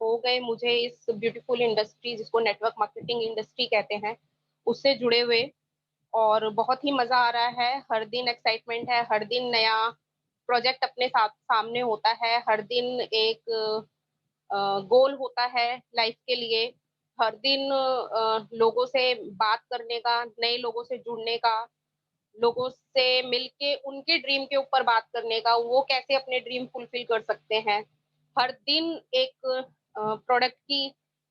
हो गए मुझे इस ब्यूटीफुल इंडस्ट्री जिसको नेटवर्क मार्केटिंग इंडस्ट्री कहते हैं, उससे जुड़े हुए और बहुत ही मज़ा आ रहा है। हर दिन एक्साइटमेंट है, हर दिन नया प्रोजेक्ट अपने साथ सामने होता है, हर दिन एक गोल होता है लाइफ के लिए। हर दिन लोगों से बात करने का, नए लोगों से जुड़ने का, लोगों से मिलके उनके ड्रीम के ऊपर बात करने का, वो कैसे अपने ड्रीम फुलफिल कर सकते हैं। हर दिन एक प्रोडक्ट की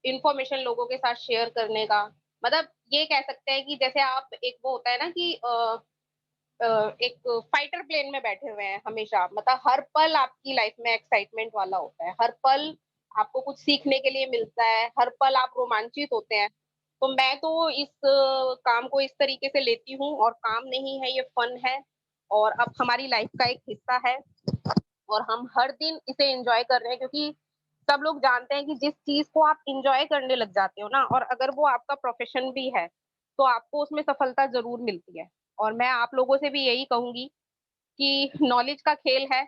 इन्फॉर्मेशन लोगों के साथ शेयर करने का। मतलब ये कह सकते हैं कि जैसे आप एक वो होता है ना कि एक फाइटर प्लेन में बैठे हुए हैं हमेशा, मतलब हर पल आपकी लाइफ में एक्साइटमेंट वाला होता है, हर पल आपको कुछ सीखने के लिए मिलता है, हर पल आप रोमांचित होते हैं। तो मैं तो इस काम को इस तरीके से लेती हूँ और काम नहीं है, ये फन है और अब हमारी लाइफ का एक हिस्सा है और हम हर दिन इसे एन्जॉय कर रहे हैं क्योंकि सब लोग जानते हैं कि जिस चीज़ को आप एन्जॉय करने लग जाते हो ना और अगर वो आपका प्रोफ़ेशन भी है, तो आपको उसमें सफलता ज़रूर मिलती है। और मैं आप लोगों से भी यही कहूँगी कि नॉलेज का खेल है,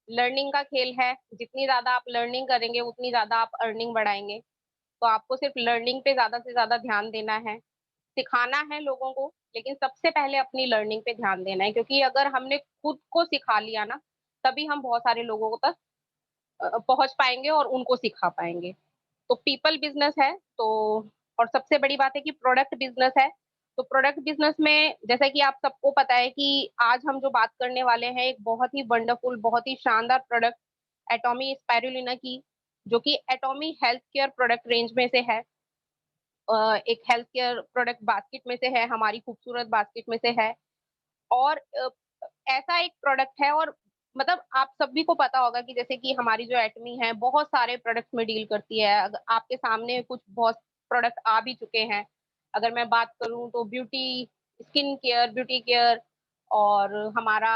लर्निंग का खेल है, जितनी ज़्यादा आप लर्निंग करेंगे, उतनी ज़्यादा आप अर्निंग बढ़ाएँगे। तो आपको सिर्फ़ लर्निंग पे ज़्यादा से ज़्यादा ध्यान देना है, सिखाना है लोगों को, लेकिन सबसे पहले अपनी लर्निंग पे ध्यान देना है क्योंकि अगर हमने खुद को सिखा लिया ना, तभी हम बहुत सारे लोगों तक पहुँच पाएँगे और उनको सिखा पाएँगे। तो पीपल बिज़नेस है तो और सबसे बड़ी बात है कि प्रोडक्ट बिज़नेस है। तो प्रोडक्ट बिज़नेस में जैसा कि आप सबको पता है कि आज हम जो बात करने वाले हैं एक बहुत ही वंडरफुल, बहुत ही शानदार प्रोडक्ट एटॉमी स्पाइरुलिना की, जो कि एटॉमी हेल्थ केयर प्रोडक्ट रेंज में से है। एक हेल्थ केयर प्रोडक्ट बास्केट में से है, हमारी खूबसूरत बास्केट में से है और ऐसा एक प्रोडक्ट है और मतलब आप सभी को पता होगा कि जैसे कि हमारी जो एटमी है, बहुत सारे प्रोडक्ट्स में डील करती है। अग आपके सामने कुछ बहुत प्रोडक्ट आ भी चुके हैं। अगर मैं बात करूँ तो beauty, skin care, beauty care और हमारा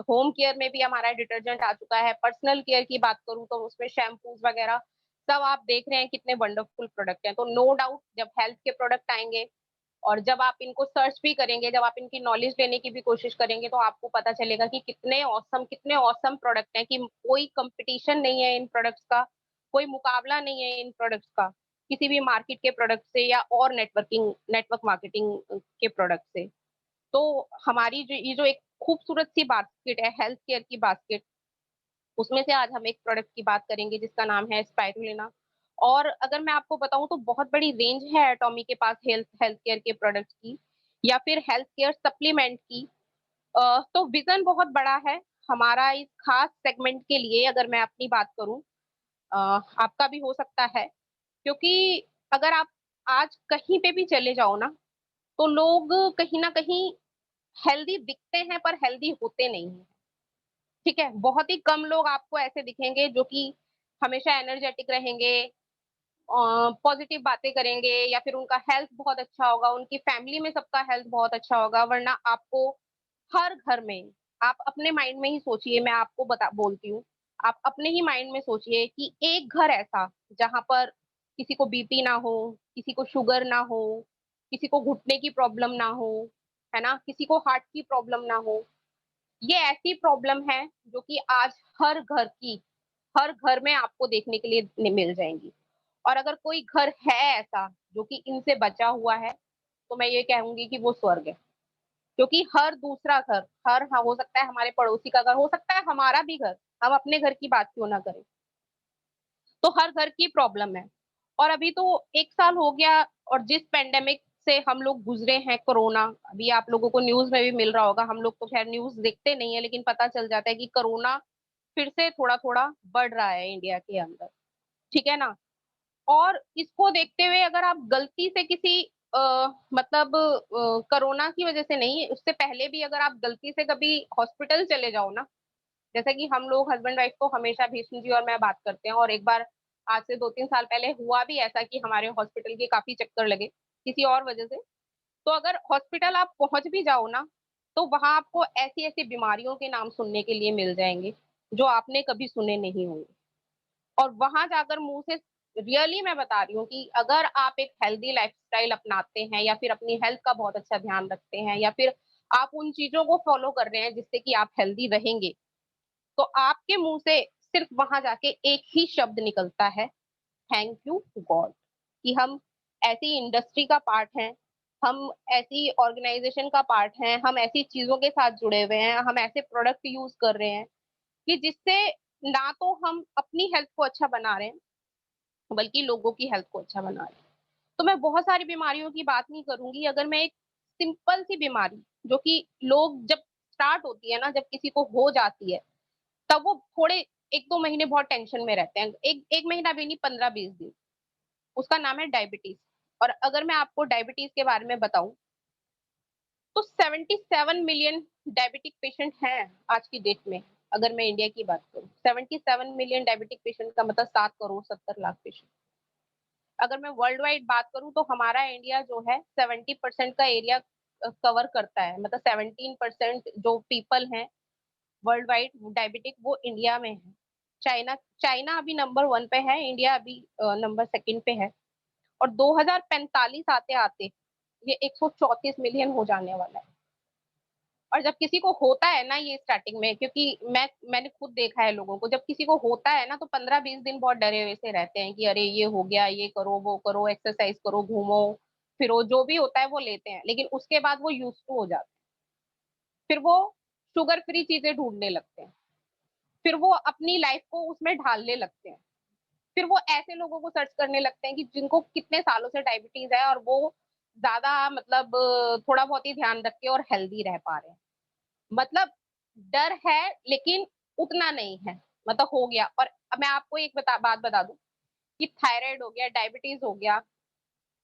होम केयर में भी हमारा डिटर्जेंट आ चुका है। पर्सनल केयर की बात करूँ तो उसमें शैम्पूज़ वगैरह सब आप देख रहे हैं कितने वंडरफुल प्रोडक्ट हैं। तो नो डाउट जब हेल्थ के प्रोडक्ट आएँगे और जब आप इनको सर्च भी करेंगे, जब आप इनकी नॉलेज लेने की भी कोशिश करेंगे, तो आपको पता चलेगा कि कितने ऑसम प्रोडक्ट हैं कि कोई कॉम्पिटिशन नहीं है इन प्रोडक्ट्स का, कोई मुकाबला नहीं है इन प्रोडक्ट्स का, किसी भी मार्केट के प्रोडक्ट से या और नेटवर्क मार्केटिंग के प्रोडक्ट से। तो हमारी जो ये जो एक खूबसूरत सी बास्केट है, हेल्थ केयर की बास्केट, उसमें से आज हम एक प्रोडक्ट की बात करेंगे जिसका नाम है स्पाइरुलिना। और अगर मैं आपको बताऊँ तो बहुत बड़ी रेंज है एटॉमी के पास हेल्थ हेल्थ केयर के प्रोडक्ट्स की या फिर हेल्थ केयर सप्लीमेंट की। तो विज़न बहुत बड़ा है हमारा इस खास सेगमेंट के लिए अगर मैं अपनी बात करूँ आपका भी हो सकता है क्योंकि अगर आप आज कहीं पे भी चले जाओ ना, तो लोग कहीं न कहीं हेल्दी दिखते हैं पर हेल्दी होते नहीं हैं। ठीक है? बहुत ही कम लोग आपको ऐसे दिखेंगे जो कि हमेशा एनर्जेटिक रहेंगे पॉज़िटिव बातें करेंगे या फिर उनका हेल्थ बहुत अच्छा होगा, उनकी फैमिली में सबका हेल्थ बहुत अच्छा होगा, वरना आपको हर घर में आप अपने माइंड में ही सोचिए मैं आपको बोलती हूँ, आप अपने ही माइंड में सोचिए कि एक घर ऐसा जहाँ पर किसी को बीपी ना हो, किसी को शुगर ना हो, किसी को घुटने की प्रॉब्लम ना हो, है ना? किसी को हार्ट की प्रॉब्लम ना हो। ये ऐसी प्रॉब्लम है जो कि आज हर घर में आपको देखने के लिए मिल जाएँगी। और अगर कोई घर है ऐसा जो कि इनसे बचा हुआ है, तो मैं ये कहूँगी कि वो स्वर्ग है। क्योंकि हर दूसरा घर, हो सकता है हमारे पड़ोसी का घर, हो सकता है हमारा भी घर, हम अपने घर की बात क्यों ना करें। तो हर घर की प्रॉब्लम है। और अभी तो 1 साल हो गया और जिस पैंडेमिक से हम लोग गुज़रे हैं कोरोना, अभी आप लोगों को न्यूज़ में भी मिल रहा होगा, हम लोग तो ख़ैर न्यूज़ देखते नहीं है लेकिन पता चल जाता है कि कोरोना फिर से थोड़ा-थोड़ा बढ़ रहा है इंडिया के अंदर, ठीक है ना? और इसको देखते हुए अगर आप गलती से किसी मतलब कोरोना की वजह से नहीं, उससे पहले भी अगर आप गलती से कभी हॉस्पिटल चले जाओ ना, जैसे कि हम लोग हस्बैंड वाइफ तो हमेशा भीष्म जी और मैं बात करते हैं और एक बार आज से 2-3 साल पहले हुआ भी ऐसा कि हमारे हॉस्पिटल के काफ़ी चक्कर लगे, किसी और वजह से। तो अगर हॉस्पिटल आप पहुँच भी जाओ ना, तो वहाँ आपको ऐसी-ऐसी बीमारियों के नाम सुनने के लिए मिल जाएँगे, जो आपने कभी सुने नहीं होंगे। और वहाँ जाकर मुँह से रियली मैं बता रही हूँ कि अगर आप एक हेल्दी लाइफ़स्टाइल अपनाते हैं या फिर अपनी हेल्थ का बहुत अच्छा ध्यान रखते हैं या फिर आप उन चीज़ों को फ़ॉलो कर रहे हैं जिससे कि आप हेल्दी रहेंगे, तो आपके मुँह से सिर्फ वहां जाके एक ही शब्द निकलता है, थैंक यू गॉड, कि हम ऐसी इंडस्ट्री का पार्ट हैं, हम ऐसी ऑर्गेनाइजेशन का पार्ट हैं, हम ऐसी चीजों के साथ जुड़े हुए हैं, हम ऐसे प्रोडक्ट यूज कर रहे हैं कि जिससे ना तो हम अपनी हेल्थ को अच्छा बना रहे हैं, बल्कि लोगों की हेल्थ को अच्छा बना रहे हैं। तो मैं बहुत सारी बीमारियों की बात नहीं करूंगी, अगर मैं एक सिंपल सी बीमारी, जो कि लोग जब स्टार्ट होती है ना, जब किसी को हो जाती है, तब वो थोड़े 1-2 महीने बहुत टेंशन में रहते हैं। एक 1 महीना भी नहीं, 15-20 दिन। उसका नाम है डायबिटीज। और अगर मैं आपको डायबिटीज के बारे में बताऊं, तो 77 मिलियन डायबिटिक पेशेंट हैं आज की डेट में। अगर मैं इंडिया की बात करूं, 77 मिलियन डायबिटिक पेशेंट का मतलब 7 करोड़ 70 लाख पेशेंट। अगर मैं वर्ल्ड वाइड बात करूं, तो हमारा इंडिया जो है 70% का एरिया कवर करता है, मतलब 17% जो पीपल हैं वर्ल्ड वाइड डायबिटिक, वो इंडिया में है। चाइना चाइना अभी नंबर 1 पे है, इंडिया अभी नंबर 2 पे है। और 2045 आते आते ये 134 मिलियन हो जाने वाला है। और जब किसी को होता है ना, ये स्टार्टिंग में, क्योंकि मैंने खुद देखा है लोगों को, जब किसी को होता है ना, तो 15-20 दिन बहुत डरे हुए से रहते हैं कि अरे ये हो गया, ये करो, वो करो, एक्सरसाइज करो, घूमो फिरो, जो भी होता है वो लेते हैं, लेकिन उसके बाद वो यूज टू हो जाते हैं। फिर वो शुगर फ्री चीजें ढूंढने लगते हैं, फिर वो अपनी लाइफ को उसमें ढालने लगते हैं, फिर वो ऐसे लोगों को सर्च करने लगते हैं कि जिनको कितने सालों से डायबिटीज है, और वो ज्यादा मतलब थोड़ा बहुत ही ध्यान रख के और हेल्दी रह पा रहे हैं। मतलब डर है, लेकिन उतना नहीं है, मतलब हो गया। और अब मैं आपको एक बात बता दूं कि थायराइड हो गया, डायबिटीज हो गया,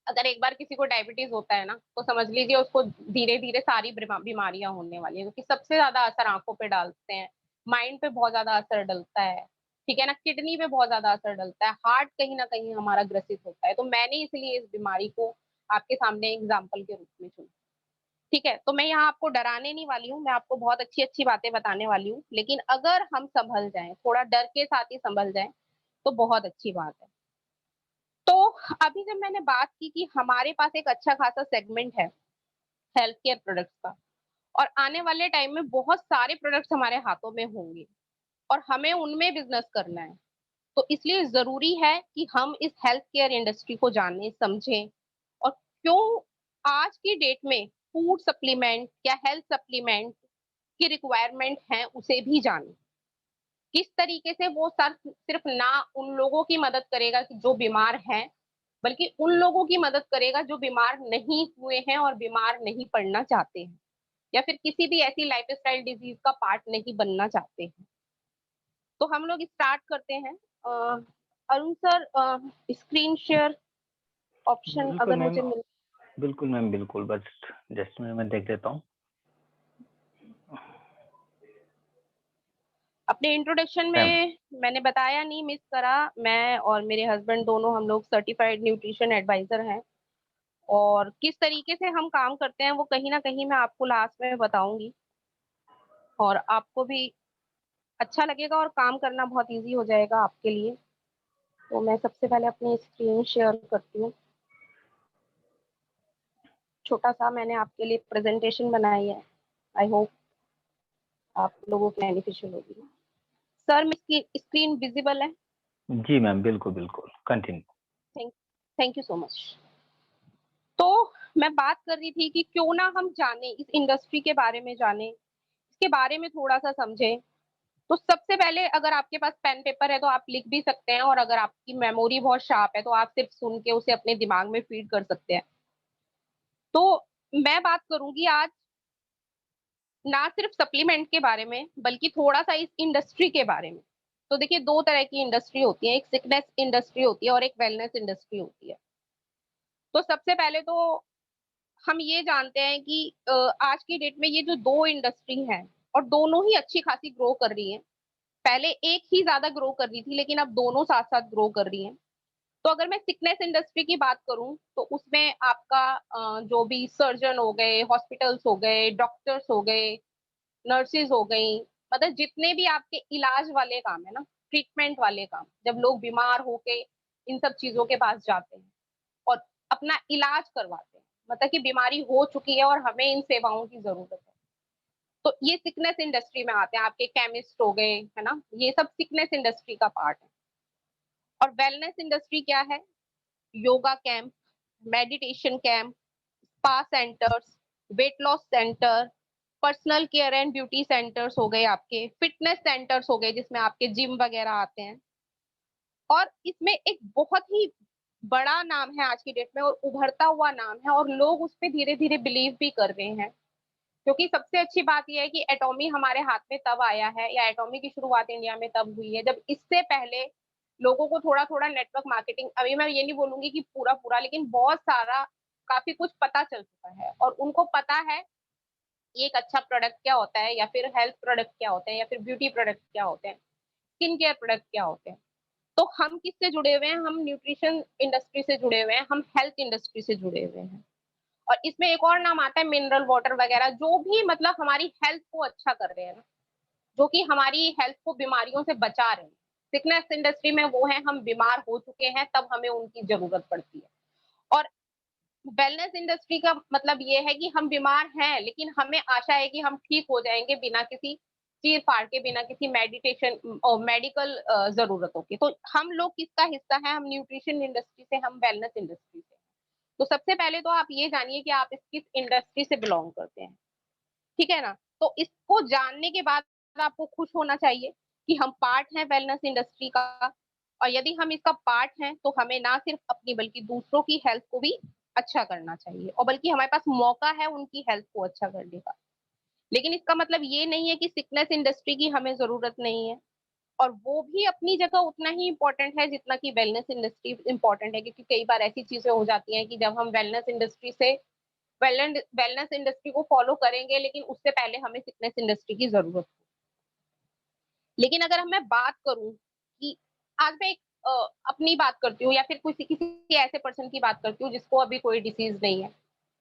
अगर एक बार किसी को डायबिटीज होता है ना, तो समझ लीजिए उसको धीरे धीरे सारी बीमारियां होने वाली है, क्योंकि सबसे ज्यादा असर आंखों पे डालते हैं, माइंड पे बहुत ज्यादा असर डलता है, ठीक है ना, किडनी पे बहुत ज्यादा असर डलता है, हार्ट कहीं ना कहीं हमारा ग्रसित होता है। तो मैंने इसलिए इस बीमारी को आपके सामने एग्जाम्पल के रूप में चुना। ठीक है, तो मैं यहाँ आपको डराने नहीं वाली हूँ, मैं आपको बहुत अच्छी अच्छी बातें बताने वाली हूँ, लेकिन अगर हम संभल जाएं, थोड़ा डर के साथ ही संभल जाएं, तो बहुत अच्छी बात है। तो अभी जब मैंने बात की कि हमारे पास एक अच्छा खासा सेगमेंट है हेल्थ केयर प्रोडक्ट्स का, और आने वाले टाइम में बहुत सारे प्रोडक्ट्स हमारे हाथों में होंगे, और हमें उनमें बिजनेस करना है, तो इसलिए जरूरी है कि हम इस हेल्थ केयर इंडस्ट्री को जाने समझें, और क्यों आज की डेट में फूड सप्लीमेंट या हेल्थ सप्लीमेंट की रिक्वायरमेंट है उसे भी जाने। किस तरीके से वो सर सिर्फ ना उन लोगों की मदद करेगा कि जो बीमार हैं, बल्कि उन लोगों की मदद करेगा जो बीमार नहीं हुए हैं और बीमार नहीं पड़ना चाहते हैं, या फिर किसी भी ऐसी लाइफस्टाइल डिजीज का पार्ट नहीं बनना चाहते हैं। तो हम लोग स्टार्ट करते हैं। Arun sir, screen share option बिल्कुल अगर मैम, मुझे मिल। बिल्कुल मैम, बिल्कुल, बस जस्ट मैं देख लेता हूँ। अपने इंट्रोडक्शन मैम, में मैंने बताया नहीं, मिस करा, मैं और मेरे हस्बैंड दोनों हम लोग सर्टिफाइड न्यूट्रिशन एडवाइजर हैं, और किस तरीके से हम काम करते हैं वो कहीं ना कहीं मैं आपको लास्ट में बताऊंगी, और आपको भी अच्छा लगेगा और काम करना बहुत इजी हो जाएगा आपके लिए। तो मैं सबसे पहले अपनी स्क्रीन शेयर करती हूँ। छोटा सा मैंने आपके लिए प्रेजेंटेशन बनाई है, आई होप आप लोगों की बेनिफिशियल होगी। सर, मेरी स्क्रीन विजिबल है? जी मैम, बिल्कुल बिल्कुल, continue. Thank thank you so much. तो मैं बात कर रही थी कि क्यों ना हम जाने, इस इंडस्ट्री के बारे में जाने, इसके बारे में थोड़ा सा समझें। तो सबसे पहले अगर आपके पास पेन पेपर है तो आप लिख भी सकते हैं, और अगर आपकी मेमोरी बहुत शार्प है तो आप सिर्फ सुन के उसे अपने दिमाग में फीड कर सकते हैं। तो मैं बात करूंगी आज ना सिर्फ सप्लीमेंट के बारे में, बल्कि थोड़ा सा इस इंडस्ट्री के बारे में। तो देखिए, दो तरह की इंडस्ट्री होती है, एक सिकनेस इंडस्ट्री होती है और एक वेलनेस इंडस्ट्री होती है। तो सबसे पहले तो हम ये जानते हैं कि आज की डेट में ये जो दो इंडस्ट्री हैं, और दोनों ही अच्छी खासी ग्रो कर रही हैं। पहले एक ही ज्यादा ग्रो कर रही थी, लेकिन अब दोनों साथ साथ ग्रो कर रही हैं। तो अगर मैं सिकनेस इंडस्ट्री की बात करूं, तो उसमें आपका जो भी सर्जन हो गए, हॉस्पिटल्स हो गए, डॉक्टर्स हो गए, नर्सेज हो गई, मतलब जितने भी आपके इलाज वाले काम है ना, ट्रीटमेंट वाले काम, जब लोग बीमार होके इन सब चीजों के पास जाते हैं और अपना इलाज करवाते हैं, मतलब कि बीमारी हो चुकी है और हमें इन सेवाओं की जरूरत है, तो ये सिकनेस इंडस्ट्री में आते हैं, आपके केमिस्ट हो गए, है ना? ये सब सिकनेस इंडस्ट्री का पार्ट है। और वेलनेस इंडस्ट्री क्या है? Yoga camp, meditation camp, spa centres, weight loss centre, personal care and beauty centres हो गए आपके, फिटनेस सेंटर्स हो गए जिसमें आपके जिम वगैरह आते हैं। और इसमें एक बहुत ही बड़ा नाम है आज की डेट में और उभरता हुआ नाम है और लोग उस पे धीरे-धीरे बिलीव भी कर रहे हैं। क्योंकि सबसे अच्छी बात ये है कि एटॉमी हमारे हाथ में तब आया है या एटॉमी की शुरुआत इंडिया में तब हुई है जब इससे पहले लोगों को थोड़ा-थोड़ा नेटवर्क मार्केटिंग, अभी मैं ये नहीं बोलूँगी कि पूरा-पूरा, लेकिन बहुत सारा काफ़ी कुछ पता चल चुका है और उनको पता है ये एक अच्छा प्रोडक्ट क्या होता है या फिर हेल्थ प्रोडक्ट क्या होते हैं या फिर ब्यूटी प्रोडक्ट क्या होते हैं, स्किन केयर प्रोडक्ट क्या होते हैं। तो हम किससे जुड़े हुए हैं? हम न्यूट्रिशन इंडस्ट्री से जुड़े हुए हैं, हम हेल्थ इंडस्ट्री से जुड़े हुए हैं। और इसमें एक और नाम आता है मिनरल वाटर वगैरह, जो भी मतलब हमारी हेल्थ को अच्छा कर रहे हैं ना, जो कि हमारी हेल्थ को बीमारियों से बचा रहे हैं। सिकनेस इंडस्ट्री में वो है, हम बीमार हो चुके हैं तब हमें उनकी ज़रूरत पड़ती है। और वेलनेस इंडस्ट्री का मतलब ये है कि हम बीमार हैं, लेकिन हमें आशा है कि हम ठीक हो जाएँगे बिना किसी चीर-फाड़ के, बिना किसी मेडिकल ज़रूरतों के। तो हम लोग किसका हिस्सा हैं? हम न्यूट्रिशन इंडस्ट्री से, हम वेलनेस इंडस्ट्री से। तो सबसे पहले तो आप ये जानिए कि आप इस किस इंडस्ट्री से बिलॉन्ग करते हैं, ठीक है ना? तो इसको जानने के बाद आपको खुश होना चाहिए कि हम पार्ट हैं वेलनेस इंडस्ट्री का और यदि हम इसका पार्ट हैं, तो हमें ना सिर्फ अपनी बल्कि दूसरों की हेल्थ को भी अच्छा करना चाहिए और बल्कि हमारे पास मौका है उनकी हेल्थ को अच्छा करने का। लेकिन इसका मतलब ये नहीं है कि सिकनेस इंडस्ट्री की हमें ज़रूरत नहीं है और वो भी अपनी जगह उतना ही इम्पोर्टेंट है जितना कि वेलनेस इंडस्ट्री इम्पोर्टेंट है, क्योंकि कई बार ऐसी चीज़ें हो जाती हैं कि जब हम वेलनेस इंडस्ट्री को फॉलो करेंगे, लेकिन उससे पहले हमें फिटनेस इंडस्ट्री की ज़रूरत है। लेकिन अगर मैं बात करूँ कि आज मैं एक अपनी बात करती हूँ या फिर किसी किसी ऐसे पर्सन की बात करती हूँ जिसको अभी कोई डिसीज़ नहीं है,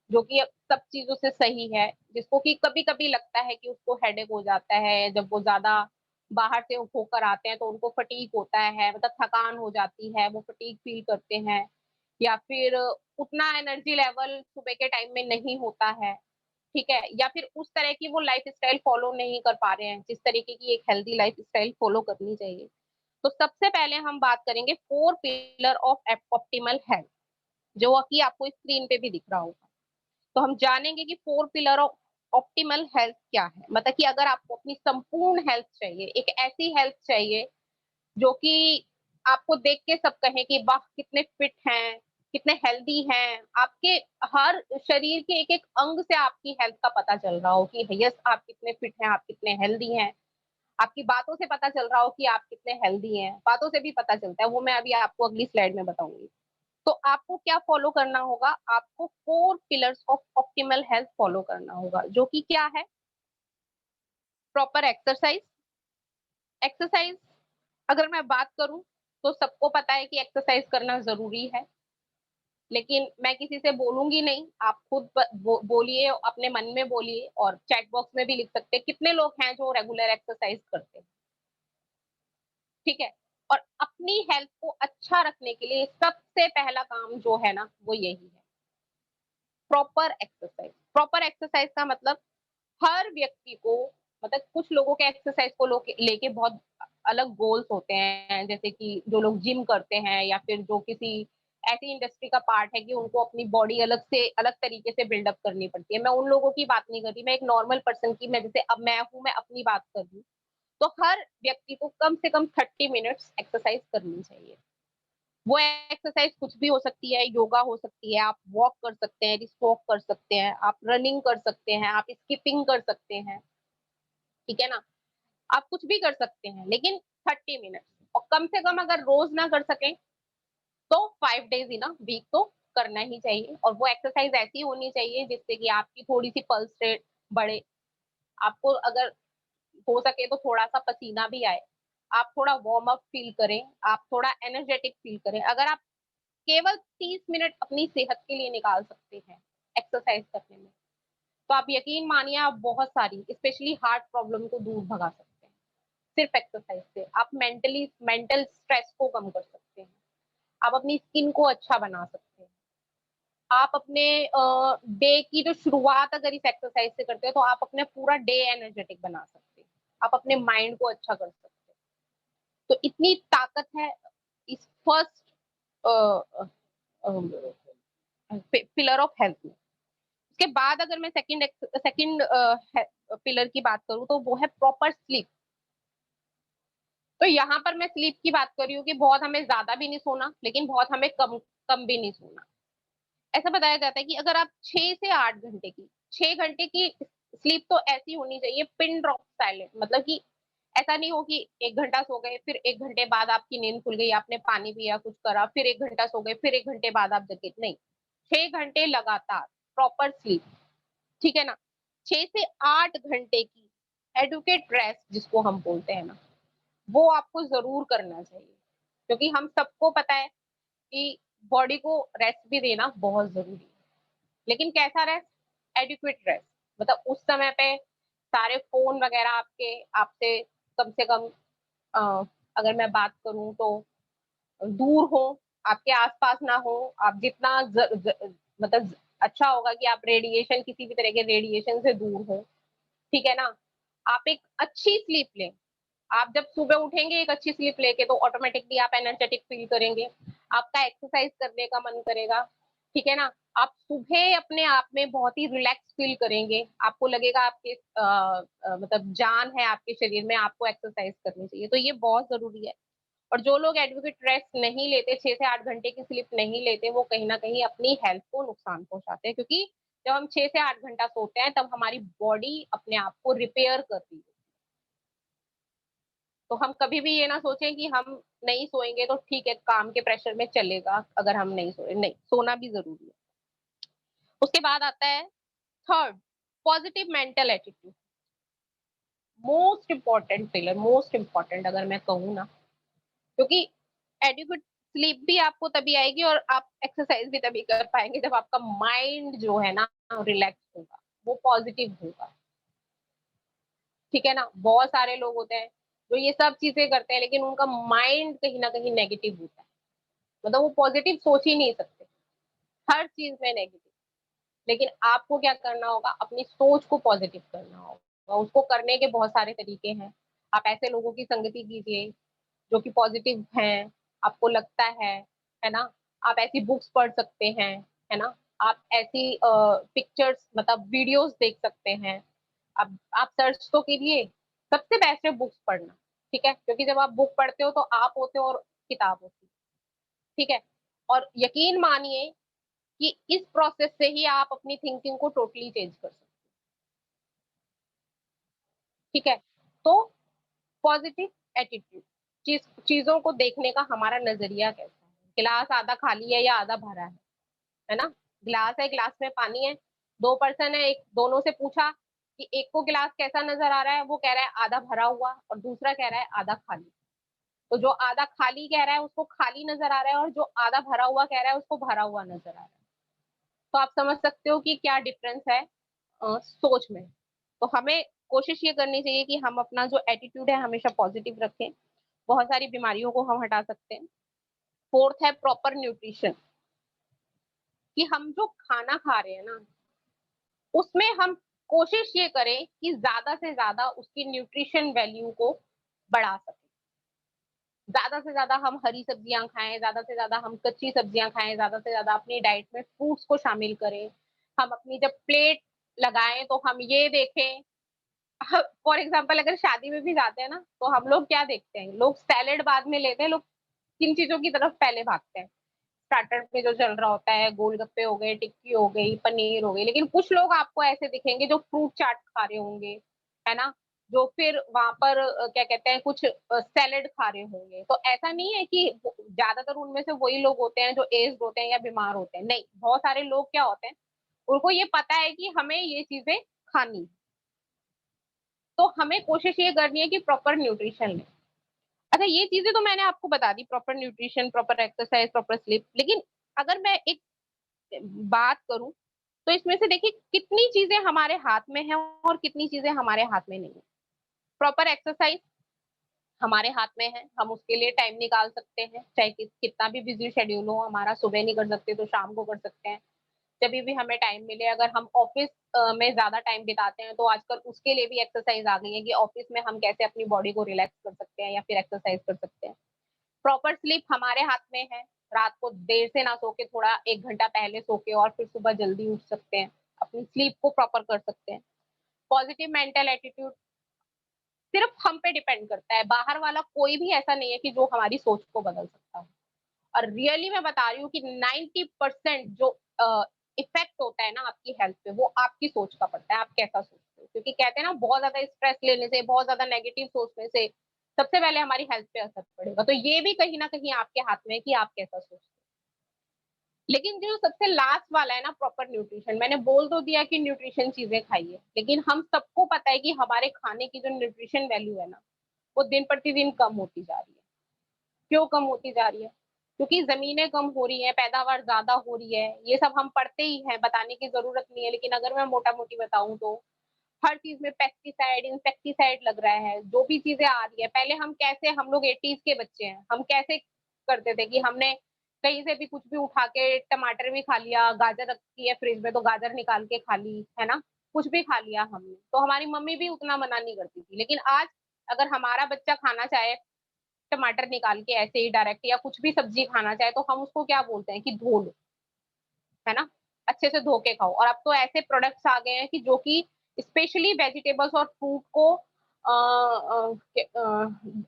जो कि सब चीज़ों से सही है, जिसको कि कभी-कभी लगता है कि उसको हेडेक हो जाता है, जब वो ज़्यादा बाहर से होकर आते हैं तो उनको फटीग होता है, मतलब थकान हो जाती है, वो फटीग फ़ील करते हैं या फिर उतना एनर्जी लेवल सुबह के टाइम में नहीं होता है, ठीक है? या फिर उस तरह की वो लाइफ़स्टाइल फ़ॉलो नहीं कर पा रहे हैं, जिस तरीके की एक हेल्दी लाइफ़स्टाइल फ़ॉलो करनी चाहिए। तो सबसे पहले हम बात करेंगे 4 पिलर ऑफ ऑप्टिमल हेल्थ, जो कि आपको स्क्रीन पे भी दिख रहा होगा। तो हम जानेंगे कि 4 पिलर ऑफ ऑप्टिमल हेल्थ क्या है? मतलब कि अगर आपको अपनी संपूर्ण हेल्थ चाहिए, एक ऐसी हेल्थ चाहिए जो कि आपको देख के सब कहें कि वाह! कितने फिट हैं, कितने हेल्दी हैं। आपके हर शरीर के एक-एक अंग से आपकी हेल्थ का पता चल रहा हो कि यस, आप कितने फिट हैं, आप कितने हेल्दी हैं। आपकी बातों से पता चल रहा हो कि आप कितने हेल्दी हैं, बातों से भी पता चलता है, वो मैं अभी आपको अगली स्लाइड में बताऊँगी। तो आपको क्या फ़ॉलो करना होगा? आपको 4 pillars of optimal health follow करना होगा, जो कि क्या है? Proper exercise. एक्सरसाइज़ अगर मैं बात करूँ, तो सबको पता है कि एक्सरसाइज़ करना ज़रूरी है, लेकिन मैं किसी से बोलूँगी नहीं, आप खुद बोलिए, अपने मन में बोलिए और चैट बॉक्स में भी लिख सकते हैं, कितने लोग हैं जो रेगुलर एक्सरसाइज़ करते हैं, ठीक है? और अपनी हेल्थ को अच्छा रखने के लिए सबसे पहला काम जो है ना, वो यही है, प्रॉपर एक्सरसाइज़। प्रॉपर एक्सरसाइज़ का मतलब हर व्यक्ति को, मतलब कुछ लोगों के एक्सरसाइज को लेके बहुत अलग गोल्स होते हैं, जैसे कि जो लोग जिम करते हैं या फिर जो किसी ऐसी इंडस्ट्री का पार्ट है कि उनको अपनी बॉडी अलग तरीके से बिल्डअप करनी पड़ती है। मैं उन लोगों की बात नहीं कर रही, मैं एक नॉर्मल पर्सन की, मैं जैसे अब मैं हूँ, मैं अपनी बात कर रही हूँ। तो हर व्यक्ति को कम से कम 30 मिनट्स एक्सरसाइज करनी चाहिए। वो एक्सरसाइज कुछ भी हो सकती है, योगा हो सकती है, आप वॉक कर सकते हैं, रिस्ट वॉक कर सकते हैं, आप रनिंग कर सकते हैं, आप स्किपिंग कर सकते हैं, ठीक है ना? आप कुछ भी कर सकते हैं, लेकिन 30 मिनट्स, और कम से कम अगर रोज़ ना कर सकें, तो 5 डेज़ इन अ वीक तो करना ही चाहिए और वो एक्सरसाइज़ ऐसी होनी चाहिए जिससे कि आपकी थोड़ी-सी पल्स रेट बढ़े। आपको अगर हो सके तो थोड़ा-सा पसीना भी आए, आप थोड़ा वार्म अप फ़ील करें, आप थोड़ा एनर्जेटिक फ़ील करें। अगर आप केवल 30 मिनट अपनी सेहत के लिए निकाल सकते हैं, एक्सरसाइज़ करने में, तो आप यकीन मानिए आप बहुत सारी स्पेशली हार्ट प्रॉब्लम को दूर भगा सकते हैं। सिर्फ एक्सरसाइज से आप मेंटल स्ट्रेस को कम कर सकते हैं। आप अपनी स्किन को अच्छा बना सकते हैं। आप अपने डे की जो शुरुआत अगर इस एक्सरसाइज से करते हो तो आप अपने पूरा डे एनर्जेटिक बना सकते हो, आप अपने माइंड को अच्छा कर सकते हो। तो इतनी ताकत है इस फर्स्ट पिलर ऑफ हेल्थ में। उसके बाद अगर मैं सेकंड पिलर की बात करूं तो वो है प्रॉपर स्लीप। तो यहाँ पर मैं स्लीप की बात कर रही हूँ कि बहुत हमें ज्यादा भी नहीं सोना, लेकिन बहुत हमें कम कम भी नहीं सोना। ऐसा बताया जाता है कि अगर आप 6 से 8 घंटे की 6 घंटे की स्लीप तो ऐसी होनी चाहिए पिन ड्रॉप साइलेंट, मतलब कि ऐसा नहीं हो कि 1 घंटा सो गए फिर 1 घंटे बाद आपकी नींद खुल गई, आपने पानी पिया कुछ करा, फिर 1 घंटा सो गए, फिर 1 घंटे बाद आप जगे, नहीं। 6 घंटे लगातार प्रॉपर स्लीप, ठीक है ना। 6 से 8 घंटे की एडुकेट रेस्ट जिसको हम बोलते हैं ना, वो आपको जरूर करना चाहिए, क्योंकि हम सबको पता है कि बॉडी को रेस्ट भी देना बहुत जरूरी है। लेकिन कैसा रेस्ट? एडिक्वेट रेस्ट, मतलब उस समय पे सारे फोन वगैरह आपके आपसे कम से कम अ, अगर मैं बात करूं तो दूर हो, आपके आसपास ना हो। आप जितना मतलब अच्छा होगा कि आप रेडिएशन, किसी भी तरह के रेडिएशन से दूर हो, ठीक है ना। आप एक अच्छी स्लीप लें। आप जब सुबह उठेंगे एक अच्छी स्लीप लेके तो ऑटोमेटिकली आप एनर्जेटिक फील करेंगे, आपका एक्सरसाइज करने का मन करेगा, ठीक है ना। आप सुबह अपने आप में बहुत ही रिलैक्स फील करेंगे, आपको लगेगा आपके मतलब जान है आपके शरीर में, आपको एक्सरसाइज करनी चाहिए, तो ये बहुत जरूरी है। और जो लोग एडवोकेट रेस्ट नहीं लेते, 6 से 8 घंटे की स्लीप नहीं लेते, वो कहीं ना कहीं अपनी हेल्थ को नुकसान पहुंचाते हैं, क्योंकि जब हम 6 से 8 घंटा सोते हैं तब हमारी बॉडी अपने आप को रिपेयर करती है। तो हम कभी भी ये ना सोचें कि हम नहीं सोएंगे तो ठीक है, काम के प्रेशर में चलेगा, अगर हम नहीं सोए, नहीं, सोना भी जरूरी है। उसके बाद आता है third, positive mental attitude. Most important pillar, most important अगर मैं कहूँ ना, क्योंकि एडिक्वेट स्लीप भी आपको तभी आएगी और आप एक्सरसाइज भी तभी कर पाएंगे जब आपका माइंड जो है ना रिलैक्स होगा, वो पॉजिटिव होगा, ठीक है ना। बहुत सारे लोग होते हैं जो ये सब चीजें करते हैं लेकिन उनका माइंड कहीं ना कहीं नेगेटिव होता है, मतलब वो पॉजिटिव सोच ही नहीं सकते, हर चीज में नेगेटिव। लेकिन आपको क्या करना होगा, अपनी सोच को पॉजिटिव करना होगा। उसको करने के बहुत सारे तरीके हैं। आप ऐसे लोगों की संगति कीजिए जो कि पॉजिटिव हैं, आपको लगता है ना। आप ऐसी बुक्स पढ़ सकते हैं, है ना। आप ऐसी पिक्चर्स मतलब वीडियोस देख सकते हैं। आप सर्च तो कीजिए, सबसे बेस्ट है बुक्स पढ़ना, ठीक है, क्योंकि जब आप बुक पढ़ते हो तो आप होते हो और किताब होती है, ठीक है। और यकीन मानिए कि इस प्रोसेस से ही आप अपनी थिंकिंग को टोटली चेंज कर सकते हैं, ठीक है। तो पॉजिटिव एटीट्यूड, चीजों को देखने का हमारा नजरिया कैसा है, गिलास आधा खाली है या आधा भरा है ना। गिलास है, गिलास में पानी है, दो पर्सन है, एक दोनों से पूछा कि एक को गिलास कैसा नजर आ रहा है, वो कह रहा है आधा भरा हुआ, और दूसरा कह रहा है आधा खाली। तो जो आधा खाली कह रहा है उसको खाली नजर आ रहा है, और जो आधा भरा हुआ कह रहा है उसको भरा हुआ नजर आ रहा है। तो आप समझ सकते हो कि क्या डिफरेंस है सोच में। तो हमें कोशिश ये करनी चाहिए कि हम अपना जो एटीट्यूड है हमेशा पॉजिटिव रखें, बहुत सारी बीमारियों को हम हटा सकते हैं। फोर्थ है प्रॉपर न्यूट्रिशन, कि हम जो खाना खा रहे हैं ना उसमें हम कोशिश ये करें कि ज्यादा से ज्यादा उसकी न्यूट्रिशन वैल्यू को बढ़ा सकें। ज्यादा से ज्यादा हम हरी सब्जियां खाएं, ज्यादा से ज्यादा हम कच्ची सब्जियां खाएं, ज्यादा से ज्यादा अपनी डाइट में फ्रूट्स को शामिल करें। हम अपनी जब प्लेट लगाएं तो हम ये देखें, फॉर एग्जाम्पल अगर शादी में भी जाते हैं ना तो हम लोग क्या देखते हैं, लोग सैलेड बाद में लेते हैं, लोग किन चीजों की तरफ पहले भागते हैं? स्टार्टर में जो चल रहा होता है, गोलगप्पे हो गए, टिक्की हो गई, पनीर हो गई, लेकिन कुछ लोग आपको ऐसे दिखेंगे जो फ्रूट चाट खा रहे होंगे, है ना। जो फिर वहां पर क्या कहते हैं, कुछ सैलेड खा रहे होंगे। तो ऐसा नहीं है कि ज्यादातर उनमें से वही लोग होते हैं जो एज होते हैं या बीमार होते हैं, नहीं, बहुत सारे लोग क्या होते हैं, उनको ये पता है कि हमें ये चीजें खानी। तो हमें कोशिश ये करनी है कि प्रॉपर न्यूट्रिशन लें। अच्छा, ये चीजें तो मैंने आपको बता दी, proper nutrition, proper exercise, proper sleep, लेकिन अगर मैं एक बात करूं तो इसमें से देखिए कितनी चीजें हमारे हाथ में है और कितनी चीजें हमारे हाथ में नहीं है। प्रॉपर एक्सरसाइज हमारे हाथ में है, हम उसके लिए टाइम निकाल सकते हैं, चाहे कितना भी बिजी शेड्यूल हो हमारा, सुबह नहीं कर सकते तो शाम को कर सकते हैं। जब भी हमें टाइम मिले, अगर हम ऑफिस में ज्यादा टाइम बिताते हैं तो आजकल उसके लिए भी एक्सरसाइज आ गई है कि ऑफिस में हम कैसे अपनी बॉडी को रिलैक्स कर सकते हैं या फिर एक्सरसाइज कर सकते हैं। प्रॉपर स्लीप हमारे हाथ में है। रात को देर से ना सो के थोड़ा 1 घंटा पहले सो के और फिर सुबह जल्दी उठ सकते हैं। अपनी स्लीप को प्रॉपर कर सकते हैं। पॉजिटिव मेंटल एटीट्यूड सिर्फ हम पे डिपेंड करता है। बाहर वाला कोई भी ऐसा नहीं है कि जो हमारी सोच को बदल सकता है। और रियली मैं बता रही हूँ कि 90% जो इफेक्ट होता है ना आपकी हेल्थ पे, वो आपकी सोच का पड़ता है, आप कैसा सोचते हो। क्योंकि कहते हैं ना, बहुत ज्यादा स्ट्रेस लेने से, बहुत ज्यादा नेगेटिव सोचने से सबसे पहले हमारी हेल्थ पे असर पड़ेगा। तो ये भी कहीं ना कहीं आपके हाथ में है कि आप कैसा सोचते हो। लेकिन जो सबसे लास्ट वाला है ना, प्रॉपर न्यूट्रिशन, मैंने बोल तो दिया कि न्यूट्रिशन चीजें खाइए, लेकिन हम सबको पता है कि हमारे खाने की जो न्यूट्रिशन वैल्यू है ना, वो दिन प्रतिदिन कम होती जा रही है। क्यों कम होती जा रही है? क्योंकि ज़मीनें कम हो रही हैं, पैदावार ज़्यादा हो रही है। ये सब हम पढ़ते ही हैं, बताने की ज़रूरत नहीं है। लेकिन अगर मैं मोटा-मोटी बताऊँ तो हर चीज़ में पेस्टिसाइड, इंसेक्टिसाइड लग रहा है। जो भी चीज़ें आ रही है, पहले हम लोग 80s के बच्चे हैं। हम कैसे करते थे कि हमने कहीं से भी कुछ भी उठा के टमाटर भी खा लिया, गाजर रखी है फ्रिज में तो गाजर निकाल के खा ली, है ना? कुछ भी खा लिया हमने। तो हमारी मम्मी भी उतना मना नहीं करती थी। लेकिन आज अगर हमारा बच्चा खाना चाहे टमाटर निकाल के ऐसे ही डायरेक्ट, या कुछ भी सब्जी खाना चाहे तो हम उसको क्या बोलते हैं कि धो लो, है ना? अच्छे से धो के खाओ। और अब तो ऐसे प्रोडक्ट्स आ गए हैं कि जो कि स्पेशली वेजिटेबल्स और फ्रूट को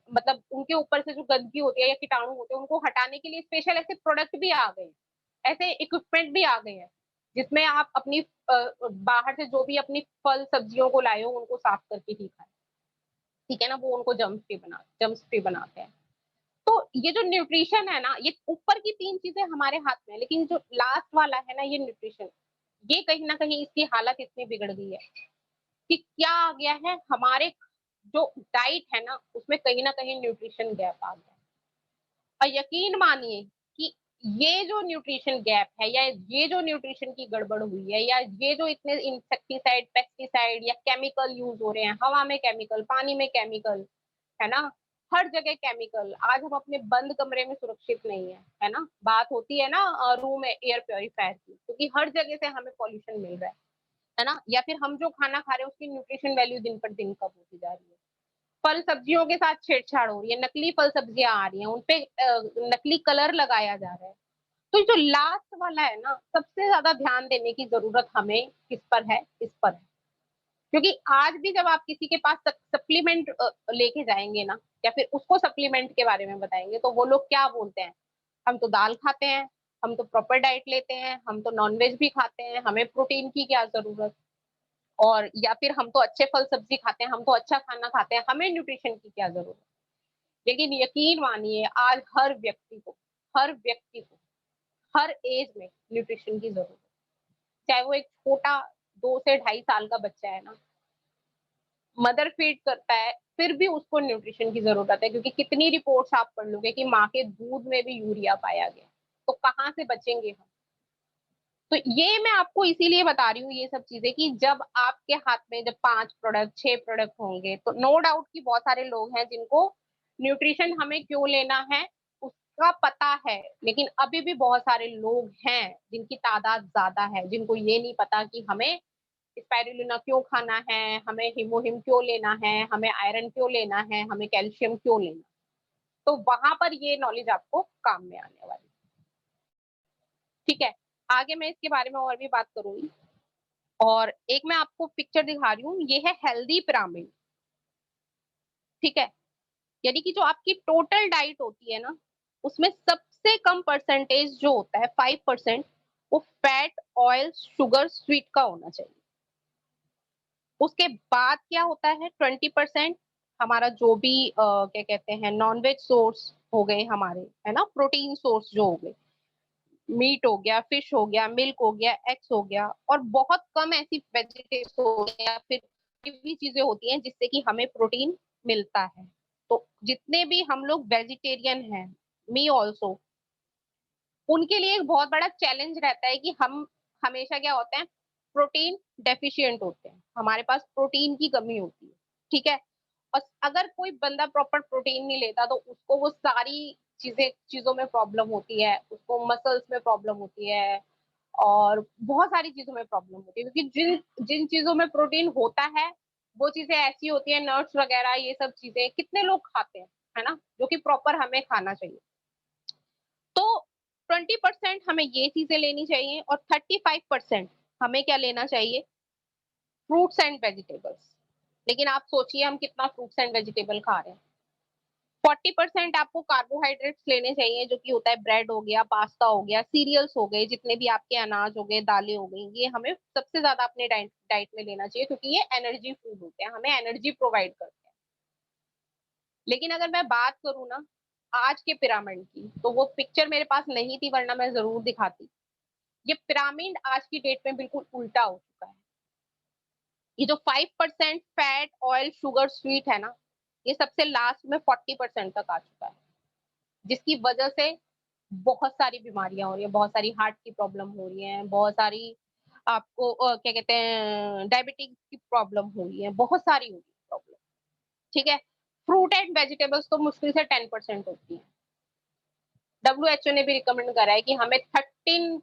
मतलब उनके ऊपर से जो गंदगी होती है या कीटाणु होते हैं, उनको हटाने के लिए स्पेशल ऐसे प्रोडक्ट भी आ गए हैं, ऐसे इक्विपमेंट भी आ गए हैं, जिसमें आप अपनी बाहर से जो भी अपनी फल सब्जियों को लाए हो उनको साफ करके ही खाएँ। ठीक है ना? वो उनको जर्म्स फ्री बनाते हैं। तो ये जो न्यूट्रिशन है ना, ये ऊपर की 3 चीज़ें हमारे हाथ में है, लेकिन जो लास्ट वाला है ना, ये न्यूट्रिशन, ये कहीं न कहीं इसकी हालत इतनी बिगड़ गई है कि क्या आ गया है, हमारे जो डाइट है ना, उसमें कहीं न कहीं न्यूट्रिशन गैप आ गया है। और यकीन मानिए कि ये जो न्यूट्रिशन गैप है, या ये जो न्यूट्रिशन की गड़बड़ हुई है, या ये जो इतने इंसेक्टिसाइड, पेस्टिसाइड या केमिकल यूज़ हो रहे हैं, हवा में केमिकल, पानी में केमिकल, है ना? हर जगह केमिकल। आज हम अपने बंद कमरे में सुरक्षित नहीं है, है ना? बात होती है ना रूम एयर प्यूरीफायर की, क्योंकि हर जगह से हमें पॉल्यूशन मिल रहा है ना? या फिर हम जो खाना खा रहे हैं उसकी न्यूट्रिशन वैल्यू दिन पर दिन कम होती जा रही है। फल सब्जियों के साथ छेड़छाड़ हो रही है, नकली फल सब्जियाँ आ रही हैं, उनपे नकली कलर लगाया जा रहा है। तो जो लास्ट वाला है ना, सबसे ज़्यादा ध्यान देने की ज़रूरत हमें किस पर है? इस पर है। क्योंकि आज भी जब आप किसी के पास सप्लीमेंट लेके जाएँगे ना, या फिर उसको सप्लीमेंट के बारे में बताएँगे, तो वो लोग क्या बोलते हैं, हम तो दाल खाते हैं, हम तो प्रॉपर डाइट लेते हैं, हम तो नॉन-वेज भी खाते हैं, हमें प्रोटीन की क्या ज़रूरत? और या फिर हम तो अच्छे फल-सब्ज़ी खाते हैं, हम तो अच्छा खाना खाते हैं, हमें न्यूट्रिशन की क्या ज़रूरत? लेकिन यकीन मानिए, आज हर व्यक्ति को, हर ऐज में न्यूट्रिशन की ज़रूरत है। चाहे वो एक छोटा 2 से ढाई साल का बच्चा है ना, मदर फीड करता है, फिर भी उसको न्यूट्रिशन की ज़रूरत है, क्योंकि कितनी रिपोर्ट्स आप पढ़ लोगे कि माँ के दूध में भी यूरिया पाया गया। तो कहाँ से बचेंगे हम? तो ये मैं आपको इसीलिए बता रही हूँ ये सब चीज़ें, कि जब आपके हाथ में जब 5 प्रोडक्ट, 6 प्रोडक्ट होंगे, तो नो डाउट कि बहुत सारे लोग हैं जिनको न्यूट्रिशन हमें क्यों लेना है, उसका पता है। लेकिन अभी भी बहुत सारे लोग हैं, जिनकी तादाद ज़्यादा है, जिनको ये नहीं पता कि हमें स्पाइरुलिना क्यों खाना है, हमें हिमोहिम क्यों लेना है, हमें आयरन क्यों लेना है, हमें कैल्शियम क्यों लेना है। तो वहाँ पर ये नॉलेज आपको काम में आने वाली है। ठीक है? आगे मैं इसके बारे में और भी बात करूँगी। और एक मैं आपको पिक्चर दिखा रही हूँ, ये है हेल्दी पिरामिड, ठीक है? यानी कि जो आपकी टोटल डाइट होती है ना, उसमें सबसे कम परसेंटेज जो होता है 5%, वो फैट, ऑयल, शुगर, स्वीट का होना चाहिए। उसके बाद क्या होता है 20% हमारा जो भी क्या कहते हैं नॉन-वेज सोर्स हो गए हमारे, है ना? प्रोटीन सोर्स जो हो गए, मीट हो गया, फिश हो गया, मिल्क हो गया, एग्स हो गया, और बहुत कम ऐसी वेजिटेबल्स हो गई या फिर कोई भी चीज़ें होती हैं जिससे कि हमें प्रोटीन मिलता है। तो जितने भी हम लोग वेजिटेरियन हैं, मी आल्सो, उनके लिए एक बहुत बड़ा चैलेंज रहता है कि हम हमेशा क्या होते हैं, प्रोटीन डेफिशिएंट होते हैं। हमारे पास प्रोटीन की कमी होती है, ठीक है? और अगर कोई बंदा प्रॉपर प्रोटीन नहीं लेता तो उसको वो सारी चीज़ों में प्रॉब्लम होती है, उसको मसल्स में प्रॉब्लम होती है, और बहुत सारी चीजों में प्रॉब्लम होती है, क्योंकि जिन जिन चीजों में प्रोटीन होता है वो चीजें ऐसी होती है, नट्स वगैरह ये सब चीजें कितने लोग खाते हैं, है ना, जो कि प्रॉपर हमें खाना चाहिए। तो 20% हमें ये चीजें लेनी चाहिए और 35% हमें क्या लेना चाहिए, फ्रूट्स एंड वेजिटेबल्स। लेकिन आप सोचिए हम कितना फ्रूट्स एंड वेजिटेबल खा रहे हैं। 40% आपको कार्बोहाइड्रेट्स लेने चाहिए, जो कि होता है ब्रेड हो गया, पास्ता हो गया, सीरियल्स हो गए, जितने भी आपके अनाज हो गए, दालें हो गई, ये हमें सबसे ज्यादा अपने डाइट में लेना चाहिए, क्योंकि ये एनर्जी फूड होते हैं, हमें एनर्जी प्रोवाइड करते हैं। लेकिन अगर मैं बात करूँ ना आज के पिरामिड की, तो वो पिक्चर मेरे पास नहीं थी, वरना मैं जरूर दिखाती। ये पिरामिड आज की डेट में बिल्कुल उल्टा हो चुका है। ये जो 5% फैट, ऑयल, शुगर, स्वीट है ना, ये सबसे लास्ट में 40% तक आ चुका है, जिसकी वजह से बहुत सारी बीमारियां हो रही है, बहुत सारी हार्ट की प्रॉब्लम हो रही है, बहुत सारी आपको क्या कहते हैं डायबिटीज की प्रॉब्लम हो रही है, बहुत सारी हो रही है प्रॉब्लम। ठीक है, फ्रूट एंड वेजिटेबल्स तो मुश्किल से 10% होती है। WHO ने भी रिकमेंड करा है कि हमें 13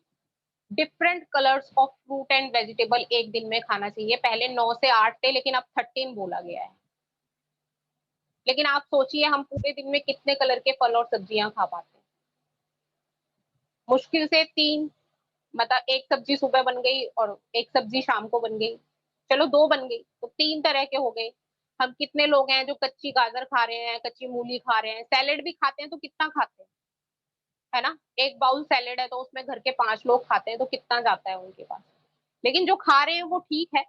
different colours of fruit and vegetable एक दिन में खाना चाहिए। पहले 9 से 8 थे, लेकिन अब 13 बोला गया है। लेकिन आप सोचिए हम पूरे दिन में कितने कलर के फल और सब्जियां खा पाते हैं। मुश्किल से 3, मतलब एक सब्जी सुबह बन गई और एक सब्जी शाम को बन गई, चलो 2 बन गई तो 3 तरह के हो गए। हम कितने लोग हैं जो कच्ची गाजर खा रहे हैं, कच्ची मूली खा रहे हैं, सैलेड भी खाते हैं तो कितना खाते हैं, है ना। एक बाउल सैलेड है तो उसमें घर के 5 लोग खाते हैं तो कितना जाता है उनके पास। लेकिन जो खा रहे हैं वो ठीक है।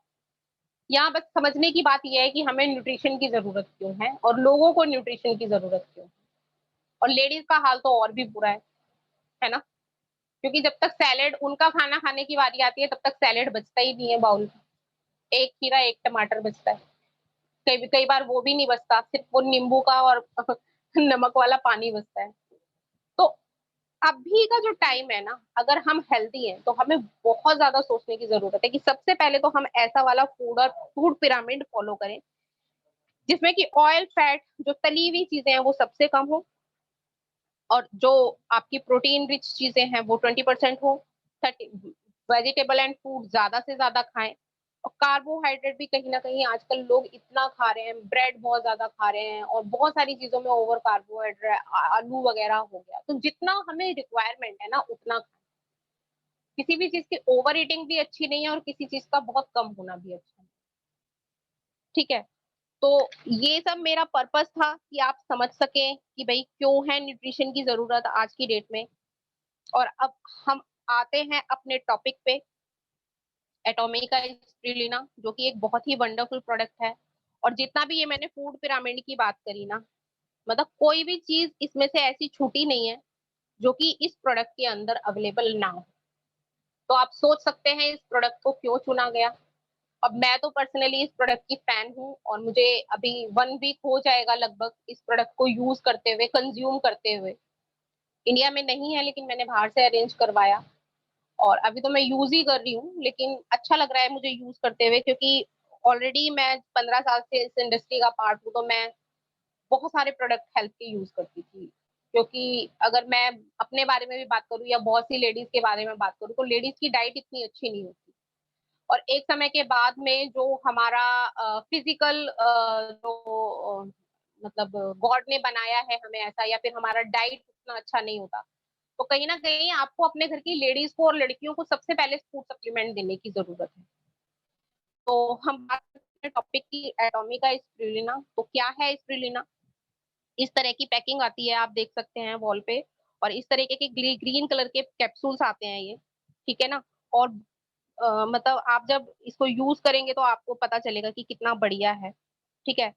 यहाँ बस समझने की बात यह है कि हमें न्यूट्रिशन की जरूरत क्यों है और लोगों को न्यूट्रिशन की जरूरत क्यों है। और लेडीज का हाल तो और भी बुरा है ना, क्योंकि जब तक सैलेड उनका खाना खाने की बारी आती है तब तक सैलेड बचता ही नहीं है बाउल में। एक खीरा एक टमाटर बचता है, कई बार वो भी नहीं बचता, सिर्फ वो नींबू का और नमक वाला पानी बचता है। तो अभी का जो टाइम है ना, अगर हम हेल्दी हैं तो हमें बहुत ज्यादा सोचने की जरूरत है कि सबसे पहले तो हम ऐसा वाला फूड और फूड पिरामिड फॉलो करें जिसमें कि ऑयल, फैट, जो तली हुई चीजें हैं वो सबसे कम हो, और जो आपकी प्रोटीन रिच चीजें हैं वो 20% हो। 30 वेजिटेबल एंड फ्रूट ज्यादा से ज्यादा खाएं। और कार्बोहाइड्रेट भी कहीं ना कहीं आजकल लोग इतना खा रहे हैं, ब्रेड बहुत ज्यादा खा रहे हैं और बहुत सारी चीजों में ओवर कार्बोहाइड्रेट, आलू वगैरह हो गया, तो जितना हमें रिक्वायरमेंट है ना उतना खाएं। किसी भी चीज की ओवर ईटिंग भी अच्छी नहीं है और किसी चीज का बहुत कम होना भी अच्छा है। ठीक है, तो ये सब मेरा पर्पस था कि आप समझ सकें कि भाई क्यों है न्यूट्रिशन की जरूरत आज की डेट में। और अब हम आते हैं अपने टॉपिक पे, एटॉमिका स्पिरुलिना, जो कि एक बहुत ही वंडरफुल प्रोडक्ट है। और जितना भी ये मैंने फूड पिरामिड की बात करी ना, मतलब कोई भी चीज इसमें से ऐसी छूटी नहीं है जो कि इस प्रोडक्ट के अंदर अवेलेबल ना हो। तो आप सोच सकते हैं इस प्रोडक्ट को क्यों चुना गया। अब मैं तो पर्सनली इस प्रोडक्ट की फैन हूँ और मुझे अभी 1 वीक हो जाएगा लगभग इस प्रोडक्ट को यूज करते हुए, कंज्यूम करते हुए। इंडिया में नहीं है लेकिन मैंने बाहर से अरेंज करवाया और अभी तो मैं यूज ही कर रही हूँ, लेकिन अच्छा लग रहा है मुझे यूज करते हुए, क्योंकि ऑलरेडी मैं 15 साल से इस इंडस्ट्री का पार्ट हूँ, तो मैं बहुत सारे प्रोडक्ट हेल्थ के यूज करती थी। क्योंकि अगर मैं अपने बारे में भी बात करूँ या बहुत सी लेडीज के बारे में बात करूँ, तो लेडीज की डाइट इतनी अच्छी नहीं होती। और एक समय के बाद में जो हमारा फिजिकल जो मतलब गॉड ने बनाया है हमें ऐसा, या फिर हमारा डाइट उतना अच्छा नहीं होता, तो कहीं ना कहीं आपको अपने घर की लेडीज को और लड़कियों को सबसे पहले फूड सप्लीमेंट देने की जरूरत है। तो हम बात करते हैं टॉपिक की, एटॉमिका स्पिरुलिना। तो क्या है स्पिरुलिना? इस तरह की पैकिंग आती है, आप देख सकते हैं वॉल पे, और इस तरीके के ग्रीन कलर के कैप्सूल्स आते हैं ये, ठीक है ना। और मतलब आप जब इसको यूज करेंगे तो आपको पता चलेगा कि कितना बढ़िया है। ठीक है,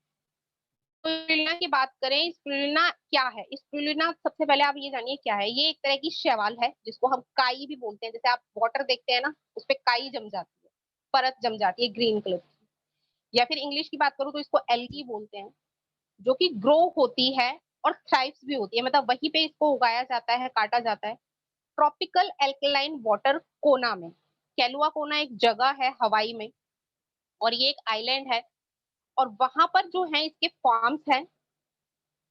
स्पिरुलिना की बात करें, स्पिरुलिना क्या है? स्पिरुलिना सबसे पहले आप ये जानिए क्या है। ये एक तरह की शैवाल है जिसको हम काई भी बोलते हैं। जैसे आप वाटर देखते हैं ना, उस पे काई जम जाती है, परत जम जाती है ग्रीन कलर की। या फिर इंग्लिश की बात करूँ तो इसको एल्गी बोलते हैं, जो कि ग्रो होती है और थ्राइव्स भी होती है, मतलब वहीं पे इसको उगाया जाता है, काटा जाता है, ट्रॉपिकल एल्कलाइन वाटर कोना में। कैलुआ कोना एक जगह है हवाई में, और ये एक आइलैंड है। और वहां पर जो है इसके फार्म्स हैं,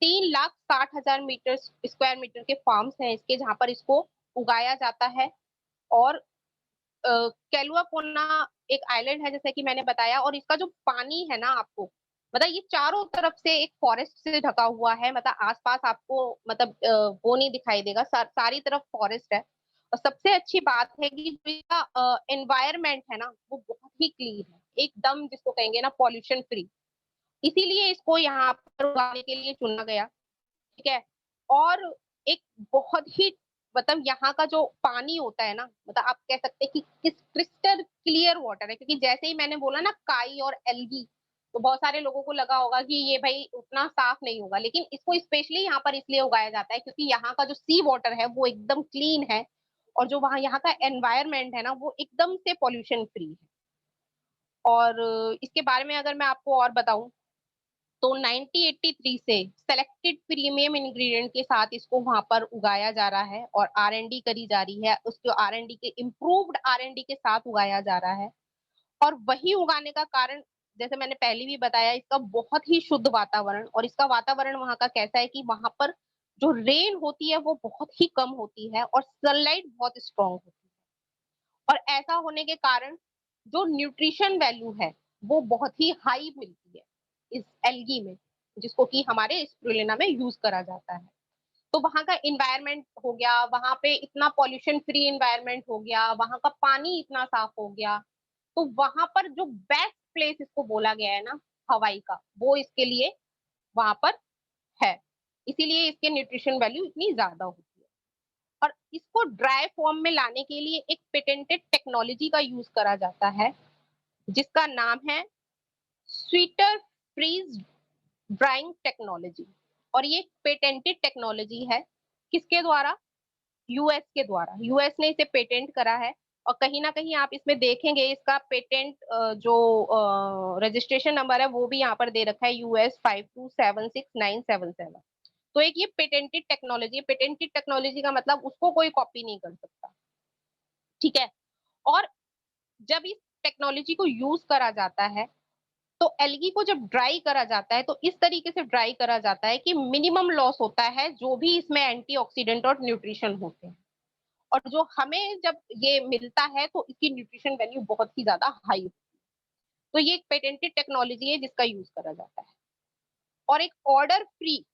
3,60,000 मीटर स्क्वायर मीटर के फार्म्स हैं इसके, जहां पर इसको उगाया जाता है। और कैलुआ कोना एक आइलैंड है जैसे कि मैंने बताया, और इसका जो पानी है ना आपको, मतलब ये चारों तरफ से एक फॉरेस्ट से ढका हुआ है, मतलब आसपास आपको मतलब वो नहीं दिखाई देगा, सारी तरफ फॉरेस्ट है। और सबसे अच्छी बात है कि जो इसका एनवायरनमेंट है ना वो बहुत ही क्लीन है, एकदम जिसको कहेंगे ना पॉल्यूशन फ्री। इसीलिए इसको यहाँ पर उगाने के लिए चुना गया। ठीक है। और एक बहुत ही मतलब यहाँ का जो पानी होता है ना, मतलब आप कह सकते हैं कि किस क्रिस्टल क्लियर वाटर है, क्योंकि जैसे ही मैंने बोला ना काई और एल्गी, तो बहुत सारे लोगों को लगा होगा कि ये भाई उतना साफ नहीं होगा, लेकिन इसको स्पेशली यहाँ पर इसलिए उगाया जाता है क्योंकि यहाँ का जो सी वाटर है वो एकदम क्लीन है, और जो वहाँ यहाँ का एनवायरनमेंट है ना वो एकदम से पॉल्यूशन फ्री है। और इसके बारे में अगर मैं आपको और बताऊं, तो 1983 से सेलेक्टेड प्रीमियम इंग्रेडिएंट के साथ इसको वहां पर उगाया जा रहा है और आर-एन-डी करी जा रही है, उसको आर-एन-डी के इम्प्रूव्ड आर-एन-डी के साथ उगाया जा रहा है। और वही उगाने का कारण, जैसे मैंने पहले भी बताया, इसका बहुत ही शुद्ध वातावरण, और इसका वातावरण वहां का कैसा है कि वहां पर जो रेन होती है वो बहुत ही कम होती है और सनलाइट बहुत स्ट्रांग होती है। और ऐसा होने के कारण जो न्यूट्रिशन वैल्यू है वो बहुत ही हाई मिलती है इस एल्गी में, जिसको कि हमारे स्पिरुलिना में यूज करा जाता है। तो वहां का इन्वायरमेंट हो गया, वहां पे इतना पॉल्यूशन फ्री इन्वायरमेंट हो गया, वहां का पानी इतना साफ हो गया, तो वहां पर जो बेस्ट प्लेस इसको बोला गया है ना हवाई का, वो इसके लिए वहां पर है। इसीलिए इसके न्यूट्रिशन वैल्यू इतनी ज्यादा होती है। और इसको ड्राई फॉर्म में लाने के लिए एक पेटेंटेड टेक्नोलॉजी का यूज करा जाता है, जिसका नाम है स्वीटर फ्रीज ड्राइंग टेक्नोलॉजी। और ये पेटेंटेड टेक्नोलॉजी है किसके द्वारा? यूएस के द्वारा। यूएस ने इसे पेटेंट करा है। और कहीं ना कहीं आप इसमें देखेंगे इसका पेटेंट जो रजिस्ट्रेशन नंबर है वो भी यहाँ पर दे रखा है, US 5276 977। तो एक ये पेटेंटेड टेक्नोलॉजी है। पेटेंटेड टेक्नोलॉजी का मतलब उसको कोई कॉपी नहीं कर सकता। ठीक है। और जब इस टेक्नोलॉजी को यूज करा जाता है, तो एल्गी को जब ड्राई करा जाता है तो इस तरीके से ड्राई करा जाता है कि मिनिमम लॉस होता है जो भी इसमें एंटीऑक्सीडेंट और न्यूट्रिशन होते हैं। और जो हमें जब ये मिलता है तो इसकी न्यूट्रिशन वैल्यू बहुत ही ज्यादा हाई। तो ये एक पेटेंटेड टेक्नोलॉजी है जिसका यूज करा जाता है। और एक ऑर्डर फ्री,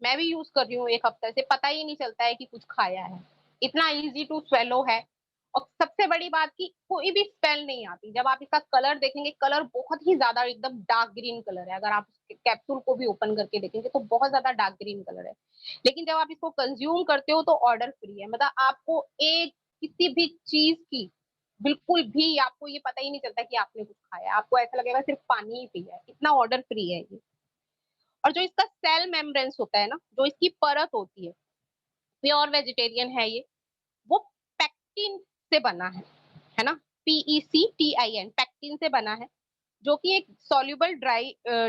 मैं भी यूज कर रही हूँ एक हफ्ते से, पता ही नहीं चलता है कि कुछ खाया है, इतना इजी टू स्वेलो है। और सबसे बड़ी बात की कोई भी स्मेल नहीं आती। जब आप इसका कलर देखेंगे, कलर बहुत ही ज्यादा एकदम डार्क ग्रीन कलर है, अगर आप कैप्सूल को भी ओपन करके देखेंगे तो बहुत ज्यादा डार्क ग्रीन कलर है। लेकिन जब आप इसको कंज्यूम करते हो तो ऑर्डर फ्री है, मतलब आपको एक किसी भी चीज की बिल्कुल भी आपको ये पता ही नहीं चलता कि आपने कुछ खाया है। आपको ऐसा लगेगा सिर्फ पानी ही पिया है, इतना ऑर्डर फ्री है ये। और जो इसका सेल मेम्ब्रेन्स होता है ना, जो इसकी परत होती है, प्योर वेजिटेरियन है ये, वो पैक्टिन से बना है ना, PECTIN, पैक्टिन से बना है, जो कि एक सॉल्युबल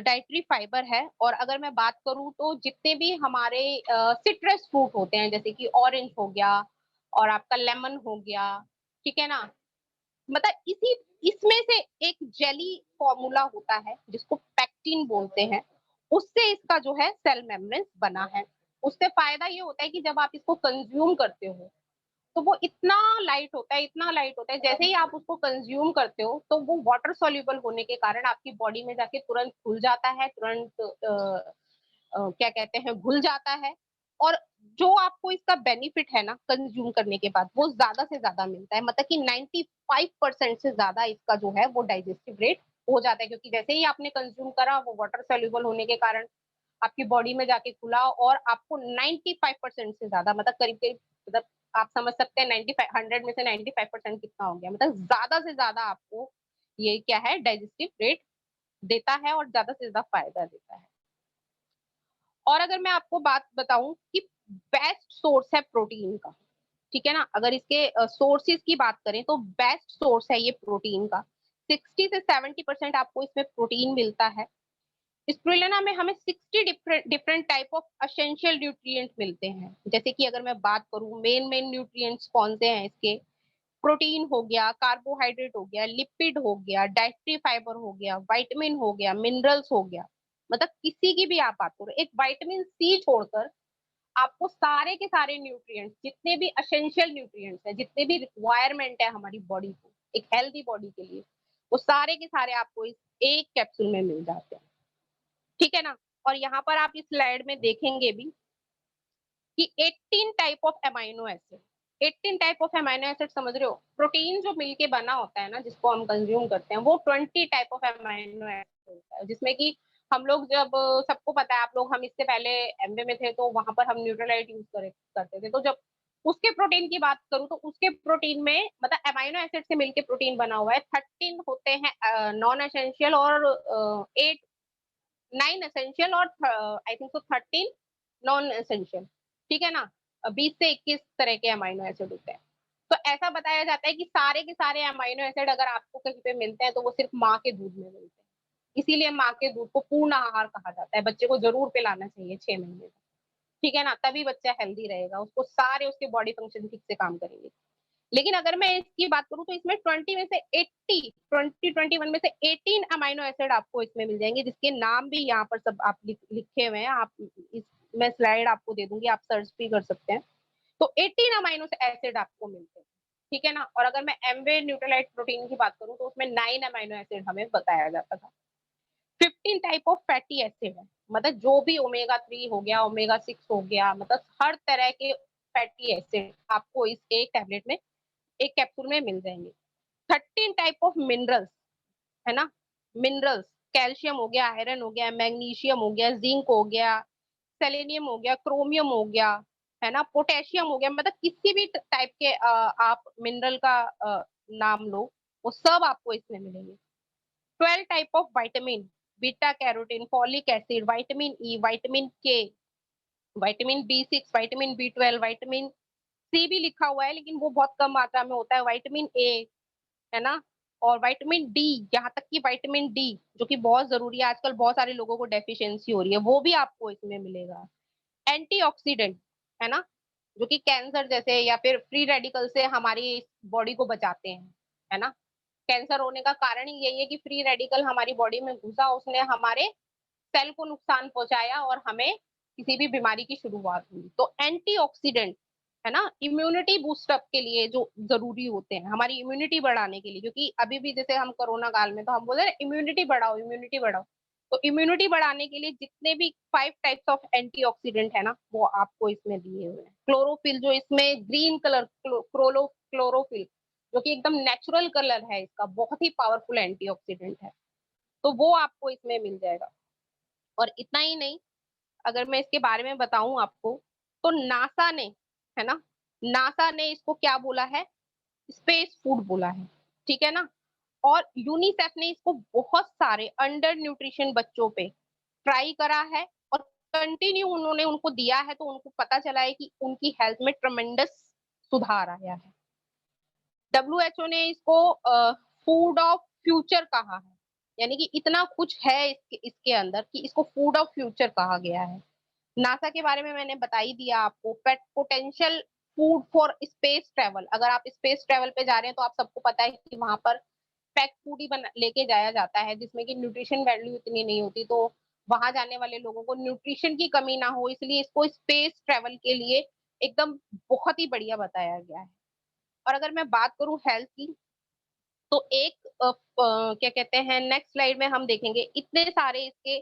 डाइटरी फाइबर है। और अगर मैं बात करूं तो जितने भी हमारे सिट्रस फ्रूट होते हैं, जैसे कि ऑरेंज हो गया और आपका लेमन हो गया, ठीक है ना, मतलब इसी इसमें से एक जेली फॉर्मूला होता है जिसको पैक्टिन बोलते हैं, उससे इसका जो है सेल मेम्ब्रेन बना है। उससे फायदा ये होता है कि जब आप इसको कंज्यूम करते हो तो वो इतना लाइट होता है, इतना लाइट होता है, जैसे ही आप उसको कंज्यूम करते हो तो वो वाटर सॉल्युबल होने के कारण आपकी बॉडी में जाके तुरंत घुल जाता है, तुरंत क्या कहते हैं, घुल जाता है। और जो आपको इसका बेनिफिट है ना कंज्यूम करने के बाद, वो ज्यादा से ज्यादा मिलता है, मतलब कि 95% से ज्यादा इसका जो है वो डाइजेस्टिव रेट हो जाता है, क्योंकि जैसे ही आपने कंज्यूम करा वो वाटर सॉल्युबल होने के कारण आपकी बॉडी में जाके खुला, और आपको 95% से ज्यादा, मतलब करीब करीब, मतलब आप समझ सकते हैं 95 100 में से 95% कितना हो गया, मतलब ज्यादा से ज्यादा आपको ये क्या है डाइजेस्टिव रेट देता है और ज्यादा से ज्यादा फायदा देता है। और अगर मैं आपको बात बताऊं कि बेस्ट सोर्स है प्रोटीन का, ठीक है ना, अगर इसके सोर्सेज की बात करें तो बेस्ट सोर्स है ये प्रोटीन का। 60 से 70% आपको इसमें प्रोटीन मिलता है। स्प्रुलिना में हमें 60 different type of essential nutrient मिलते हैं। जैसे कि अगर मैं बात करूं मेन मेन न्यूट्रिएंट्स कौन से हैं इसके, प्रोटीन हो गया, कार्बोहाइड्रेट हो गया, लिपिड हो गया, डाइटरी फाइबर हो गया, विटामिन हो गया, मिनरल्स हो गया, मतलब किसी की भी आप बात करो, एक विटामिन सी छोड़कर आपको सारे के सारे न्यूट्रिएंट्स, जितने भी एसेंशियल न्यूट्रिएंट्स हैं, जितने भी रिक्वायरमेंट है हमारी बॉडी को, एक हेल्दी बॉडी के लिए, वो सारे के सारे आपको इस एक कैप्सूल में मिल जाते हैं, ठीक है ना? और यहाँ पर आप इस स्लाइड में देखेंगे भी कि 18 type of amino acid, 18 type of amino acid समझ रहे हो? प्रोटीन जो मिलके बना होता है ना, जिसको हम कंज्यूम करते हैं, वो 20 टाइप ऑफ अमाइनो एसिड होता है, जिसमें कि हम लोग जब सबको पता है, आप लोग हम इससे पहले एमबीए में थे, तो वहाँ पर हम न्यूट्रलाइट यूज़ करे करते थे। तो जब उसके प्रोटीन की बात करूँ, तो उसके प्रोटीन में मतलब अमाइनो एसिड से मिलके प्रोटीन बना हुआ है, 13 होते हैं नॉन एसेंशियल और 8 9 एसेंशियल और I think so 13 non essential, ठीक है ना? 20 से 21 तरह के अमाइनो एसिड होते हैं। तो ऐसा बताया जाता है कि सारे के सारे अमाइनो एसिड अगर आपको कहीं पे मिलते हैं, तो वो सिर्फ माँ के दूध में मिलते हैं। इसीलिए माँ के दूध को पूर्ण आहार कहा जाता है। बच्चे को ज़रूर पिलाना चाहिए 6 महीने तक, ठीक है ना? तभी बच्चा हेल्दी रहेगा, उसको सारे उसके बॉडी फंक्शन ठीक से काम करेंगे। लेकिन अगर मैं इसकी बात करूँ, तो इसमें 20 में से 80 21 में से 18 अमाइनो एसिड आपको इसमें मिल जाएँगे, जिसके नाम भी यहाँ पर सब आप लिखे हुए हैं। आप इस मैं स्लाइड आपको दे दूँगी, आप सर्च भी कर सकते हैं। तो 18 अमाइनो एसिड आपको मिलते हैं, ठीक है ना? और अगर मैं एमवे न्यूट्रलाइट प्रोटीन की बात करूँ, तो उसमें 9 अमाइनो एसिड हमें बताया जाता था। 15 टाइप ऑफ फैटी एसिड है, मतलब जो भी ओमेगा 3 हो गया, ओमेगा 6 हो गया, मतलब हर तरह के फैटी एसिड आपको इस एक टैबलेट में, एक कैप्सूल में मिल जाएँगे। 13 टाइप ऑफ मिनरल्स, है ना? मिनरल्स, कैल्शियम हो गया, आयरन हो गया, मैग्नीशियम हो गया, जिंक हो गया, सेलेनियम हो गया, क्रोमियम हो गया, है ना? पोटेशियम हो गया, मतलब किसी भी टाइप के आप मिनरल का नाम लो, वो सब आपको इसमें मिलेंगे। 12 type of vitamin, beta carotene, folic acid, vitamin E, vitamin के, vitamin B6, vitamin B12, vitamin C भी लिखा हुआ है, लेकिन वो बहुत कम मात्रा में होता है, विटामिन ए, है ना? और विटामिन डी, यहाँ तक कि विटामिन डी, जो कि बहुत ज़रूरी है, आजकल बहुत सारे लोगों को डेफिशिएंसी हो रही है, वो भी आपको इसमें मिलेगा। एंटीऑक्सीडेंट, है ना? जो कि कैंसर जैसे या फिर फ्री रेडिकल से हमारी बॉडी को बचाते हैं, है ना? कैंसर होने का कारण ही यही है कि फ्री रेडिकल हमारी बॉडी में घुसा, उसने हमारे सेल को नुकसान पहुँचाया और हमें किसी भी बीमारी की शुरुआत हुई। तो एंटीऑक्सीडेंट, है ना? इम्यूनिटी बूस्ट अप के लिए जो ज़रूरी होते हैं, हमारी इम्यूनिटी बढ़ाने के लिए, क्योंकि अभी भी जैसे हम कोरोना काल में तो हम बोल रहे हैं इम्यूनिटी बढ़ाओ, इम्यूनिटी बढ़ाओ। तो इम्यूनिटी बढ़ाने के लिए जितने भी 5 टाइप्स ऑफ एंटीऑक्सीडेंट है ना, वो आपको इसमें दिए हुए हैं। क्लोरोफिल जो इसमें ग्रीन कलर क्लोरोफिल, जो कि एकदम नेचुरल कलर है इसका, बहुत ही पावरफुल एंटीऑक्सीडेंट है। तो वो आपको इसमें मिल जाएगा। और इतना ही नहीं, अगर मैं इसके बारे में बताऊँ आपको, तो नासा ने, है ना? नासा ने इसको क्या बोला है? स्पेस फूड बोला है, ठीक है ना? और यूनिसेफ ने इसको बहुत सारे अंडर न्यूट्रिशन बच्चों पे ट्राई करा है और कंटिन्यू उन्होंने उनको दिया है, तो उनको पता चला है कि उनकी हेल्थ में ट्रेमेंडस सुधार आया है। डब्ल्यूएचओ ने इसको फूड ऑफ फ्यूचर कहा है, यानी कि इतना कुछ है इसके अंदर कि इसको फूड ऑफ फ्यूचर कहा गया है। नासा के बारे में मैंने बता ही दिया आपको। Potential food for space travel, अगर आप स्पेस ट्रैवल पे जा रहे हैं, तो आप सबको पता है कि वहां पर पैक फूड ही बना लेके जाया जाता है, जिसमें कि न्यूट्रिशन वैल्यू इतनी नहीं होती, तो वहां जाने वाले लोगों को न्यूट्रिशन की कमी ना हो, इसलिए इसको स्पेस ट्रैवल के लिए एकदम बहुत ही बढ़िया बताया गया है। और अगर मैं बात करूं हेल्थ की, तो एक क्या कहते हैं, नेक्स्ट स्लाइड में हम देखेंगे इतने सारे इसके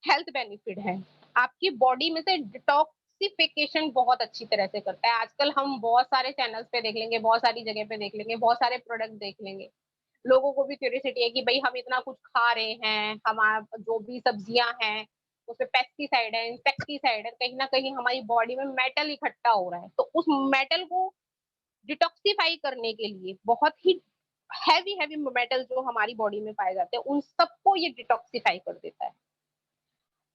हेल्थ बेनिफिट हैं। आपकी बॉडी में से डिटॉक्सिफिकेशन बहुत अच्छी तरह से करता है। आजकल हम बहुत सारे चैनल्स पे देख लेंगे, बहुत सारी जगह पे देख लेंगे, बहुत सारे प्रोडक्ट देख लेंगे। लोगों को भी क्यूरियोसिटी है कि भई हम इतना कुछ खा रहे हैं, जो भी सब्जियाँ हैं, उसमें पेस्टिसाइड है, इंसेक्टिसाइड है, कहीं न कहीं हमारी बॉडी में मेटल इकट्ठा हो रहा है। तो उस मेटल को डिटॉक्सिफाई करने के लिए बहुत ही हेवी मेटल जो हमारी बॉडी में पाए जाते हैं, उन सबको ये डिटॉक्सिफाई कर देता है।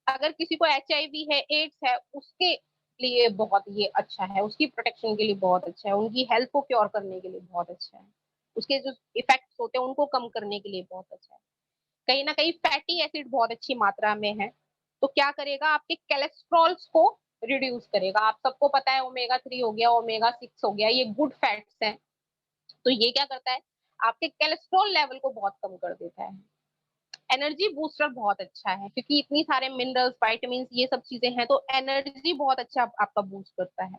अगर किसी को एचआईवी है, एड्स है, उसके लिए बहुत ये अच्छा है, उसकी प्रोटेक्शन के लिए बहुत अच्छा है, उनकी हेल्थ को क्योर करने के लिए बहुत अच्छा है। उसके जो इफेक्ट्स होते हैं, उनको कम करने के लिए बहुत अच्छा है। कहीं न कहीं फैटी एसिड बहुत अच्छी मात्रा में है, तो क्या करेगा, आपके कोलेस्ट्रॉल्स को रिड्यूस करेगा। आप सबको पता है ओमेगा 3 हो गया, ओमेगा 6 हो गया, ये गुड फैट्स हैं। तो ये क्या करता है, आपके कोलेस्ट्रॉल लेवल को बहुत कम कर देता है। एनर्जी बूस्टर बहुत अच्छा है, क्योंकि इतनी सारे मिनरल्स, विटामिन्स, ये सब चीजें हैं, तो एनर्जी बहुत अच्छा आपका बूस्ट करता है।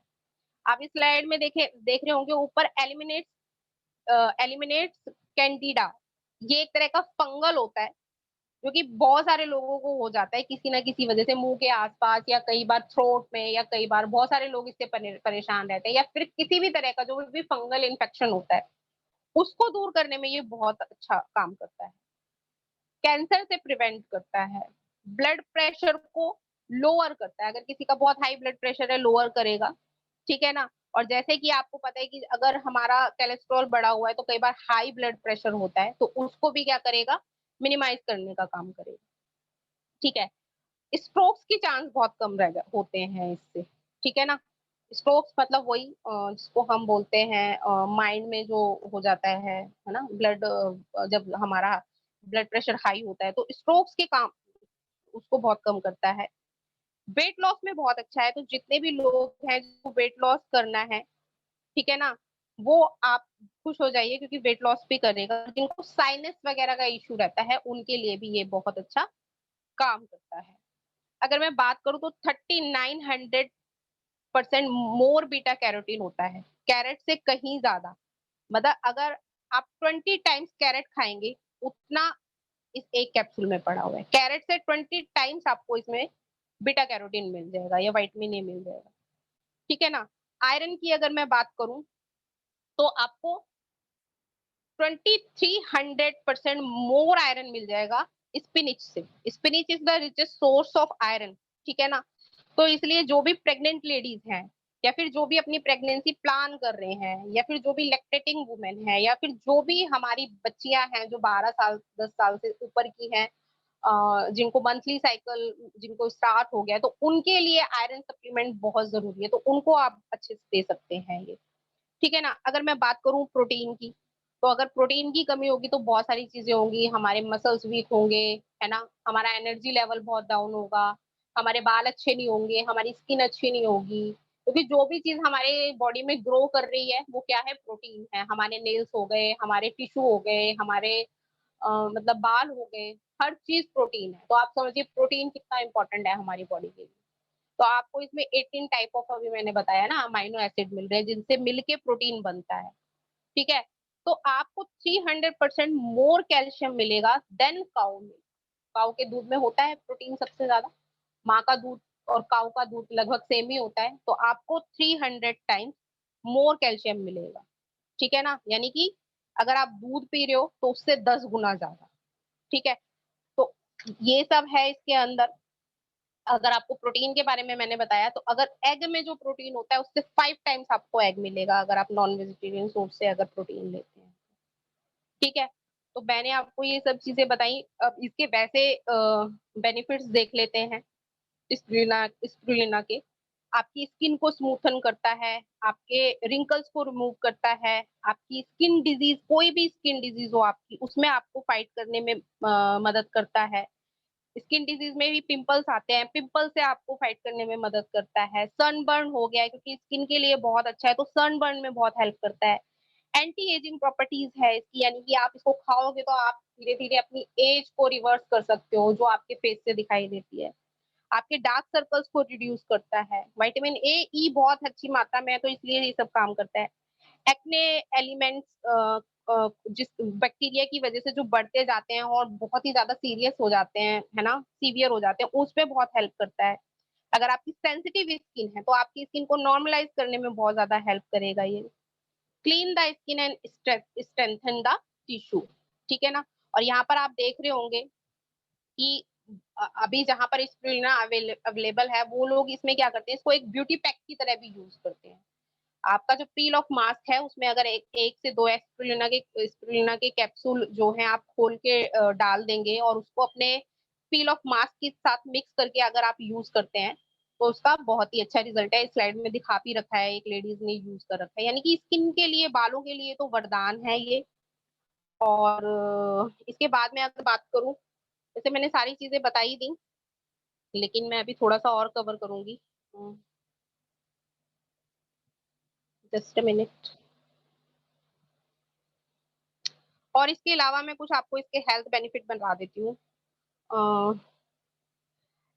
आप इस स्लाइड में देख रहे होंगे ऊपर एलिमिनेट्स एलिमिनेट्स कैंडिडा। ये एक तरह का फंगल होता है जो कि बहुत सारे लोगों को हो जाता है किसी ना किसी वजह से, मुंह के आसपास या कई बार थ्रोट में, या कई बार बहुत सारे लोग इससे परेशान रहते हैं, या फिर किसी भी तरह का जो भी फंगल इन्फेक्शन होता है उसको दूर करने में ये बहुत अच्छा काम करता है। कैंसर से प्रिवेंट करता है, ब्लड प्रेशर को लोअर करता है, अगर किसी का बहुत हाई ब्लड प्रेशर है लोअर करेगा, ठीक है ना। और जैसे कि आपको पता है कि अगर हमारा कोलेस्ट्रॉल बढ़ा हुआ है तो कई बार हाई ब्लड प्रेशर होता है, तो उसको भी क्या करेगा, मिनिमाइज करने का काम करेगा, ठीक है। स्ट्रोक्स की चांस बहुत कम रह होते हैं इससे, ठीक है ना। स्ट्रोक्स मतलब वही जिसको हम बोलते हैं माइंड में जो हो जाता है ना, ब्लड जब हमारा ब्लड प्रेशर हाई होता है तो स्ट्रोक्स के काम उसको बहुत कम करता है। वेट लॉस में बहुत अच्छा है, तो जितने भी लोग हैं जिनको वेट लॉस करना है, ठीक है ना, वो आप खुश हो जाइए क्योंकि वेट लॉस भी करेगा। जिनको साइनस वगैरह का इश्यू रहता है उनके लिए भी ये बहुत अच्छा काम करता है। अगर मैं बात करूँ तो 3900% मोर बीटा कैरोटीन होता है कैरेट से कहीं ज्यादा। मतलब अगर आप 20 टाइम्स कैरेट खाएंगे उतना इस एक कैप्सूल में पड़ा हुआ है। कैरेट से 20 टाइम्स आपको इसमें बीटा कैरोटीन मिल जाएगा या विटामिन ए मिल जाएगा, ठीक है ना। आयरन की अगर मैं बात करूं तो आपको 2300% मोर आयरन मिल जाएगा स्पिनिच से। Spinach is the richest source of iron, ठीक है ना। तो इसलिए जो भी प्रेग्नेंट लेडीज हैं, या फिर जो भी अपनी प्रेगनेंसी प्लान कर रहे हैं, या फिर जो भी लैक्टेटिंग वुमेन है, या फिर जो भी हमारी बच्चियां हैं जो 12 साल 10 साल से ऊपर की हैं, जिनको मंथली साइकिल जिनको स्टार्ट हो गया, तो उनके लिए आयरन सप्लीमेंट बहुत जरूरी है, तो उनको आप अच्छे से दे सकते हैं ये, ठीक है ना। अगर मैं बात करूं प्रोटीन की, तो अगर प्रोटीन की कमी होगी तो बहुत सारी चीजें होंगी, हमारे मसल्स वीक होंगे, है ना, हमारा एनर्जी लेवल बहुत डाउन होगा, हमारे बाल अच्छे नहीं होंगे, हमारी स्किन अच्छी नहीं होगी, क्योंकि जो भी चीज हमारे बॉडी में ग्रो कर रही है वो क्या है, प्रोटीन है। हमारे नेल्स हो गए, हमारे टिश्यू हो गए, हमारे मतलब बाल हो गए, हर चीज प्रोटीन है। तो आप समझिए प्रोटीन कितना इंपॉर्टेंट है हमारी बॉडी के लिए। तो आपको इसमें 18 टाइप ऑफ, अभी मैंने बताया ना, अमाइनो एसिड मिल रहे हैं जिनसे मिलके प्रोटीन बनता है, ठीक है। तो आपको 300% मोर कैल्शियम मिलेगा देन काउ मिल्क। काउ के दूध में होता है प्रोटीन सबसे ज्यादा, माँ का दूध और काउ का दूध लगभग सेम ही होता है, तो आपको 300 टाइम्स मोर कैल्शियम मिलेगा, ठीक है ना। यानी कि अगर आप दूध पी रहे हो तो उससे 10 गुना ज्यादा, ठीक है। तो ये सब है इसके अंदर। अगर आपको प्रोटीन के बारे में मैंने बताया, तो अगर एग में जो प्रोटीन होता है उससे 5 टाइम्स आपको एग मिलेगा अगर आप नॉन वेजिटेरियन सोर्स से अगर प्रोटीन लेते हैं, ठीक है। तो मैंने आपको ये सब चीजें बताई। अब इसके वैसे बेनिफिट्स देख लेते हैं। स्पिरुलिना के आपकी स्किन को स्मूथन करता है, आपके रिंकल्स को रिमूव करता है, आपकी स्किन डिजीज, कोई भी स्किन डिजीज हो आपकी, उसमें आपको फाइट करने में मदद करता है। स्किन डिजीज में भी पिंपल्स आते हैं, पिंपल से आपको फाइट करने में मदद करता है। सनबर्न हो गया है क्योंकि स्किन के लिए बहुत अच्छा है, तो सनबर्न में बहुत हेल्प करता है। एंटी एजिंग प्रॉपर्टीज है इसकी, यानी कि आप इसको खाओगे तो आप धीरे धीरे अपनी एज को रिवर्स कर सकते हो जो आपके फेस से दिखाई देती है। आपके डार्क सर्कल्स को रिड्यूस करता है। विटामिन ए ई बहुत अच्छी मात्रा में है, तो इसलिए ये सब काम करता है। एक्ने एलिमेंट्स जिस बैक्टीरिया की वजह से जो बढ़ते जाते हैं और बहुत ही ज्यादा सीरियस हो जाते हैं, है ना, सीवियर हो जाते हैं, उस पे बहुत हेल्प करता है। अगर आपकी सेंसिटिव स्किन है तो आपकी स्किन को नॉर्मलाइज करने में बहुत ज्यादा हेल्प करेगा ये। Clean the skin and strengthen the tissue, ठीक है ना। और यहाँ पर आप देख रहे होंगे कि अभी जहां पर स्पिरुलिना अवेलेबल है, वो लोग इसमें क्या करते हैं, इसको एक ब्यूटी पैक की तरह भी यूज करते हैं। आपका जो पील ऑफ मास्क है उसमें अगर एक से दो स्पिरुलिना के कैप्सूल जो है आप खोल के डाल देंगे और उसको अपने पील ऑफ मास्क के साथ मिक्स करके अगर आप यूज करते हैं तो उसका बहुत ही अच्छा रिजल्ट है। इस स्लाइड में दिखा भी रखा है, एक लेडीज ने यूज कर रखा है, यानी कि स्किन के लिए, बालों के लिए तो वरदान है ये। और इसके बाद में अगर बात करूं, जैसे मैंने सारी चीजें बताई दी, लेकिन मैं अभी थोड़ा सा और कवर करूंगी। Just a minute. और इसके अलावा मैं कुछ आपको इसके हेल्थ बेनिफिट बता देती हूँ।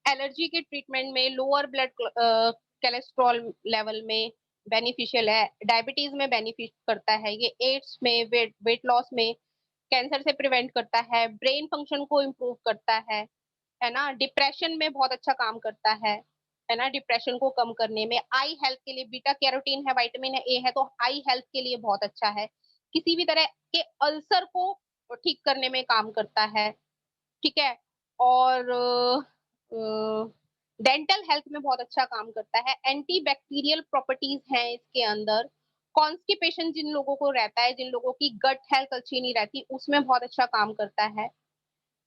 एलर्जी के ट्रीटमेंट में, लोअर ब्लड कोलेस्ट्रॉल लेवल में, बेनिफिशियल है, डायबिटीज में बेनिफिट करता है, ये एड्स में, वेट लॉस में, कैंसर से प्रिवेंट करता है, ब्रेन फंक्शन को इम्प्रूव करता है ना, डिप्रेशन में बहुत अच्छा काम करता है ना, डिप्रेशन को कम करने में, आई हेल्थ के लिए, बीटा कैरोटीन है, विटामिन ए है, तो आई हेल्थ के लिए बहुत अच्छा है, किसी भी तरह के अल्सर को ठीक करने में काम करता है, ठीक है, और डेंटल हेल्थ में बहुत अच्छा काम करता है, एंटी बैक्टीरियल प्रॉपर्टीज हैं इसके अंदर, कॉन्स्टिपेशन जिन लोगों को रहता है, जिन लोगों की गट हेल्थ अच्छी नहीं रहती, उसमें बहुत अच्छा काम करता है,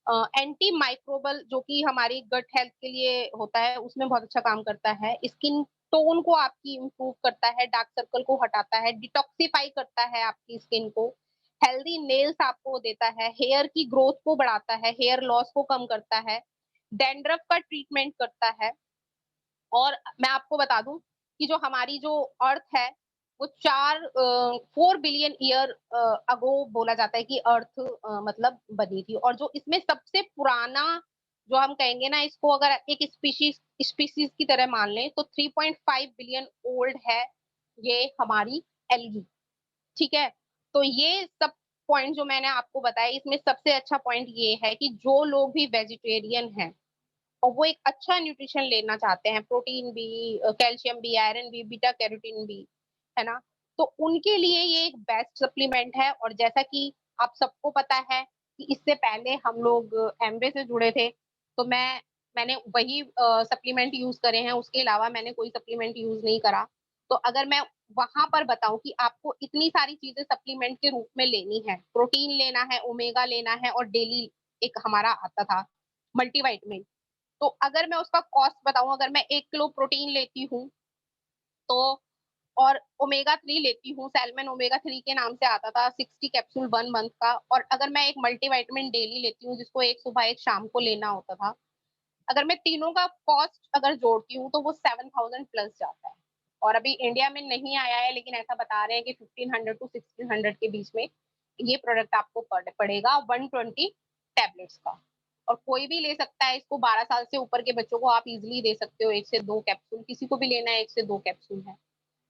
एंटी माइक्रोबल जो कि हमारी गट हेल्थ के लिए होता है, उसमें बहुत अच्छा काम करता है, स्किन टोन को आपकी इम्प्रूव करता है, डार्क सर्कल को हटाता है, डिटॉक्सिफाई करता है आपकी स्किन को, हेल्दी नेल्स आपको देता है, हेयर की ग्रोथ को बढ़ाता है, हेयर लॉस को कम करता है, डैंड्रफ का ट्रीटमेंट करता है, और मैं आपको बता दूं कि जो हमारी जो अर्थ है वो 4 बिलियन ईयर अगो बोला जाता है कि अर्थ मतलब बनी थी, और जो इसमें सबसे पुराना जो हम कहेंगे ना, इसको अगर एक स्पीशीज की तरह मान लें तो 3.5 बिलियन ओल्ड है ये हमारी एल्गी, ठीक है। तो ये सब पॉइंट जो मैंने आपको बताया, इसमें सबसे अच्छा पॉइंट ये है कि जो लोग भी वेजिटेरियन हैं और वो एक अच्छा न्यूट्रिशन लेना चाहते हैं, प्रोटीन भी, कैल्शियम भी, आयरन भी, बीटा कैरोटीन भी, है ना, तो उनके लिए ये एक बेस्ट सप्लीमेंट है। और जैसा कि आप सबको पता है कि इससे पहले हम लोग एमवे से जुड़े थे, तो मैंने वही सप्लीमेंट यूज करे हैं, उसके अलावा मैंने कोई सप्लीमेंट यूज नहीं करा। तो अगर मैं वहां पर बताऊं कि आपको इतनी सारी चीजें सप्लीमेंट के रूप में लेनी है, प्रोटीन लेना है, ओमेगा लेना है, और डेली एक हमारा आता था मल्टीवाइटमिन, तो अगर मैं उसका कॉस्ट बताऊं, अगर मैं 1 किलो प्रोटीन लेती हूँ तो, और ओमेगा 3 लेती हूँ, सैल्मन ओमेगा 3 के नाम से आता था, 60 कैप्सूल 1 मंथ का, और अगर मैं एक मल्टीविटामिन डेली लेती हूँ जिसको एक सुबह एक शाम को लेना होता था, अगर मैं तीनों का कॉस्ट अगर जोड़ती हूँ तो वो 7,000 प्लस जाता है। और अभी इंडिया में नहीं आया है, लेकिन ऐसा बता रहे हैं कि 1500 टू 1600 के बीच में ये प्रोडक्ट आपको पड़ेगा, 120 टैबलेट्स का। और कोई भी ले सकता है इसको, 12 साल से ऊपर के बच्चों को आप इजिली दे सकते हो, 1 से 2 कैप्सूल, किसी को भी लेना है 1 से 2 कैप्सूल है,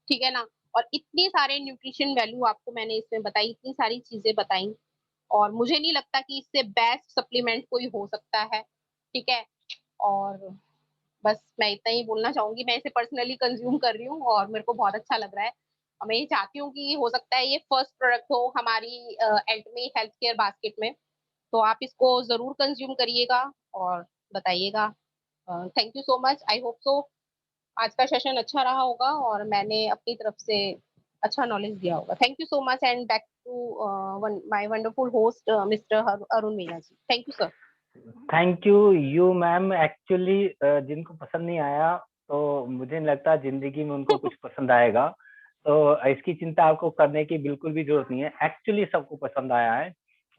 ठीक है ना। और इतनी सारे न्यूट्रिशन वैल्यू आपको मैंने इसमें बताई, इतनी सारी चीजें बताई, और मुझे नहीं लगता कि इससे बेस्ट सप्लीमेंट कोई हो सकता है, ठीक है। और बस मैं इतना ही बोलना चाहूंगी, मैं इसे पर्सनली कंज्यूम कर रही हूँ और मेरे को बहुत अच्छा लग रहा है, और मैं ये चाहती हूँ कि हो सकता है ये फर्स्ट प्रोडक्ट हो हमारी एल्टमी हेल्थ केयर बास्केट में, तो आप इसको जरूर कंज्यूम करिएगा और बताइएगा। Thank you so much, I hope so आज का सेशन अच्छा रहा होगा और मैंने अपनी तरफ से अच्छा नॉलेज दिया होगा। Thank you so much, and back to my wonderful host mister Arun Meena ji. Thank you sir. Thank you ma'am. Actually जिनको पसंद नहीं आया तो मुझे नहीं लगता जिंदगी में उनको कुछ पसंद आएगा, तो इसकी चिंता आपको करने की बिल्कुल भी जरूरत नहीं है। एक्चुअली सबको पसंद आया है,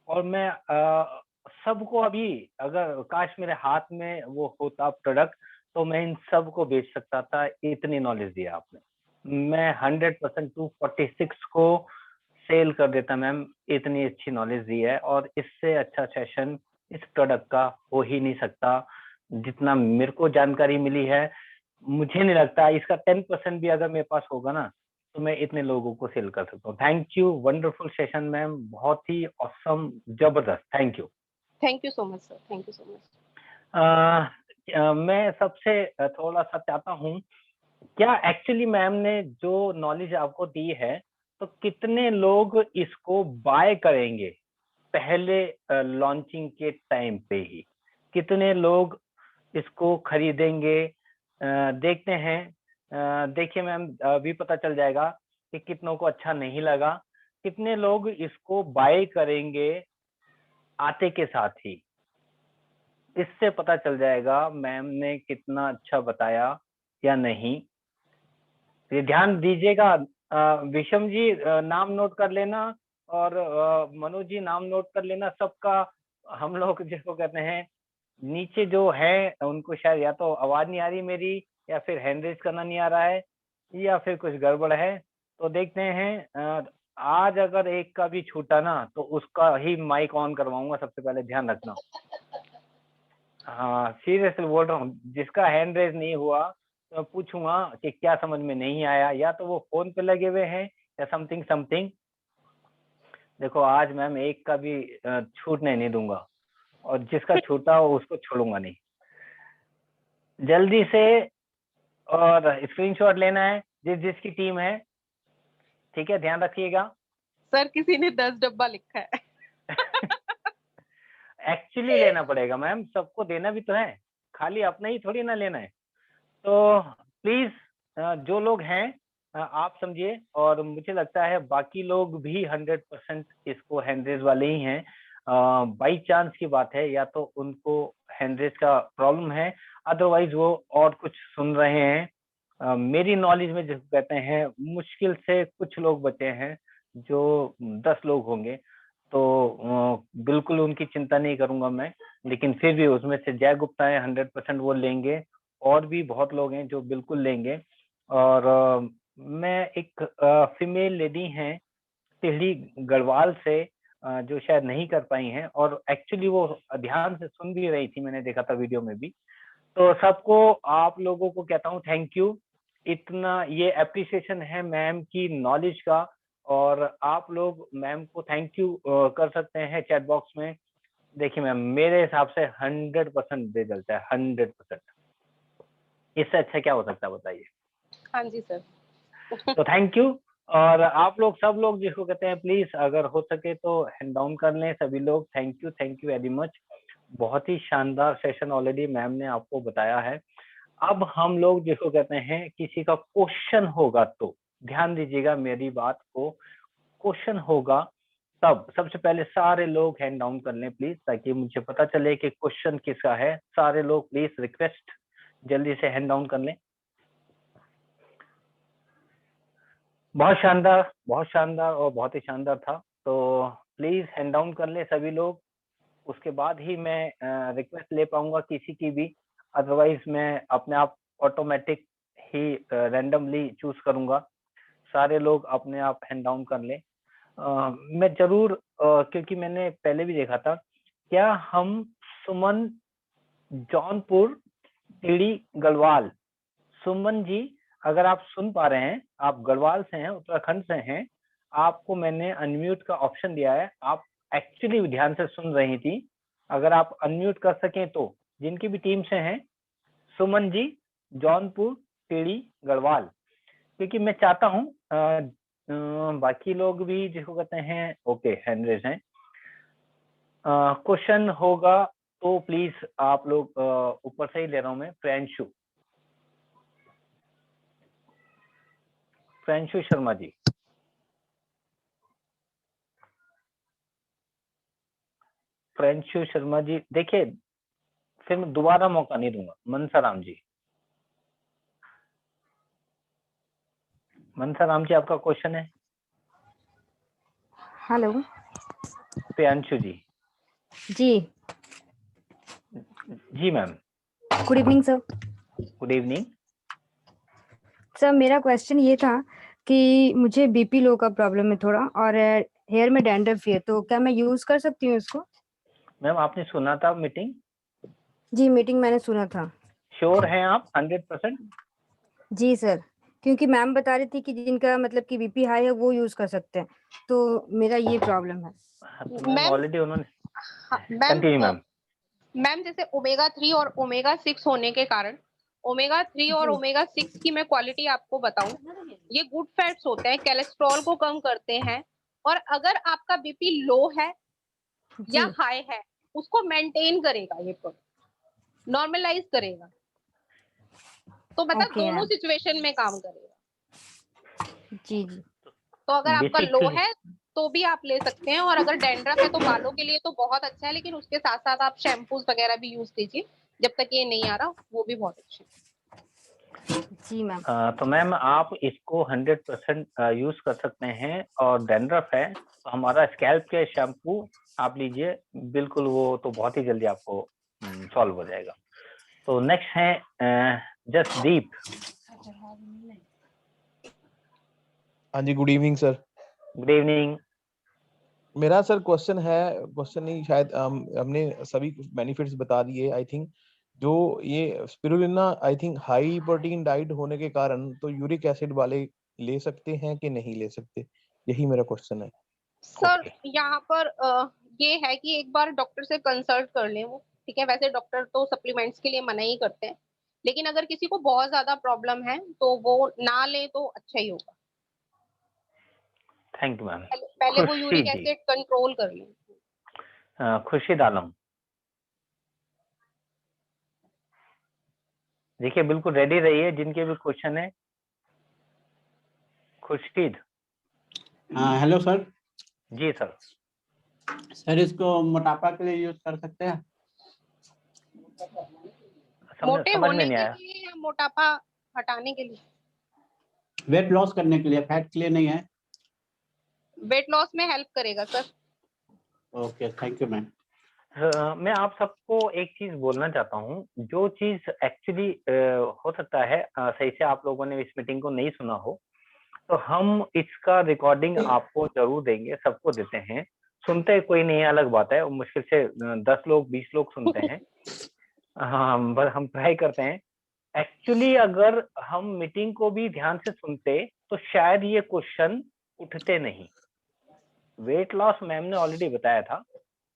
और मैं सबको अभी, अगर काश मेरे हाथ में वो होता प्रोडक्ट तो मैं इन सबको बेच सकता था, इतनी नॉलेज दिया आपने। मैं 100% 246 को सेल कर देता मैम, इतनी अच्छी नॉलेज दी है, और इससे अच्छा सेशन इस प्रोडक्ट का हो ही नहीं सकता। जितना मेरे को जानकारी मिली है, मुझे नहीं लगता इसका 10% भी अगर मेरे पास होगा ना तो मैं इतने लोगों को सेल कर सकता हूँ। Thank you, wonderful session ma'am, बहुत ही ऑसम, जबरदस्त, thank you. Thank you so much sir, thank you so much. मैं सबसे थोड़ा सा चाहता हूँ, क्या एक्चुअली मैम ने जो नॉलेज आपको दी है तो कितने लोग इसको बाय करेंगे पहले लॉन्चिंग के टाइम पे ही, कितने लोग इसको खरीदेंगे? देखते हैं। देखिए मैम, अभी पता चल जाएगा कि कितनों को अच्छा नहीं लगा, कितने लोग इसको बाय करेंगे आते के साथ ही, इससे पता चल जाएगा मैम ने कितना अच्छा बताया या नहीं। ये ध्यान दीजिएगा। विषम जी नाम नोट कर लेना, और मनोज जी नाम नोट कर लेना सबका। हम लोग जिसको कहते हैं, नीचे जो है उनको शायद या तो आवाज नहीं आ रही मेरी, या फिर हैंड रेज करना नहीं आ रहा है, या फिर कुछ गड़बड़ है। तो देखते हैं, आज अगर एक का भी छूटा ना तो उसका ही माइक ऑन करवाऊंगा, सबसे पहले ध्यान रखना। हाँ सीरियसली बोल रहा हूँ, जिसका हैंड रेज नहीं हुआ तो मैं पूछूंगा कि क्या समझ में नहीं आया, या तो वो फोन पे लगे हुए हैं या समथिंग। देखो आज मैम एक का भी छूटने नहीं दूंगा, और जिसका छूटा हो उसको छोड़ूंगा नहीं। जल्दी से और स्क्रीनशॉट लेना है जिसकी टीम है, ठीक है, ध्यान रखिएगा। सर किसी ने 10 डब्बा लिखा है। एक्चुअली लेना पड़ेगा मैम, सबको देना भी तो है, खाली अपना ही थोड़ी ना लेना है। तो प्लीज जो लोग हैं आप समझिए, और मुझे लगता है बाकी लोग भी 100% इसको हैंडरेज वाले ही हैं। बाई चांस की बात है, या तो उनको हैंडरेज का प्रॉब्लम है, अदरवाइज वो और कुछ सुन रहे हैं। मेरी नॉलेज में जिसको कहते हैं मुश्किल से कुछ लोग बचे हैं, जो 10 लोग होंगे, तो बिल्कुल उनकी चिंता नहीं करूंगा मैं, लेकिन फिर भी उसमें से जय गुप्ता है 100% वो लेंगे, और भी बहुत लोग हैं जो बिल्कुल लेंगे। और मैं एक फीमेल लेडी हैं टिहरी गढ़वाल से, जो शायद नहीं कर पाई हैं, और एक्चुअली वो ध्यान से सुन भी रही थी, मैंने देखा था वीडियो में भी। तो सबको आप लोगों को कहता हूँ थैंक यू, इतना ये अप्रिसिएशन है मैम की नॉलेज का, और आप लोग मैम को थैंक यू कर सकते हैं चैट बॉक्स में। देखिए मैम मेरे हिसाब से 100% रिजल्ट है, 100%। इससे अच्छा क्या हो सकता है बताइए। हाँ जी सर। तो थैंक यू। और आप लोग सब लोग जिसको कहते हैं प्लीज अगर हो सके तो हैंड डाउन कर लें सभी लोग। Thank you very much. बहुत ही शानदार सेशन ऑलरेडी मैम ने आपको बताया है। अब हम लोग जिसको कहते हैं किसी का क्वेश्चन होगा तो ध्यान दीजिएगा मेरी बात को, क्वेश्चन होगा तब सबसे पहले सारे लोग हैंड डाउन कर लें प्लीज, ताकि मुझे पता चले कि क्वेश्चन किसका है। सारे लोग प्लीज रिक्वेस्ट जल्दी से हैंड डाउन कर लें। बहुत शानदार और बहुत ही शानदार था, तो प्लीज हैंड डाउन कर ले सभी लोग। उसके बाद ही मैं रिक्वेस्ट ले पाऊंगा किसी की भी, अदरवाइज मैं अपने आप ऑटोमेटिक ही रैंडमली चूज करूंगा। सारे लोग अपने आप हैंड डाउन कर ले। मैं जरूर क्योंकि मैंने पहले भी देखा था, क्या हम सुमन जौनपुर टिहरी गढ़वाल, सुमन जी अगर आप सुन पा रहे हैं, आप गढ़वाल से हैं, उत्तराखंड से हैं, आपको मैंने अनम्यूट का ऑप्शन दिया है, आप एक्चुअली ध्यान से सुन रही थी। अगर आप अनम्यूट कर सकें तो जिनकी भी टीम से हैं, सुमन जी जौनपुर टिहरी गढ़वाल, क्योंकि मैं चाहता हूं बाकी लोग भी जिसको कहते हैं ओके हैंड रेज हैं। क्वेश्चन होगा तो प्लीज आप लोग ऊपर से ही ले रहा हूं मैं। प्रियांशु शर्मा जी, प्रियांशु शर्मा जी, देखिए फिर मैं दोबारा मौका नहीं दूंगा। मनसाराम जी, मनसाराम जी आपका क्वेश्चन है। हेलो प्रियांशु जी। जी जी ma'am. Good evening sir. Good evening. Sir मेरा क्वेश्चन ये था कि मुझे बीपी लो का प्रॉब्लम है थोड़ा, और हेयर में डैंड्रफ है, तो क्या मैं यूज कर सकती हूँ इसको? मैम आपने सुना था मीटिंग? जी मीटिंग मैंने सुना था। श्योर हैं आप 100%? जी सर, क्योंकि मैम बता रही थी कि जिनका मतलब कि बीपी हाई है वो यूज कर सकते हैं, तो मेरा ये प्रॉब्लम है। तो मैम ऑलरेडी उन्होंने मैम कंटिन्यू मैम। मैम जैसे ओमेगा 3 और ओमेगा 6 होने के कारण, ओमेगा 3 और ओमेगा 6 की मैं क्वालिटी आपको बताऊं, ये गुड फैट्स होते हैं, कोलेस्ट्रॉल को कम करते हैं, और अगर आपका बीपी लो है या हाई है उसको मेंटेन करेगा, ये प्रोडक्ट नॉर्मलाइज करेगा, तो मतलब दोनों सिचुएशन में काम करेगा। जी जी। तो अगर आपका लो बेसिकली है तो भी आप ले सकते हैं, और अगर डैंड्रफ है तो बालों के लिए तो बहुत अच्छा है, लेकिन उसके साथ साथ आप शैम्पूज वगैरह भी यूज कीजिए जब तक ये नहीं आ रहा, वो भी बहुत अच्छे। जी मैम। तो मैम आप इसको 100% यूज कर सकते हैं, और डैंड्रफ है तो हमारा स्कैल्प के शैम्पू आप लीजिए, बिल्कुल वो तो बहुत ही जल्दी आपको सॉल्व हो जाएगा। तो नेक्स्ट है जसदीप। हाँ जी, good evening sir. Good evening. मेरा सर क्वेश्चन नहीं, शायद हमने सभी बेनिफिट्स बता दिए आई थिंक। जो ये spirulina I think high protein diet होने के कारण तो यूरिक एसिड वाले ले सकते हैं कि नहीं ले सकते, यही मेरा क्वेश्चन है। सर ओके यहाँ पर ये है कि एक बार डॉक्टर से कंसल्ट कर लें वो, ठीक है। वैसे डॉक्टर तो सप्लीमेंट्स के लिए मना ही करते हैं, लेकिन अगर किसी को बहुत ज्यादा प्रॉब्लम है तो वो ना ले तो अच्छा ही होगा। Thank you ma'am. पहले वो खुशी यूरिक जी, एसिड कंट्रोल कर लें। खुर्शीद आलम, देखिए बिल्कुल रेडी रहिए, जिनके भी क्वेश्चन है। Khurshid hello sir. जी सर। सर इसको मोटापा के लिए यूज कर सकते हैं? मोटे समझ में होने नहीं के आया। लिए या मोटापा हटाने के लिए? वेट लॉस करने के लिए, फैट के लिए नहीं है। वेट लॉस में हेल्प करेगा sir. Okay, thank you ma'am. मैं आप सबको एक चीज बोलना चाहता हूँ, जो चीज एक्चुअली हो सकता है सही से आप लोगों ने इस मीटिंग को नहीं सुना हो, तो हम इसका रिकॉर्डिंग आपको जरूर देंगे, सबको देते हैं। सुनते कोई नहीं है अलग बात है, मुश्किल से 10 लोग 20 लोग सुनते हैं। हाँ, बस हम ट्राई करते हैं। एक्चुअली अगर हम मीटिंग को भी ध्यान से सुनते तो शायद ये क्वेश्चन उठते नहीं। वेट लॉस मैम ने ऑलरेडी बताया था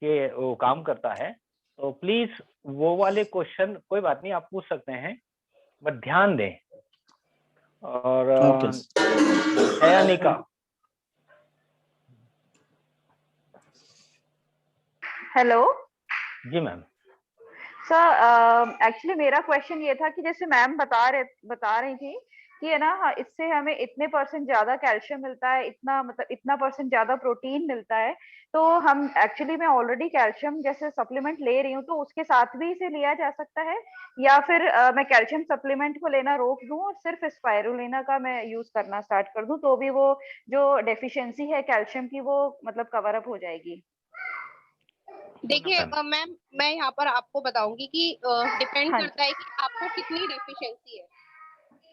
कि वो काम करता है, तो प्लीज वो वाले क्वेश्चन कोई बात नहीं आप पूछ सकते हैं, बट ध्यान दें। और ओके। दयानिका, हेलो जी मैम। सर, एक्चुअली मेरा क्वेश्चन ये था कि जैसे मैम बता रही थी कि है ना, हाँ, इससे हमें इतने % ज्यादा कैल्शियम मिलता है, इतना मतलब इतना % ज्यादा प्रोटीन मिलता है। तो हम एक्चुअली मैं ऑलरेडी कैल्शियम जैसे सप्लीमेंट ले रही हूँ, तो उसके साथ भी इसे लिया जा सकता है, या फिर मैं कैल्शियम सप्लीमेंट को लेना रोक दूं और सिर्फ स्पाइरुलिना का मैं यूज करना स्टार्ट कर दूं, तो भी वो जो डेफिशिएंसी है कैल्शियम की वो मतलब कवर अप हो जाएगी? देखिए मैम, मैं यहाँ पर आपको बताऊंगी कि डिपेंड हाँ करता है कि आपको कितनी डेफिशिएंसी है,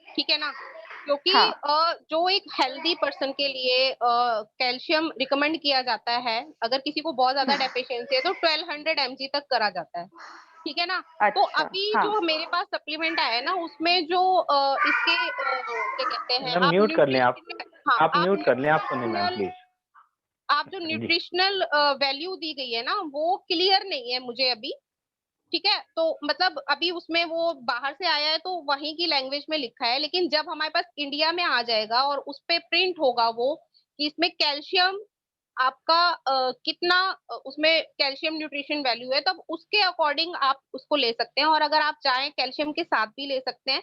ठीक है ना। क्योंकि हाँ जो एक हेल्दी पर्सन के लिए कैल्शियम रिकमेंड किया जाता है, अगर किसी को बहुत ज्यादा डेफिशिएंसी है तो 1200 mg तक करा जाता है, ठीक है ना। तो अच्छा अभी हाँ जो मेरे पास सप्लीमेंट आया है ना, उसमें जो इसके क्या कहते हैं, मैम आप म्यूट कर लें, न्यूट्रिशनल, हाँ, आप म्यूट कर लें, आप सुनिए मैम न्यूट्रिशनल, प्लीज। आप जो जी न्यूट्रिशनल वैल्यू दी गई है ना, वो क्लियर नहीं है मुझे अभी, ठीक है। तो मतलब अभी उसमें वो बाहर से आया है तो वहीं की लैंग्वेज में लिखा है, लेकिन जब हमारे पास इंडिया में आ जाएगा और उस पे प्रिंट होगा वो कि इसमें कैल्शियम आपका कितना उसमें कैल्शियम न्यूट्रिशन वैल्यू है, तब उसके अकॉर्डिंग आप उसको ले सकते हैं। और अगर आप चाहें कैल्शियम के साथ भी ले सकते हैं।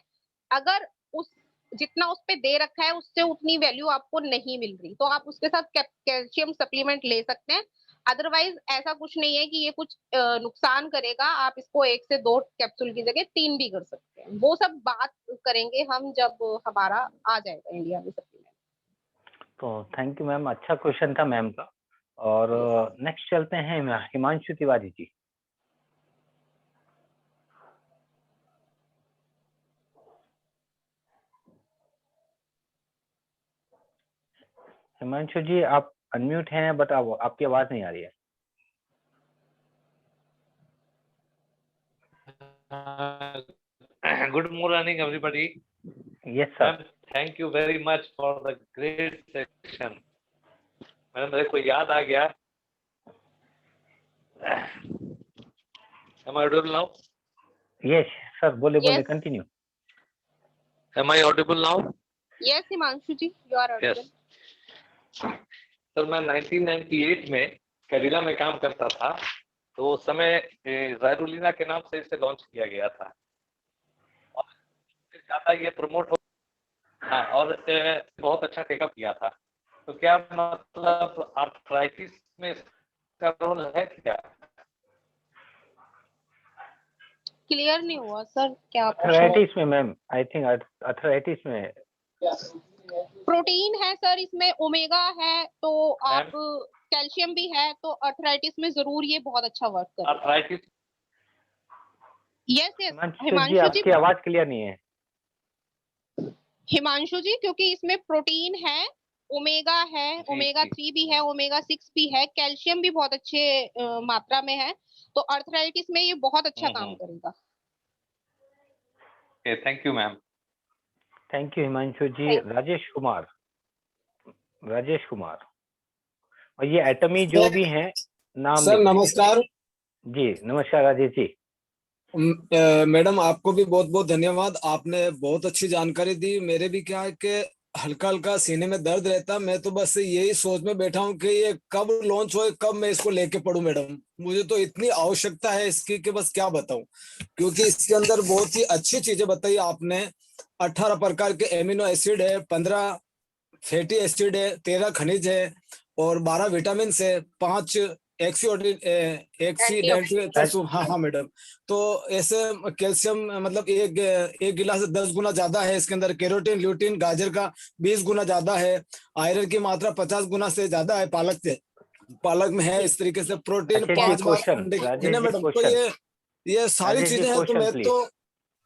अगर उस जितना उस पे दे रखा है उससे उतनी वैल्यू आपको नहीं मिल रही, तो आप उसके साथ कैल्शियम सप्लीमेंट ले सकते हैं। अदरवाइज ऐसा कुछ नहीं है कि ये कुछ नुकसान करेगा, आप इसको 1 से 2 कैप्सूल की जगह 3 भी कर सकते हैं। वो सब बात करेंगे हम जब हमारा आ जाएगा इंडिया में सप्लीमेंट। तो थैंक यू मैम, अच्छा क्वेश्चन था मैम का। और नेक्स्ट चलते हैं हिमांशु तिवारी जी। हिमांशु जी आप अनम्यूट हैं, बट आपकी आवाज नहीं आ रही है। Good morning, everybody. Yes sir. Ma'am, thank you very much for the great section. Madam मेरे को याद आ गया। Am I audible now? Yes sir, बोले Yes. Continue. Am I audible now? Yes Himanshu ji, you are Yes. Sir मैं 1998 में कैडिला में काम करता था, तो उस समय ज़ायरुलिना के नाम से इसे लॉन्च किया गया था और ज्यादा ये प्रमोट हो, हाँ, और बहुत अच्छा टेकअप किया था। तो क्या मतलब आर्थराइटिस में इसका रोल है क्या? क्लियर नहीं हुआ सर, क्या अर्थराइटिस में मैम, आई थिंक अर्थराइटिस में प्रोटीन है सर, इसमें ओमेगा है, तो आप मैम कैल्शियम भी है, तो अर्थराइटिस में जरूर ये बहुत अच्छा वर्क करेगा। आर्थराइटिस, यस यस हिमांशु जी हिमांशु जी, आपकी आवाज क्लियर नहीं है। हिमांशु जी, क्योंकि इसमें प्रोटीन है, ओमेगा है, जी, ओमेगा जी। 3 भी है, ओमेगा 6 भी है, कैल्शियम भी बहुत अच्छे मात्रा में है, तो अर्थराइटिस में ये बहुत अच्छा काम करेगा। Thank you ma'am. Thank you Himanshu ji. Rajesh Kumar और ये एटमी जो भी हैं नाम सर लिख लीजिए। नमस्कार। जी नमस्कार राजेश जी। मैडम आपको भी बहुत बहुत धन्यवाद, आपने बहुत अच्छी जानकारी दी। मेरे भी क्या है कि हल्का हल्का सीने में दर्द रहता, मैं तो बस यही सोच में बैठा हूँ कि ये कब लॉन्च होए, कब मैं इसको लेके पढूं। मैडम मुझे तो इतनी आवश्यकता है इसकी कि बस क्या बताऊं, क्योंकि इसके अंदर बहुत ही अच्छी चीजें बताई आपने। 18 प्रकार के एमिनो एसिड है, 15 फैटी एसिड है, 13 खनिज है और 12 विटामिन है, 5 एक्सीडेंट। हाँ हाँ मैडम। तो ऐसे कैल्शियम मतलब एक गिलास से 10 गुना ज्यादा है इसके अंदर। कैरोटीन ल्यूटीन गाजर का 20 गुना ज्यादा है। आयरन की मात्रा 50 गुना से ज्यादा है पालक में है। इस तरीके से प्रोटीन अच्छा जी 5 बार क्वेश्चन, अंडे राजेश है जी मैडम। तो क्वेश्चन, ये सारी राजेश जी चीजें हैं। तो क्वेश्चन मैं प्लीज। तो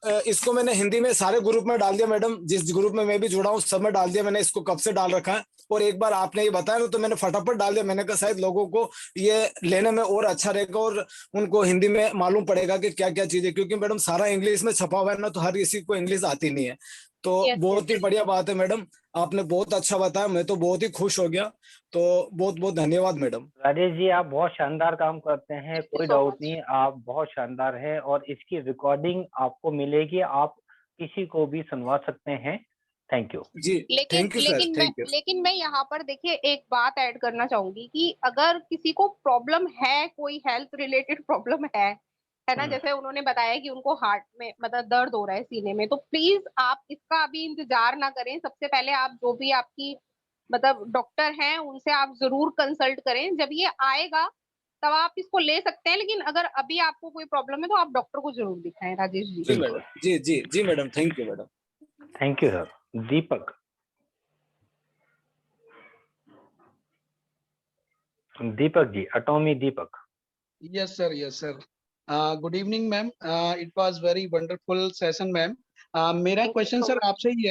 इसको मैंने हिंदी में सारे ग्रुप में डाल दिया मैडम, जिस ग्रुप में मैं भी जुड़ा हूँ सब में डाल दिया मैंने। इसको कब से डाल रखा है और एक बार आपने ये बताया ना तो मैंने फटाफट डाल दिया। मैंने कहा शायद लोगों को ये लेने में और अच्छा रहेगा और उनको हिंदी में मालूम पड़ेगा कि क्या क्या चीजें, क्योंकि मैडम सारा इंग्लिश में छपा हुआ है ना, तो हर किसी को इंग्लिश आती नहीं है। तो बहुत ही बढ़िया बात है मैडम, आपने बहुत अच्छा बताया, मैं तो बहुत ही खुश हो गया। तो बहुत बहुत धन्यवाद मैडम। राजेश जी आप बहुत शानदार काम करते हैं, कोई डाउट नहीं, आप बहुत शानदार है और इसकी रिकॉर्डिंग आपको मिलेगी, आप किसी को भी सुनवा सकते हैं। थैंक यू जी। Thank you sir, thank you. लेकिन मैं यहाँ पर देखिए एक बात ऐड करना चाहूंगी कि अगर किसी को प्रॉब्लम है, कोई हेल्थ रिलेटेड प्रॉब्लम है ना, जैसे उन्होंने बताया कि उनको हार्ट में मतलब दर्द हो रहा है सीने में, तो प्लीज आप इसका अभी इंतजार ना करें। सबसे पहले आप जो भी आपकी मतलब डॉक्टर हैं उनसे आप जरूर कंसल्ट करें। जब ये आएगा तब आप इसको ले सकते हैं, लेकिन अगर अभी आपको कोई प्रॉब्लम है तो आप डॉक्टर को जरूर दिखाएं। राजेश जी। जी मैडम, जी जी जी madam, thank you madam. Thank you sir. Deepak ji, Atomy Deepak. Yes, sir. Yes, sir. Good evening, ma'am. It was very wonderful session, ma'am. मेरा क्वेश्चन सर आपसे ही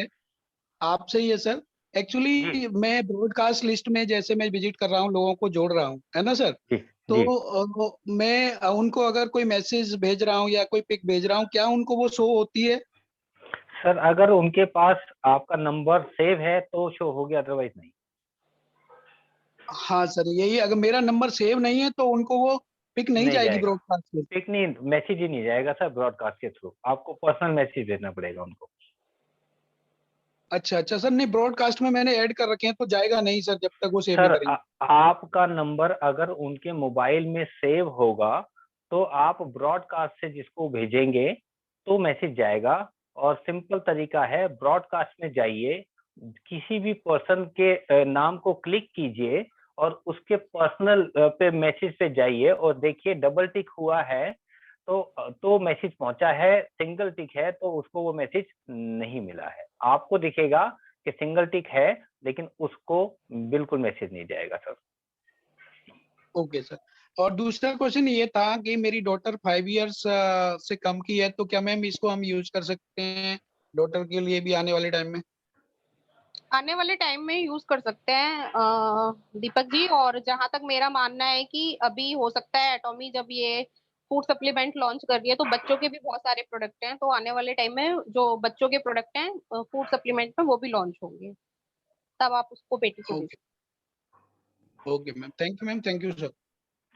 है सर। एक्चुअली मैं ब्रॉडकास्ट लिस्ट में जैसे मैं विजिट कर रहा हूँ, लोगों को जोड़ रहा हूँ, है ना सर। तो मैं उनको अगर कोई मैसेज भेज रहा हूँ या कोई पिक भेज रहा हूँ, क्या उनको वो शो होती है? सर अगर उनके पास आपका नंबर सेव है तो शो होगी, अदरवाइज नहीं। हाँ सर, यही अगर मेरा नंबर सेव नहीं है तो उनको वो पिक नहीं जाएगी ब्रॉडकास्ट में? पिक नहीं, मैसेज ही नहीं जाएगा सर ब्रॉडकास्ट के थ्रू, आपको पर्सनल मैसेज भेजना पड़ेगा उनको। अच्छा अच्छा सर, नहीं ब्रॉडकास्ट में मैंने ऐड कर रखे हैं तो जाएगा नहीं सर जब तक वो सेव नहीं सर करेंगे। आपका नंबर अगर उनके मोबाइल में सेव होगा तो आप ब्रॉडकास्ट से जिसको भेजेंगे तो मैसेज जाएगा। और सिंपल तरीका है, ब्रॉडकास्ट में जाइए, किसी भी पर्सन के नाम को क्लिक कीजिए और उसके पर्सनल पे मैसेज पे जाइए और देखिए डबल टिक हुआ है तो मैसेज पहुंचा है, सिंगल टिक है तो उसको वो मैसेज नहीं मिला है। आपको दिखेगा कि सिंगल टिक है लेकिन उसको बिल्कुल मैसेज नहीं जाएगा सर। Okay sir. और दूसरा क्वेश्चन ये था कि मेरी डॉटर 5 इयर्स से कम की है, तो क्या मैम इसको हम यूज कर सकते हैं डॉटर के लिए भी आने वाले टाइम में? आने वाले टाइम में यूज कर सकते हैं दीपक जी। और जहां तक मेरा मानना है कि अभी हो सकता है एटॉमी जब ये फूड सप्लीमेंट लॉन्च कर रही है तो बच्चों के भी बहुत सारे प्रोडक्ट हैं, तो आने वाले टाइम में जो बच्चों के प्रोडक्ट हैं फूड सप्लीमेंट में वो भी लॉन्च होंगे, तब आप उसको बेटी को दे सकते okay ma'am, thank you ma'am, thank you sir.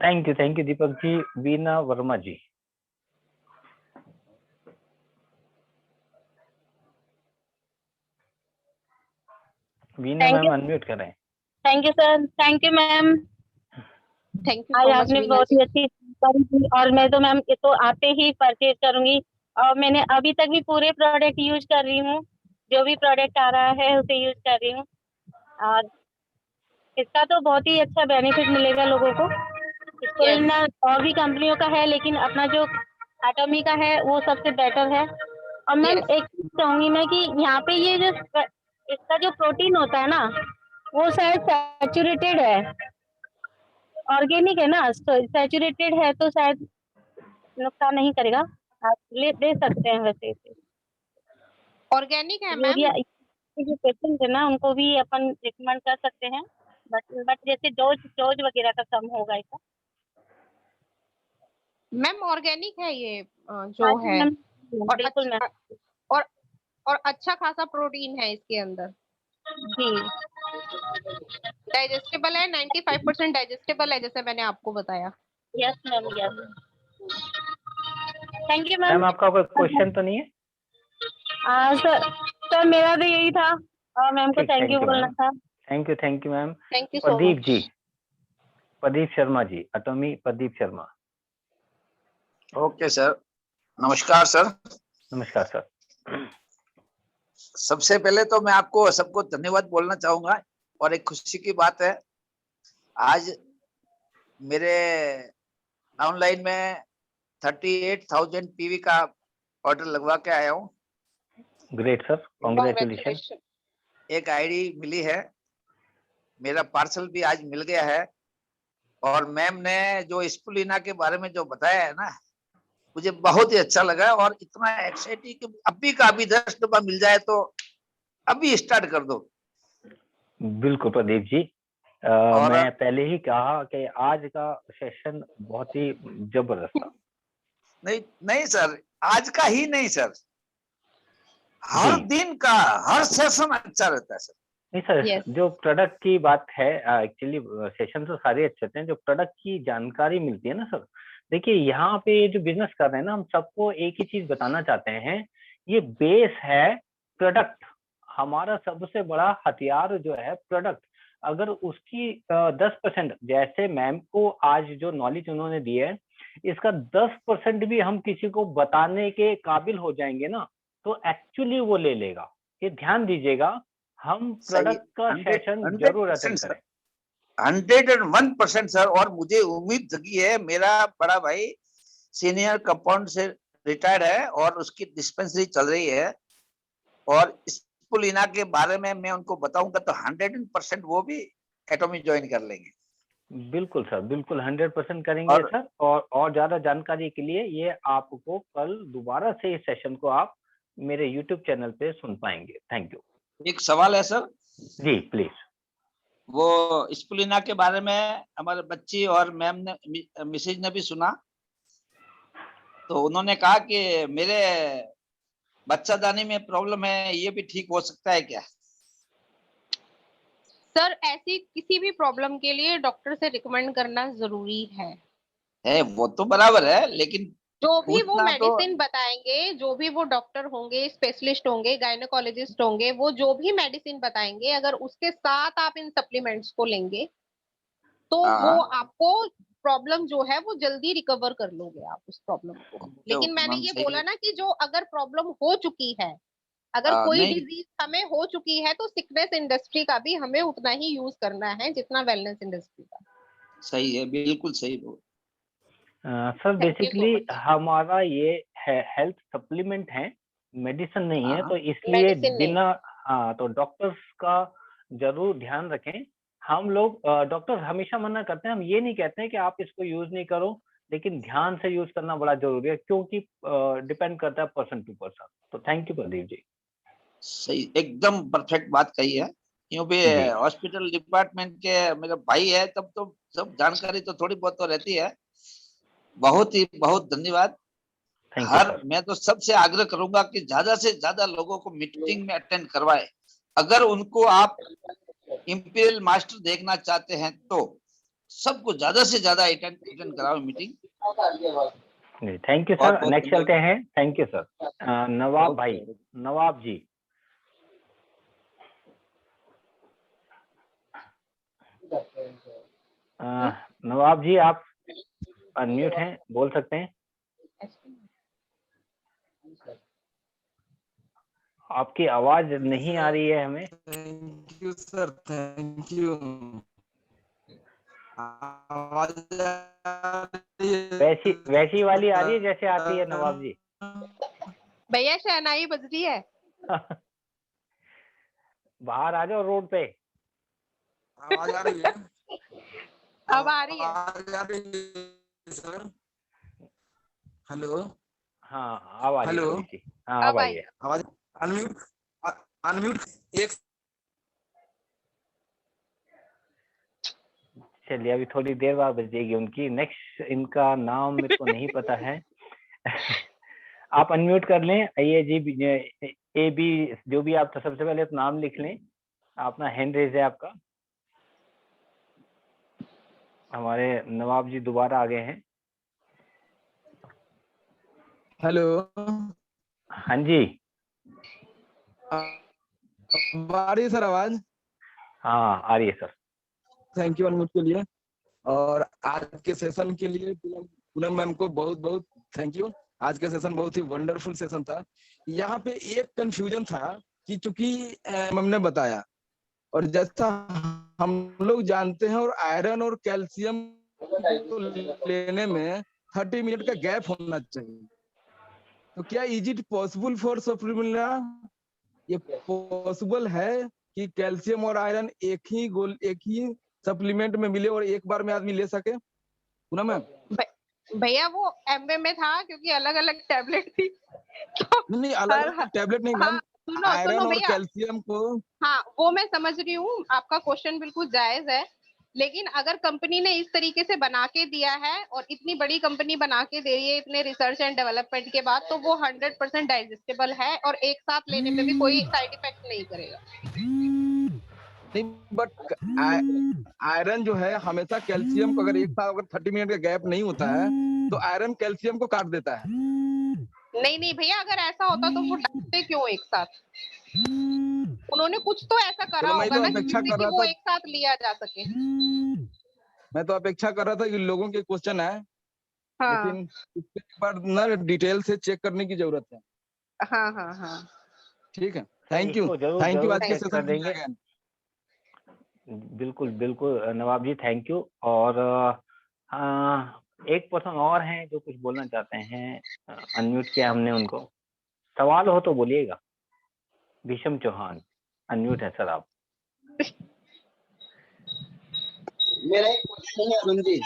Thank you Deepak ji. Veena Verma ji. Veena ma'am unmute करें। Thank you sir, thank you ma'am. Thank you आज सो मच आपने वीना बहुत जी। ही अच्छी जानकारी दी और मैं तो मैम ये तो आते ही परचेज करूंगी। और मैंने अभी तक भी पूरे प्रोडक्ट यूज कर रही हूँ, जो भी प्रोडक्ट आ रहा है उसे यूज कर रही हूँ और इसका तो बहुत ही अच्छा बेनिफिट मिलेगा लोगों को। स्पिरुलिना और भी कंपनियों का है लेकिन अपना जो एटॉमी का है वो सबसे बेटर है। और मैम एक चीज कहूंगी मैं कि यहाँ पे ये जो इसका जो प्रोटीन होता है ना वो शायद सैचुरेटेड है, ऑर्गेनिक है ना, सैचुरेटेड है तो शायद नुकसान नहीं करेगा। आप ले सकते हैं वैसे इसे। ऑर्गेनिक है मैम। यूरिया जो पेशेंट है ना उनको भी अपन रिकमेंड कर सकते हैं, बट जैसे डोज वगैरह का कम होगा इसका। मैम ऑर्गेनिक है ये हाँ जो जी है। मैम, और बिल्कुल मैम। और और अच्छा खासा प्रोटीन है इसके अंदर। जी डाइजेस्टेबल है, 95% डाइजेस्टेबल है जैसे मैंने आपको बताया। Yes ma'am yes. Thank you ma'am. Ma'am आपका कोई क्वेश्चन तो नहीं है? सर मेरा तो यही था और मैम को ठीक, थैंक यू बोलना मैम। था। Thank you ma'am. Thank you so Pradeep much. जी, प्रदीप शर्मा जी, एटॉमी प्रदीप शर्मा। ओके सर, नमस्कार सर। नमस्कार सर। सबसे पहले तो मैं आपको सबको धन्यवाद बोलना चाहूंगा और एक खुशी की बात है, आज मेरे ऑनलाइन में 38,000 पीवी का ऑर्डर लगवा के आया हूँ। Great sir, congratulation. Congratulations। एक आईडी मिली है, मेरा पार्सल भी आज मिल गया है और मैम ने जो स्पुलिना के बारे में जो बताया है ना, मुझे बहुत ही अच्छा लगा और इतना एक्साइटिंग कि अभी का अभी 10 डब्बा मिल जाए तो अभी स्टार्ट कर दो। बिल्कुल प्रदीप जी, और मैं पहले ही कहा कि आज का सेशन बहुत ही जबरदस्त था। नहीं सर, आज का ही नहीं सर, हर जी। दिन का हर सेशन अच्छा रहता है सर। नहीं सर, Yes। जो प्रोडक्ट की बात है, एक्चुअली सेशन तो सारे अच्छे होते हैं, जो प्रोडक्ट की जानकारी मिलती है ना सर। देखिए यहाँ पे जो बिजनेस कर रहे हैं ना, हम सबको एक ही चीज बताना चाहते हैं, ये बेस है प्रोडक्ट। हमारा सबसे बड़ा हथियार जो है प्रोडक्ट। अगर उसकी 10%, जैसे मैम को आज जो नॉलेज उन्होंने दी है, इसका 10% भी हम किसी को बताने के काबिल हो जाएंगे ना, तो एक्चुअली वो ले लेगा। ये ध्यान दीजिएगा, हम प्रोडक्ट का सेशन जरूर अटेंड करें। 101% सर। और मुझे उम्मीद जगी है, मेरा बड़ा भाई सीनियर कंपाउंड से रिटायर्ड है और उसकी डिस्पेंसरी चल रही है और स्पुलिना के बारे में मैं उनको बताऊंगा तो 100% वो भी एटॉमी ज्वाइन कर लेंगे। बिल्कुल सर, बिल्कुल 100% करेंगे सर। और ज्यादा जानकारी के लिए ये आपको कल दोबारा से इस सेशन को आप मेरे यूट्यूब चैनल पे सुन पाएंगे। Thank you. एक सवाल है सर। Ji please. वो स्पुलिना के बारे में हमारे बच्ची और मैम ने, मिसेज ने भी सुना, तो उन्होंने कहा कि मेरे बच्चादानी में प्रॉब्लम है, ये भी ठीक हो सकता है क्या? सर ऐसी किसी भी प्रॉब्लम के लिए डॉक्टर से रिकमेंड करना जरूरी है। वो तो बराबर है, लेकिन जो भी वो पूछना मेडिसिन बताएंगे, जो भी वो डॉक्टर होंगे, स्पेशलिस्ट होंगे, गायनेकोलॉजिस्ट होंगे, वो जो भी मेडिसिन बताएंगे, अगर उसके साथ आप इन सप्लीमेंट्स को लेंगे तो वो आपको प्रॉब्लम जो है वो जल्दी रिकवर कर लोगे आप उस प्रॉब्लम को। लेकिन मैंने ये बोला ना कि जो अगर प्रॉब्लम हो चुकी है, अगर कोई डिजीज हमें हो चुकी है, तो सिकनेस इंडस्ट्री का भी हमें उतना ही यूज करना है जितना वेलनेस इंडस्ट्री का। सही है, बिल्कुल सही बोल। सर बेसिकली हमारा ये हेल्थ सप्लीमेंट है, मेडिसिन नहीं है, तो इसलिए बिना तो डॉक्टर्स का जरूर ध्यान रखें। हम लोग डॉक्टर हमेशा मना करते हैं, हम ये नहीं कहते हैं कि आप इसको यूज नहीं करो, लेकिन ध्यान से यूज करना बड़ा जरूरी है, क्योंकि डिपेंड करता है पर्सन टू पर्सन। तो थैंक यू प्रदीप जी। सही, एकदम परफेक्ट बात कही है। क्योंकि हॉस्पिटल डिपार्टमेंट के मेरा भाई है, तब तो सब जानकारी तो थोड़ी बहुत तो रहती है। बहुत ही बहुत धन्यवाद। मैं तो सबसे आग्रह करूंगा कि ज्यादा से ज्यादा लोगों को मीटिंग में अटेंड करवाए। अगर उनको आप इंपीरियल मास्टर देखना चाहते हैं तो सबको ज्यादा से ज्यादा अटेंड कराओ meeting. Thank you sir. Next चलते हैं। Thank you sir. नवाब भाई, नवाब जी। नवाब जी आप अनम्यूट हैं, बोल सकते हैं। आपकी आवाज नहीं आ रही है हमें। Thank you sir, thank you. वैसी वाली आ रही है जैसे आती है नवाब जी। भैया शहनाई बज रही है। बाहर आ जाओ रोड पे। आवाज आ रही है? अब आ रही है। आवाज आ रही है सर? हेलो। हाँ अब आ रही है। हेलो। हाँ अब आई है आवाज। अनम्यूट, अनम्यूट एक। चलिए अभी थोड़ी देर बाद बजेगी उनकी। नेक्स्ट इनका नाम मेरे को नहीं पता है। आप अनम्यूट कर लें। ये जी ए बी, जो भी आप, तो सबसे पहले तो नाम लिख लें। अपना हैंड रेज है आपका। हमारे नवाब जी दोबारा आ गए हैं। हेलो। हाँ जी। आ रही है सर आवाज? हाँ आ रही है सर। थैंक यू अनम्यूट के लिए, और आज के सेशन के लिए पूनम मैम को बहुत बहुत थैंक यू। आज का सेशन बहुत ही वंडरफुल सेशन था। यहाँ पे एक कंफ्यूजन था कि चूंकि मैम ने बताया, और जैसा हम लोग जानते हैं, और आयरन और कैल्शियम को लेने में 30 मिनट का गैप होना चाहिए। तो क्या is it possible for supplement, ये पॉसिबल है कि कैल्शियम और आयरन एक ही सप्लीमेंट में मिले और एक बार में आदमी ले सके? पूनम मैम, भैया वो एमवे में था क्योंकि अलग अलग टैबलेट थी। नहीं अलग अलग टैबलेट नहीं मैम, सुनो आयरन सुनो और भैया, कैल्शियम को। हाँ वो मैं समझ रही हूँ, आपका क्वेश्चन बिल्कुल जायज है, लेकिन अगर कंपनी ने इस तरीके से बना के दिया है और इतनी बड़ी कंपनी बना के दे रही है इतने रिसर्च एंड डेवलपमेंट के बाद, तो वो 100% डाइजेस्टेबल है और एक साथ लेने पे भी कोई साइड इफेक्ट नहीं करेगा। नहीं, बट आयरन जो है हमेशा कैल्शियम को, अगर एक साथ अगर 30 मिनट का गैप नहीं होता है तो आयरन कैल्शियम को काट देता है। नहीं नहीं भैया, अगर ऐसा होता तो वो डालते क्यों एक साथ? उन्होंने कुछ तो ऐसा करा चलो, मैं होगा तो ना अपेक्षा जिससे कर कि रहा वो था, एक साथ लिया जा सके। मैं तो अपेक्षा कर रहा था कि लोगों के क्वेश्चन है, हाँ लेकिन इसके बाद ना डिटेल से चेक करने की जरूरत है। हाँ हाँ हाँ। ठीक है, सर थैंक यू, इसको जरूर थैंक यू जरूर आज के चेक कर सेशन के देंगे। लिए again। बिल्कुल बिल्कुल नवाब जी, थैंक यू। और एक पर्सन और हैं जो कुछ बोलना चाहते हैं, अनम्यूट किया हमने उनको। सवाल हो तो बोलिएगा। भीषम चौहान, अनम्यूट है सर आप। मेरा एक क्वेश्चन है अरुण जी।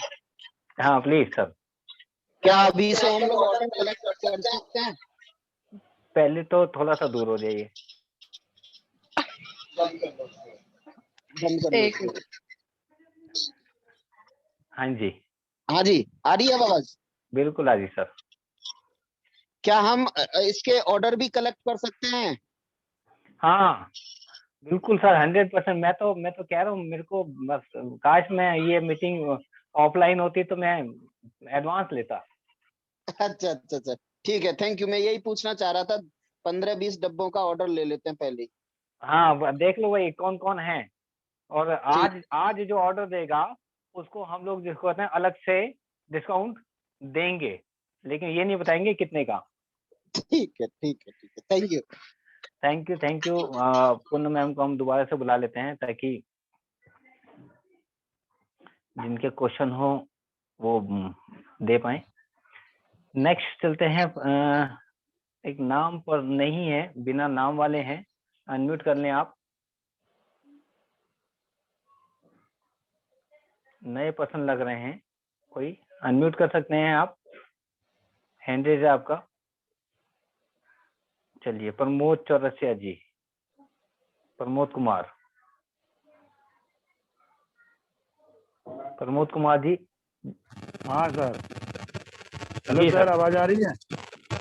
हाँ प्लीज सर। क्या अभी से हम लोग ऑर्डर कलेक्ट कर सकते हैं? पहले तो थोड़ा सा दूर हो जाइए। बंद कर एक दो। हाँ जी। हाँ जी, आ रही है आवाज? बिल्कुल आ जी सर। क्या हम इसके ऑर्डर भी कलेक्ट कर सकते हैं? हाँ बिल्कुल सर, 100%। मैं तो कह रहा हूँ, मेरे को बस काश मैं ये मीटिंग ऑफलाइन होती तो मैं एडवांस लेता। अच्छा अच्छा अच्छा, ठीक है, थैंक यू। मैं यही पूछना चाह रहा था, 15-20 डब्बों का ऑर्डर ले लेते हैं पहले। हाँ देख लो भाई कौन कौन है, और ठीक आज जो ऑर्डर देगा उसको हम लोग जिसको कहते हैं अलग से डिस्काउंट देंगे, लेकिन ये नहीं बताएंगे कितने का। ठीक है ठीक है ठीक है, thank you. Thank you. Poonam ma'am को हम दोबारा से बुला लेते हैं ताकि जिनके क्वेश्चन हो वो दे पाए। नेक्स्ट चलते हैं। एक नाम पर नहीं है, बिना नाम वाले हैं, अनम्यूट कर लें आप। नए पर्सन लग रहे हैं, कोई अनम्यूट कर सकते हैं आप, हैंड रेज है आपका। चलिए, प्रमोद चौरसिया जी, प्रमोद कुमार, प्रमोद कुमार जी। हाँ सर। हेलो सर, आवाज आ रही है?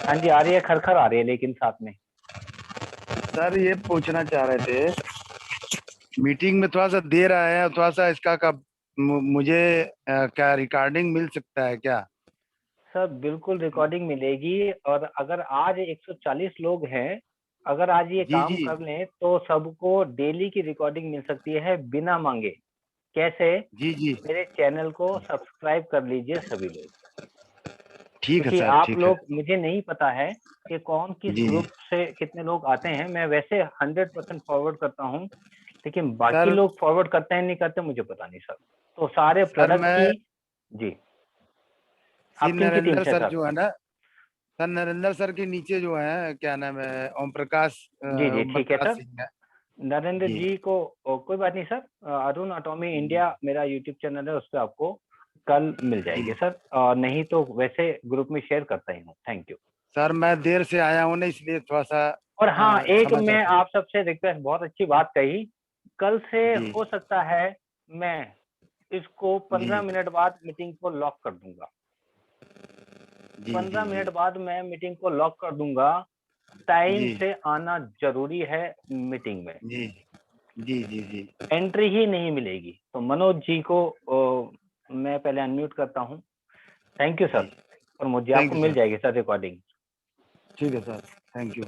हाँ जी आ रही है, खरखर आ रही है लेकिन साथ में। सर ये पूछना चाह रहे थे, मीटिंग में थोड़ा सा देर आया है, थोड़ा सा इसका मुझे क्या रिकॉर्डिंग मिल सकता है क्या? सर बिल्कुल रिकॉर्डिंग मिलेगी, और अगर आज 140 लोग हैं, अगर आज ये काम कर लें तो सबको डेली की रिकॉर्डिंग मिल सकती है बिना मांगे। कैसे? जी मेरे चैनल को सब्सक्राइब कर लीजिए सभी लोग। ठीक है क्योंकि सर, आप ठीक लोग, मुझे नहीं पता है कि कौन किस जी ग्रुप से कितने लोग आते हैं, मैं वैसे 100% फॉरवर्ड करता हूँ, लेकिन बाकी सर, लोग फॉरवर्ड करते हैं नहीं करते मुझे पता नहीं सर। तो सारे सर प्रोडक्ट मैं की जी। आप किन की टीम नरेंद्र से सर सर? जो है ना, सर नरेंद्र सर के नीचे जो है, क्या नाम है, ओम प्रकाश जी ठीक है सर। सिंह है। नरेंद्र जी। जी को कोई बात नहीं सर, अरुण एटॉमी इंडिया मेरा यूट्यूब चैनल है, उस पर आपको कल मिल जाएगी सर, नहीं तो वैसे ग्रुप में शेयर करता ही हूँ। थैंक यू सर मैं देर से आया हूँ ना, इसलिए थोड़ा सा और हाँ, एक क्षमा मैं चाहता हूँ। आप सबसे रिक्वेस्ट, बहुत अच्छी बात कही, कल से जी हो सकता है मैं इसको 15 जी मिनट बाद मीटिंग को लॉक कर दूंगा। जी 15 जी मिनट जी बाद मैं मीटिंग को लॉक कर दूंगा, टाइम जी से आना जरूरी है मीटिंग में, जी जी जी जी एंट्री ही नहीं मिलेगी। तो मनोज जी को मैं पहले अनम्यूट करता हूँ। Thank you sir. Pramod ji thank आपको यू मिल सर। जाएगी सर रिकॉर्डिंग। ठीक है sir, thank you.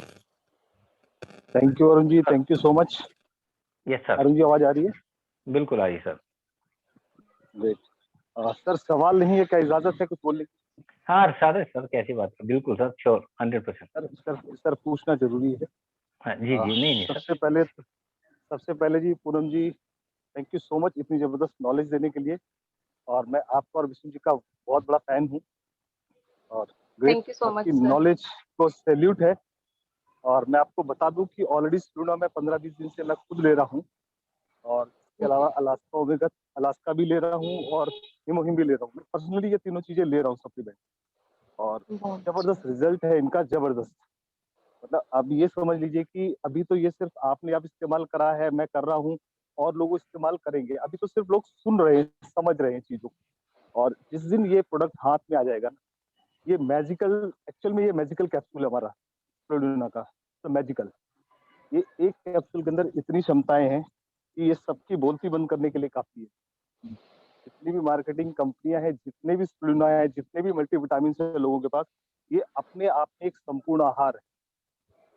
Thank you Arun ji, thank you so much. Yes sir, Arun ji आवाज आ रही है? बिल्कुल आ रही सर। ग्रेट। सर सवाल नहीं है, क्या इजाजत है कुछ बोलने की? हाँ सर कैसी बात है, बिल्कुल सर, श्योर 100%। सर पूछना जरूरी है। हाँ जी जी, नहीं सर। सबसे पहले जी पूनम जी, थैंक यू सो मच इतनी जबरदस्त नॉलेज देने के लिए। और मैं आपका और विष्णु जी का बहुत बड़ा फैन हूँ और great, thank you so much आपकी सर। नॉलेज को सैल्यूट है। और मैं आपको बता दूं कि ऑलरेडी स्प्लूना में 15-20 दिन से मैं खुद ले रहा हूँ, और इसके अलावा अलास्का ओमेगा अलास्का भी ले रहा हूँ और हिमोहिम भी ले रहा हूँ। मैं पर्सनली ये तीनों चीजें ले रहा हूँ सप्लीमेंट, और जबरदस्त रिजल्ट है इनका, जबरदस्त। मतलब अब ये समझ लीजिए कि अभी तो ये सिर्फ आपने आप इस्तेमाल करा है, मैं कर रहा हूँ, और लोग इस्तेमाल करेंगे। अभी तो सिर्फ लोग सुन रहे हैं, समझ रहे हैं चीजों को। और जिस दिन ये प्रोडक्ट हाथ में आ जाएगा, ये मैजिकल, एक्चुअल में ये मैजिकल कैप्सूल है हमारा स्प्लूना का, तो मैजिकल। ये एक कैप्सूल के अंदर इतनी क्षमताएं हैं कि ये सबकी बोलती बंद करने के लिए काफी है। जितनी भी मार्केटिंग कंपनियां हैं, जितने भी स्प्लूना है, जितने भी मल्टीविटामिन है लोगों के पास, ये अपने आप में एक संपूर्ण आहार है,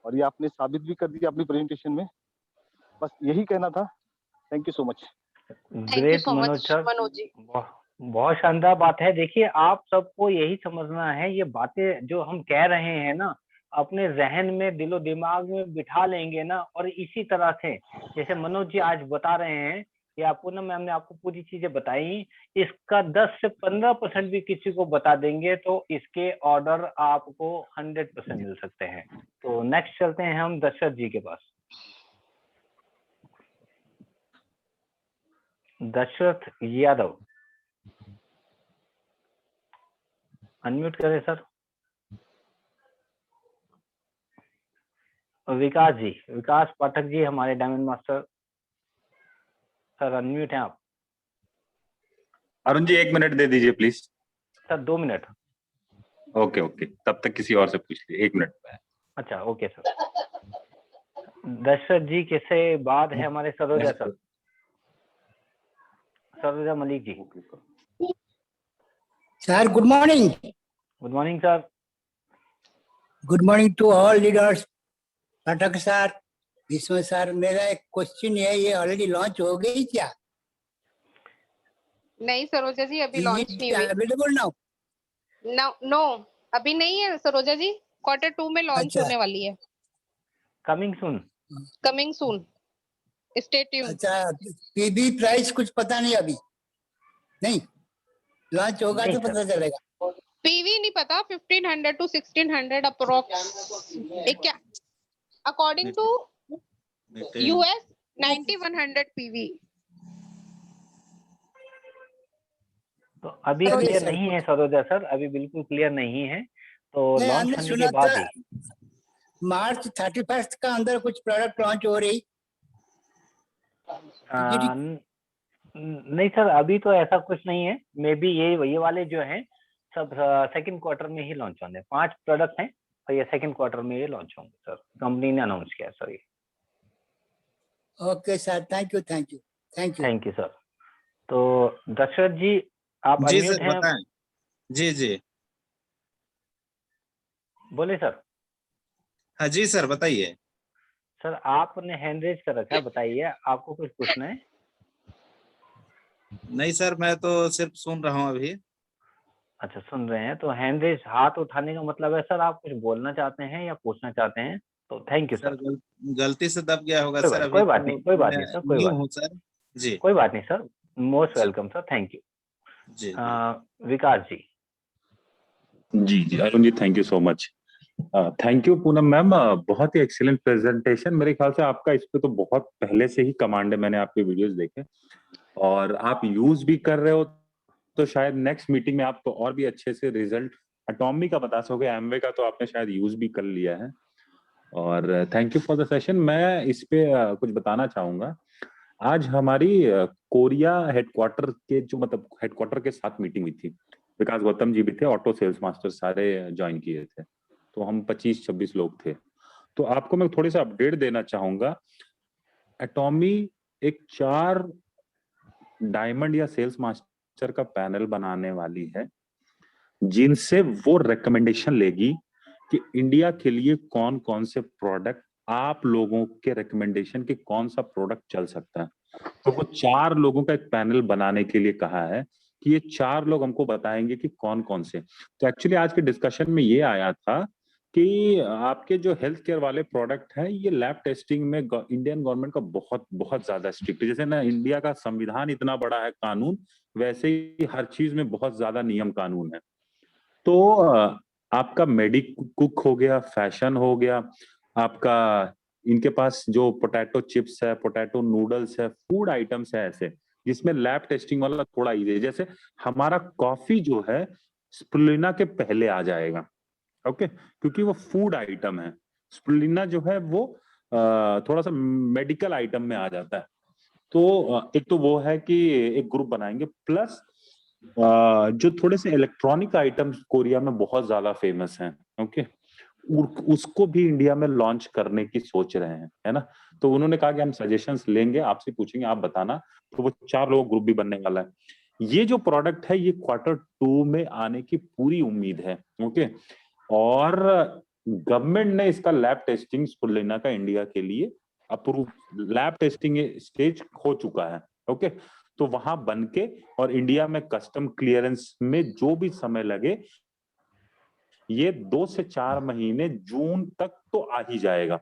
और ये आपने साबित भी कर दिया अपनी प्रेजेंटेशन में। बस यही कहना था। Thank you so much. Great Manoj sir, Manoj ji. बहुत शानदार बात है। देखिए आप सबको यही समझना है, ये बातें जो हम कह रहे हैं ना, अपने जहन में, दिलो दिमाग में बिठा लेंगे ना, और इसी तरह से जैसे मनोज जी आज बता रहे हैं कि आपको ना, मैम ने आपको पूरी चीजें बताई, इसका 10 से 15% भी किसी को बता देंगे तो इसके ऑर्डर आपको 100% मिल सकते हैं। तो नेक्स्ट चलते हैं हम दशरथ जी के पास। दशरथ यादव, अनम्यूट करें सर। विकास जी, विकास पाठक जी हमारे डायमंड मास्टर, सर अनम्यूट हैं आप। अरुण जी 1 मिनट दे दीजिए please. Sir 2 minute. Okay okay, तब तक किसी और से पूछ लीजिए, 1 मिनट में। अच्छा ओके सर। दशरथ जी के से बाद है हमारे Saroja sir, Saroja Malik ji. Sir good morning. Good morning sir. Good morning to all leaders. Pathak sir, Vishwa sir, मेरा एक क्वेश्चन है, ये ऑलरेडी लॉन्च हो गई क्या? नहीं सरोजा जी, अभी लॉन्च नहीं हुई। Available now? नो अभी नहीं है सरोजा जी, Q2 में लॉन्च होने वाली है। Coming soon. Coming soon, stay tuned. अच्छा, पीबी प्राइस कुछ पता नहीं अभी? नहीं, लॉन्च होगा तो पता चलेगा। पीवी नहीं पता, 1500 to 1600 अप्रोक्स। क्या अकॉर्डिंग टू US 9100 पीवी। तो अभी क्लियर नहीं है सरोजा सर, अभी बिल्कुल क्लियर नहीं है, तो लॉन्च होने के बाद ही। मार्च 31 का अंदर कुछ प्रोडक्ट लॉन्च हो रही? नहीं सर, अभी तो ऐसा कुछ नहीं है। मे बी ये वाले जो हैं सब सेकंड क्वार्टर में ही लॉन्च होंगे। 5 प्रोडक्ट हैं और ये सेकंड क्वार्टर में ये लॉन्च होंगे सर, कंपनी ने अनाउंस किया सर ये। Okay sir, thank you thank you thank you. Thank you sir. तो दशरथ जी आप जी अनम्यूट सर, हैं। बताएं। जी जी बोले सर। हाँ जी सर, बताइए। सर आपने हैंड रेज कर रखा है, बताइए आपको कुछ पूछना है? नहीं सर, मैं तो सिर्फ सुन रहा हूँ अभी। अच्छा सुन रहे हैं, तो हैंड रेज हाथ उठाने का मतलब है सर आप कुछ बोलना चाहते हैं या पूछना चाहते हैं? तो थैंक यू सर। गलती से दब गया होगा सर। कोई बात नहीं, कोई बात नहीं सर, कोई न्यू बात हूँ सर। जी कोई बात नहीं sir, most welcome sir, thank you. जी विकास जी। जी जी Arun ji, thank you so much. Thank you Poonam ma'am, बहुत ही एक्सीलेंट प्रेजेंटेशन। मेरे ख्याल से आपका इस पे तो बहुत पहले से ही कमांड है, मैंने आपके वीडियोस देखे और आप यूज भी कर रहे हो, तो शायद नेक्स्ट मीटिंग में आप तो और भी अच्छे से रिजल्ट एटॉमी का बता सकोगे, एमवे का तो आपने शायद यूज भी कर लिया है। और thank you for the session. मैं इस पे कुछ बताना चाहूंगा। आज हमारी कोरिया हेडक्वार्टर के जो मतलब हेडक्वार्टर के साथ मीटिंग हुई थी। विकास गौतम जी भी थे, ऑटो सेल्स मास्टर सारे ज्वाइन किए थे, तो हम 25-26 लोग थे। तो आपको मैं थोड़ी सा अपडेट देना चाहूंगा। एटॉमी एक 4 डायमंड या सेल्स मास्टर का पैनल बनाने वाली है, जिनसे वो रिकमेंडेशन लेगी कि इंडिया के लिए कौन कौन से प्रोडक्ट, आप लोगों के रिकमेंडेशन के कौन सा प्रोडक्ट चल सकता है। तो वो 4 लोगों का एक पैनल बनाने के लिए कहा है कि ये 4 लोग हमको बताएंगे कि कौन कौन से। तो एक्चुअली आज के डिस्कशन में ये आया था कि आपके जो हेल्थ केयर वाले प्रोडक्ट है, ये लैब टेस्टिंग में इंडियन गवर्नमेंट का बहुत ज्यादा स्ट्रिक्ट है। जैसे ना इंडिया का संविधान इतना बड़ा है, कानून, वैसे ही हर चीज में बहुत ज्यादा नियम कानून है। तो आपका मेडिक कुक हो गया, फैशन हो गया, आपका इनके पास जो पोटैटो चिप्स है, पोटैटो नूडल्स है, फूड आइटम्स है ऐसे, जिसमें लैब टेस्टिंग वाला थोड़ा इजी है। जैसे हमारा कॉफी जो है स्पिरुलिना के पहले आ जाएगा, ओके, क्योंकि वो फूड आइटम है। स्पिरुलिना जो है वो थोड़ा सा मेडिकल आइटम में आ जाता है। तो एक तो वो है कि एक ग्रुप बनाएंगे, प्लस जो थोड़े से इलेक्ट्रॉनिक आइटम्स कोरिया में बहुत ज्यादा फेमस हैं, ओके, उसको भी इंडिया में लॉन्च करने की सोच रहे हैं, है ना। तो उन्होंने कहा कि हम सजेशंस लेंगे, आपसे पूछेंगे, आप बताना। तो वो 4 लोगों ग्रुप भी बनने वाला है। ये जो प्रोडक्ट है ये Q2 में आने की पूरी उम्मीद है, ओके। और गवर्नमेंट ने इसका लैब टेस्टिंग स्पिरुलिना का इंडिया के लिए अप्रूव, लैब टेस्टिंग स्टेज हो चुका है, ओके। तो वहां बन के और इंडिया में कस्टम क्लियरेंस में जो भी समय लगे, ये 2 से 4 महीने जून तक तो आ ही जाएगा,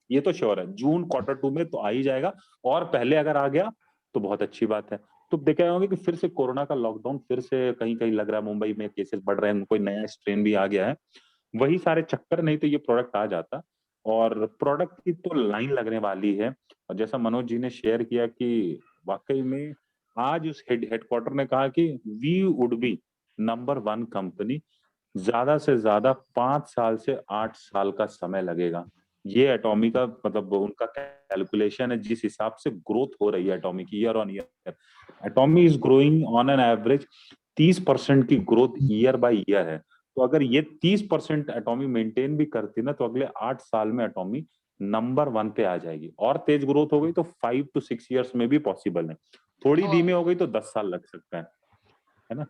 ये तो श्योर है। जून Q2 में तो आ ही जाएगा, और पहले अगर आ गया तो बहुत अच्छी बात है। तो देखे होंगे कि फिर से कोरोना का लॉकडाउन फिर से कहीं कहीं लग रहा है, मुंबई में केसेस बढ़ रहे हैं, कोई नया स्ट्रेन भी आ गया है, वही सारे चक्कर, नहीं तो ये प्रोडक्ट आ जाता। और प्रोडक्ट की तो लाइन लगने वाली है। और जैसा मनोज जी ने शेयर किया कि वाकई में आज उस हेडक्वार्टर ने कहा कि we would be number 1 company, ज्यादा से ज्यादा 5 साल से 8 साल का समय लगेगा। ये एटॉमी का मतलब उनका कैलकुलेशन है, जिस हिसाब से ग्रोथ हो रही है एटॉमी की year on year. एटॉमी is growing on an average 30% की ग्रोथ ईयर बाय ईयर है। तो अगर ये 30% एटॉमी मेंटेन भी करती ना, तो अगले 8 साल में एटॉमी नंबर 1 पे आ जाएगी। और तेज ग्रोथ हो गई तो 5 to 6 ईयर्स में भी पॉसिबल है। थोड़ी धीमे हो गई तो 10 साल लग सकता है ना।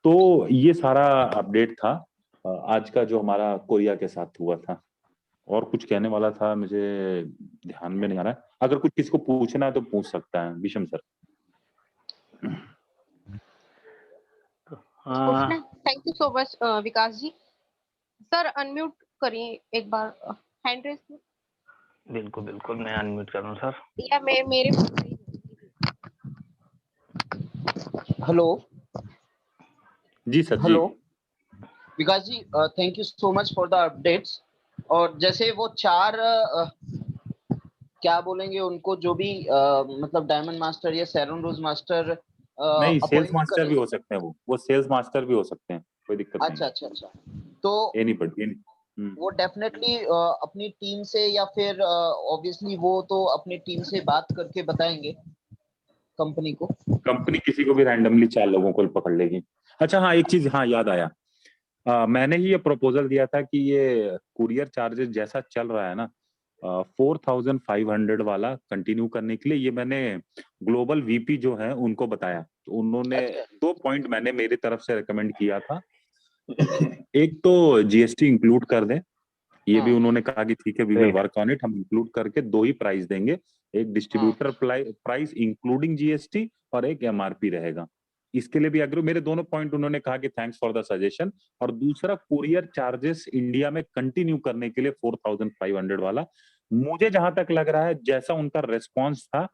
तो ये सारा अपडेट था आज का जो हमारा कोरिया के साथ हुआ था। और कुछ कहने वाला था, मुझे ध्यान में नहीं आ रहा है। अगर कुछ किसी को पूछना है तो पूछ सकता है Visham sir. Thank you so much Vikas ji. Sir unmute करिए एक बार, हैंड रेस। बिल्कुल बिल्कुल, मैं अनम्यूट कर रहा हूं सर। या मेरे हेलो जी sir. Hello Vikas ji, thank you so much for the updates. और जैसे वो 4 क्या बोलेंगे उनको, जो भी मतलब डायमंड मास्टर या सैरन रोज मास्टर नहीं, सेल्स मास्टर भी हो सकते हैं, वो सेल्स मास्टर भी हो सकते हैं, कोई दिक्कत नहीं। अच्छा। तो वो डेफिनेटली अपनी टीम से या फिर ऑब्वियसली वो तो अपनी टीम से बात करके बताएंगे कंपनी को। कंपनी किसी को भी रैंडमली 4 लोगों को पकड़ लेगी। अच्छा हाँ, एक चीज हाँ याद आया, मैंने ही ये प्रपोजल दिया था कि ये कुरियर चार्जेस जैसा चल रहा है ना, 4500 वाला कंटिन्यू करने के लिए, ये मैंने ग्लोबल वीपी जो है उनको बताया। तो उन्होंने 2 पॉइंट मैंने मेरी तरफ से रेकमेंड किया था। एक तो जीएसटी इंक्लूड कर दें, ये भी उन्होंने कहा कि ठीक है, we will work on it, हम इंक्लूड करके 2 ही प्राइस देंगे, एक डिस्ट्रीब्यूटर प्राइस इंक्लूडिंग जीएसटी और एक एमआरपी रहेगा। इसके लिए भी अग्री, मेरे दोनों पॉइंट उन्होंने कहा कि थैंक्स फॉर द सजेशन। और दूसरा, कुरियर चार्जेस इंडिया में कंटिन्यू करने के लिए 4500 वाला, मुझे जहां तक लग रहा है जैसा उनका रेस्पॉन्स था,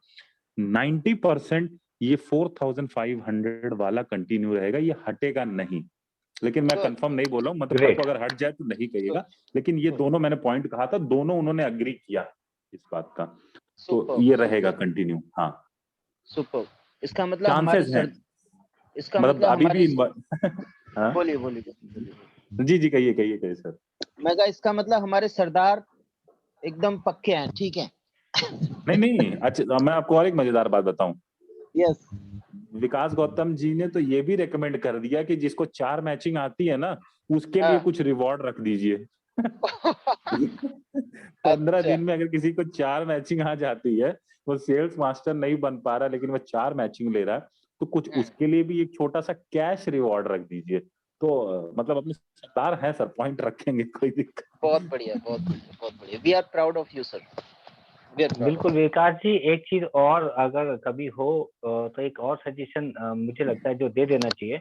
90% ये 4500 वाला कंटिन्यू रहेगा, ये हटेगा नहीं। लेकिन मैं कंफर्म नहीं बोला हूँ, मतलब को अगर हट जाए तो नहीं कहिएगा, लेकिन ये दोनों मैंने पॉइंट कहा था, दोनों उन्होंने अग्री किया इस बात का, तो ये रहेगा कंटिन्यू। हाँ सुपर। इसका मतलब हमारे इसका मतलब अभी भी बोलिए जी कहिए सर। मैं कहा इसका मतलब हमारे सरदार एकदम पक्के हैं, ठीक है। नहीं अच्छा, मैं आपको और एक मजेदार बात बताऊं। यस, विकास गौतम जी ने तो ये भी रेकमेंड कर दिया कि जिसको 4 मैचिंग आती है ना, उसके लिए कुछ रिवॉर्ड रख दीजिए। 15 दिन में अगर किसी को 4 मैचिंग आ जाती है, वो सेल्स मास्टर नहीं बन पा रहा लेकिन वो 4 मैचिंग ले रहा है, तो कुछ उसके लिए भी एक छोटा सा कैश रिवॉर्ड रख दीजिए। तो मतलब अपने सरदार हैं सर, पॉइंट रखेंगे, कोई दिक्कत बहुत बढ़िया, बहुत बढ़िया, बहुत बढ़िया। We are proud of you sir. बिल्कुल विकास जी, एक चीज और अगर कभी हो तो एक और सजेशन मुझे लगता है जो दे देना चाहिए,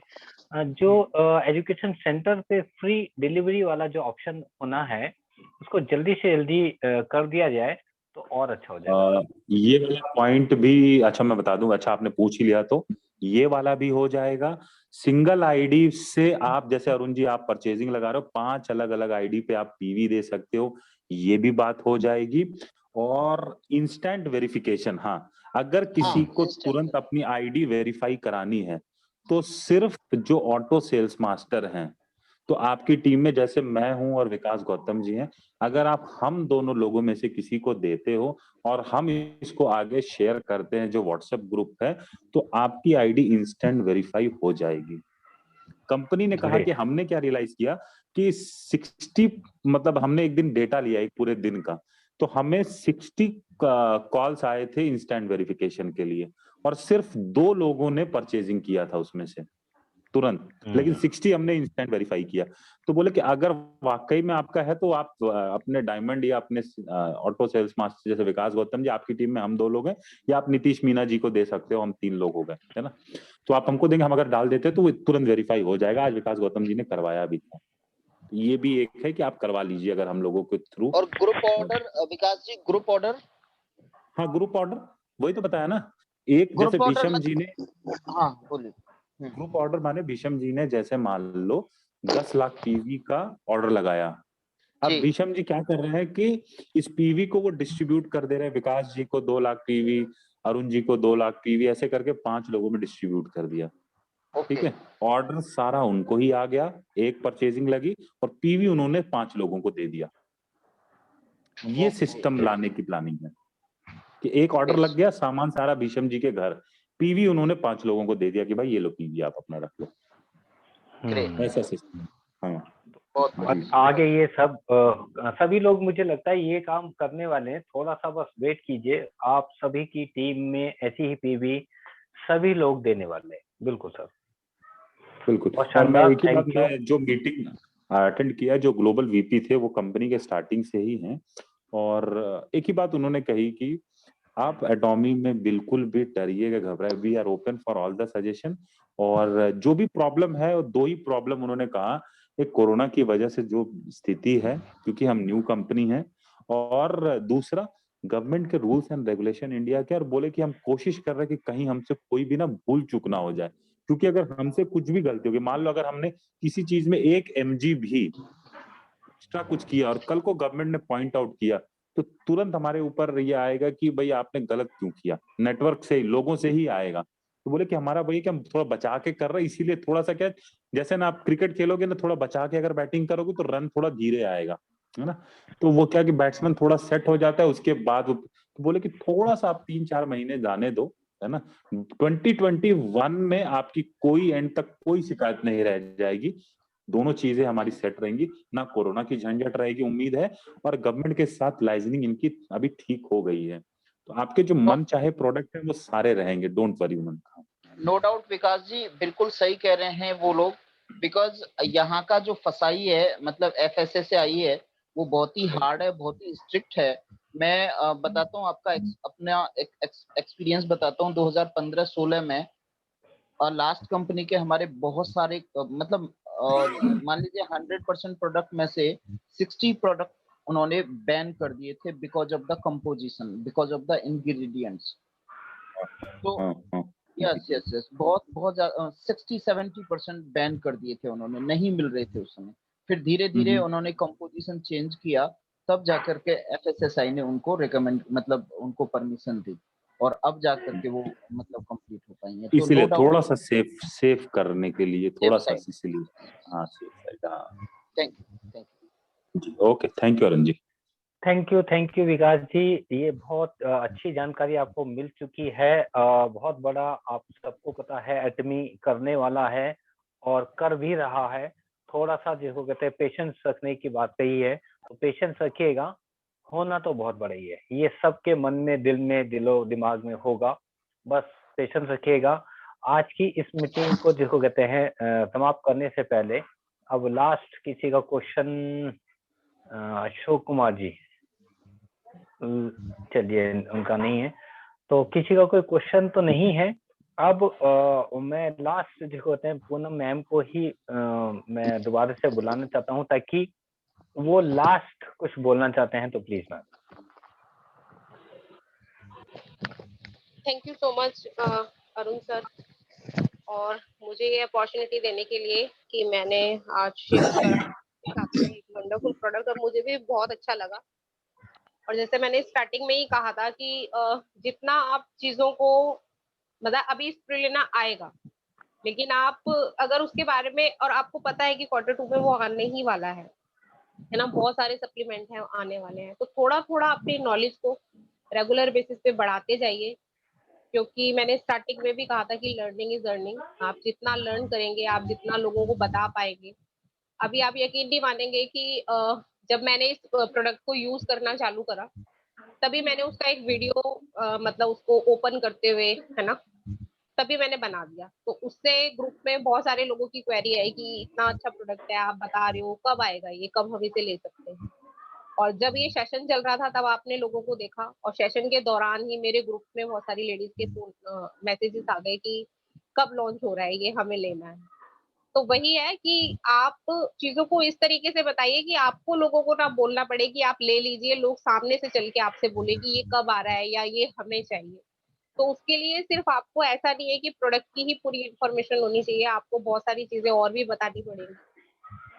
जो एजुकेशन सेंटर पे फ्री डिलीवरी वाला जो ऑप्शन होना है उसको जल्दी से जल्दी कर दिया जाए तो और अच्छा हो जाएगा। ये वाला पॉइंट भी अच्छा मैं बता दूं, अच्छा आपने पूछ ही लिया तो ये वाला भी हो जाएगा। सिंगल आईडी से आप, जैसे अरुण जी आप परचेजिंग लगा रहे हो, 5 अलग अलग आईडी पे आप पीवी दे सकते हो, ये भी बात हो जाएगी। और इंस्टेंट वेरिफिकेशन, हाँ अगर किसी को तुरंत अपनी आईडी वेरीफाई करानी है तो सिर्फ जो ऑटो सेल्स मास्टर हैं, तो आपकी टीम में जैसे मैं हूं और विकास गौतम जी हैं, अगर आप हम दोनों लोगों में से किसी को देते हो और हम इसको आगे शेयर करते हैं जो व्हाट्सएप ग्रुप है, तो आपकी आईडी इंस्टेंट वेरीफाई हो जाएगी। कंपनी ने कहा कि हमने क्या रियलाइज किया कि 60 मतलब हमने एक दिन डेटा लिया एक पूरे दिन का, तो हमें 60 कॉल्स आए थे इंस्टेंट वेरिफिकेशन के लिए और सिर्फ 2 लोगों ने परचेजिंग किया था उसमें से तुरंत, लेकिन 60 हमने इंस्टेंट वेरीफाई किया। तो बोले कि अगर वाकई में आपका है तो आप अपने डायमंड या अपने ऑटो सेल्स मास्टर जैसे विकास गौतम जी, आपकी टीम में हम 2 लोग हैं, या आप नीतीश मीना जी को दे सकते हो, हम 3 लोग हो गए, है ना। तो आप हमको देंगे, हम अगर डाल देते तो वो तुरंत वेरीफाई हो जाएगा। आज विकास गौतम जी ने करवाया भी था, तो ये भी एक है कि आप करवा लीजिए अगर हम लोगों के थ्रू। और ग्रुप ऑर्डर विकास जी, ग्रुप ऑर्डर, हाँ ग्रुप ऑर्डर वही तो बताया ना, एक जैसे भीषम जी ने, हाँ बोलिए। ग्रुप ऑर्डर माने भीषम जी ने जैसे मान लो 10 लाख पीवी का ऑर्डर लगाया, अब भीषम जी क्या कर रहे हैं कि इस पीवी को वो डिस्ट्रीब्यूट कर दे रहे हैं, विकास जी को 2 लाख पीवी, अरुण जी को 2 लाख पीवी, ऐसे करके 5 लोगों में डिस्ट्रीब्यूट कर दिया। ठीक है, ऑर्डर सारा उनको ही आ गया, एक परचेजिंग लगी और पीवी उन्होंने 5 लोगों को दे दिया। ये सिस्टम लाने की प्लानिंग है कि एक ऑर्डर लग गया, सामान सारा भीषम जी के घर, पीवी उन्होंने 5 लोगों को दे दिया कि भाई ये लो पीवी आप अपना रख लो, ऐसा सिस्टम। हाँ और आगे ये सब सभी लोग मुझे लगता है ये काम करने वाले हैं, थोड़ा सा बस वेट कीजिए, आप सभी की टीम में ऐसी ही पीवी सभी लोग देने वाले हैं। बिल्कुल सर, बिल्कुल। और और मैं एक ही बात, थैंक यू। मैं जो मीटिंग अटेंड किया, जो ग्लोबल वीपी थे वो कंपनी के स्टार्टिंग से ही हैं, और एक ही बात उन्होंने कही कि आप एटॉमी में बिल्कुल भी डरिएगा, घबराए, we are open for all the suggestion. और जो भी प्रॉब्लम है, 2 ही प्रॉब्लम उन्होंने कहा, एक कोरोना की वजह से जो स्थिति है क्योंकि हम न्यू कंपनी है, और दूसरा गवर्नमेंट के रूल्स एंड रेगुलेशन इंडिया के, और बोले कि हम कोशिश कर रहे हैं कि कहीं हमसे कोई भी ना भूल चूक ना हो जाए, क्योंकि अगर हमसे कुछ भी गलती होगी, मान लो अगर हमने किसी चीज में 1 mg भी एक्स्ट्रा कुछ किया और कल को गवर्नमेंट ने पॉइंट आउट किया, तो तुरंत हमारे ऊपर ये आएगा कि भाई आपने गलत क्यों किया, नेटवर्क से ही, लोगों से ही आएगा। तो बोले कि हमारा भाई कि हम थोड़ा बचा के कर रहे हैं, इसीलिए थोड़ा सा क्या, जैसे ना आप क्रिकेट खेलोगे ना, थोड़ा बचा के अगर बैटिंग करोगे तो रन थोड़ा धीरे आएगा, है ना। तो वो क्या कि बैट्समैन थोड़ा सेट हो जाता है, उसके बाद तो बोले कि थोड़ा सा आप 3-4 महीने जाने दो, है ना। 2021 में आपकी कोई एंड तक कोई शिकायत नहीं रह जाएगी, दोनों चीजें हमारी सेट रहेंगी, ना कोरोना की झंझट रहेगी उम्मीद है, और गवर्नमेंट के साथ लाइजनिंग इनकी अभी ठीक हो गई है, तो आपके जो मन चाहे प्रोडक्ट है वो सारे रहेंगे, डोंट वरी उनका। नो डाउट विकास जी, बिल्कुल सही कह रहे हैं वो लोग, बिकॉज यहाँ का जो फसाई है, मतलब एफएसए से आई है, वो बहुत ही हार्ड है, बहुत ही स्ट्रिक्ट है। मैं बताता हूँ आपका अपना एक्सपीरियंस बताता हूँ। 2015-16 में लास्ट कंपनी के हमारे बहुत सारे मतलब मान लीजिए 100% प्रोडक्ट में से 60 प्रोडक्ट उन्होंने बैन कर दिए थे because of the composition, because of the ingredients. तो यस बहुत ज्यादा 60-70% बैन कर दिए थे उन्होंने, नहीं मिल रहे थे उस समय। फिर धीरे धीरे उन्होंने कंपोजिशन चेंज किया, तब जाकर के एफएसएसआई ने उनको रिकमेंड, मतलब उनको परमिशन दी, और अब जाकर के वो मतलब कंप्लीट हो पाई है। तो इसीलिए थोड़ा सा सेफ करने के लिए थोड़ा सा इसीलिए, हाँ सेफ साइड। हाँ thank you ji, okay, thank you Arun ji. Thank you Vikas ji, ये बहुत अच्छी जानकारी आपको मिल चुकी है। बहुत बड़ा आप सबको पता है एटमी करने वाला है और कर भी रहा है, थोड़ा सा जिसको कहते हैं पेशेंस रखने की बात कही है, तो पेशेंस रखिएगा, होना तो बहुत बड़ा ही है, ये सबके मन में, दिल में, दिलो दिमाग में होगा, बस पेशेंस रखिएगा। आज की इस मीटिंग को जिसको कहते हैं समाप्त करने से पहले अब लास्ट किसी का क्वेश्चन, अशोक कुमार जी, चलिए उनका नहीं है, तो किसी का कोई क्वेश्चन तो नहीं है। अब मैं लास्ट जो होते हैं पूनम मैम को ही मैं दोबारा से बुलाना चाहता हूं, ताकि वो लास्ट कुछ बोलना चाहते हैं तो please ma'am. Thank you so much Arun sir, और मुझे ये अपॉर्चुनिटी देने के लिए कि मैंने आज शेयर करा एक वंडरफुल प्रोडक्ट, और मुझे भी बहुत अच्छा लगा। और जैसे मैंने स्टार्टिंग में ही कहा था कि जितना आप चीजों को, मतलब अभी स्प्रुलिना आएगा, लेकिन आप अगर उसके बारे में, और आपको पता है कि Q2 में वो आने ही वाला है ना, बहुत सारे सप्लीमेंट हैं आने वाले हैं, तो थोड़ा थोड़ा अपनी नॉलेज को रेगुलर बेसिस पे बढ़ाते जाइए, क्योंकि मैंने स्टार्टिंग में भी कहा था कि लर्निंग इज अर्निंग। आप जितना लर्न करेंगे, आप जितना लोगों को बता पाएंगे। अभी आप यकीन नहीं मानेंगे कि जब मैंने इस प्रोडक्ट को यूज करना चालू करा, तभी मैंने उसका एक वीडियो मतलब उसको ओपन करते हुए, है ना, तभी मैंने बना दिया। तो उससे ग्रुप में बहुत सारे लोगों की क्वेरी है कि इतना अच्छा प्रोडक्ट है, आप बता रहे हो, कब आएगा ये, कब हम इसे ले सकते हैं। और जब ये सेशन चल रहा था तब आपने लोगों को देखा, और सेशन के दौरान ही मेरे ग्रुप में बहुत सारी लेडीज के मैसेजेस आ गए कि कब लॉन्च हो रहा है, ये हमें लेना है। तो वही है कि आप चीजों को इस तरीके से बताइए कि आपको लोगों को ना बोलना पड़े कि आप ले लीजिए, लोग सामने से चल के आपसे बोले कि ये कब आ रहा है या ये हमें चाहिए। तो उसके लिए सिर्फ आपको ऐसा नहीं है कि प्रोडक्ट की ही पूरी इंफॉर्मेशन होनी चाहिए, आपको बहुत सारी चीजें और भी बतानी पड़ेगी।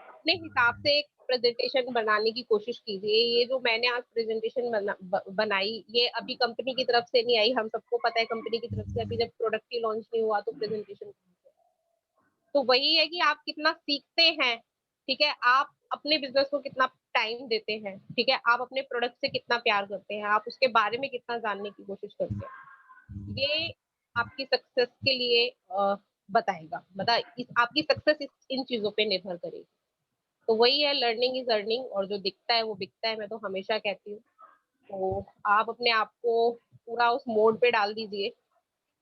अपने हिसाब से एक प्रेजेंटेशन बनाने की कोशिश कीजिए। ये जो मैंने आज प्रेजेंटेशन बनाई, ये अभी कंपनी की तरफ से नहीं आई, हम सबको पता है कंपनी की तरफ से अभी जब प्रोडक्ट ही लॉन्च नहीं हुआ तो प्रेजेंटेशन। तो वही है कि आप कितना सीखते हैं, ठीक है, आप अपने बिजनेस को कितना टाइम देते हैं, ठीक है, आप अपने प्रोडक्ट से कितना प्यार करते हैं, आप उसके बारे में कितना जानने की कोशिश करते हैं, ये आपकी सक्सेस के लिए बताएगा, मतलब आपकी सक्सेस इन चीजों पे निर्भर करेगी। तो वही है, लर्निंग इज अर्निंग, और जो दिखता है वो बिकता है, मैं तो हमेशा कहती हूँ। तो आप अपने आप को पूरा उस मोड पे डाल दीजिए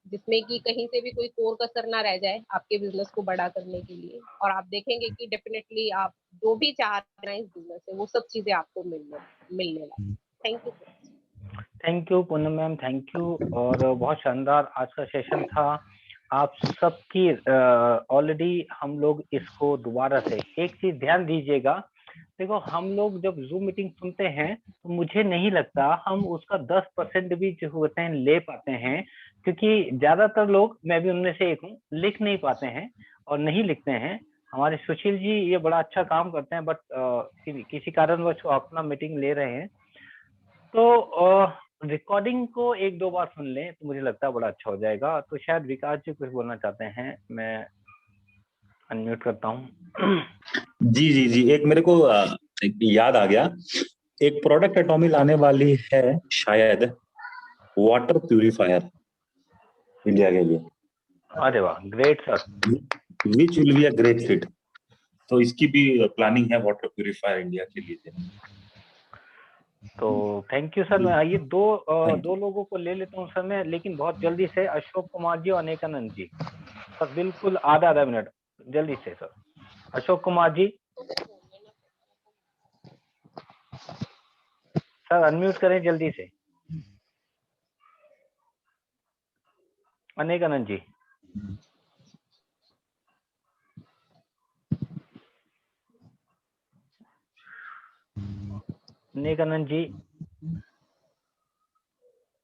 जिसमें कि कहीं से भी कोई कोर कसर ना रह जाए आपके बिजनेस को बड़ा करने के लिए, और आप देखेंगे कि डेफिनेटली आप जो भी चाह रहे हैं इस बिजनेस से, वो सब चीजें आपको मिलने लगी। Thank you. Thank you Poonam ma'am, thank you. और बहुत शानदार आज का सेशन था। आप सबकी ऑलरेडी हम लोग इसको दोबारा से एक चीज ध्यान दीजिएगा, देखो हम लोग जब जूम मीटिंग सुनते हैं तो मुझे नहीं लगता हम उसका 10% भी जो होते हैं ले पाते हैं, क्योंकि ज्यादातर लोग, मैं भी उनमें से एक हूँ, लिख नहीं पाते हैं और नहीं लिखते हैं। हमारे सुशील जी ये बड़ा अच्छा काम करते हैं, बट किसी कारणवश वो अपना मीटिंग ले रहे हैं, तो रिकॉर्डिंग को एक दो बार सुन लें तो मुझे लगता है बड़ा अच्छा हो जाएगा। तो शायद विकास जी कुछ बोलना चाहते हैं, मैं अनम्यूट करता हूँ। जी जी जी, एक मेरे को याद आ गया, एक प्रोडक्ट एटॉमी लाने वाली है शायद, वाटर प्यूरिफायर इंडिया के लिए। अरे वाह, great sir, which will be a great fit. तो इसकी भी प्लानिंग है वाटर प्यूरिफायर इंडिया के लिए देने। तो थैंक यू सर। मैं ये दो लोगों को ले लेता हूँ सर मैं, लेकिन बहुत जल्दी से, अशोक कुमार जी और अनेकानंद जी, सर बिल्कुल आधा मिनट जल्दी से sir. Ashok Kumar ji sir unmute करें जल्दी से। अनेकानंद जी, अनेकानंद जी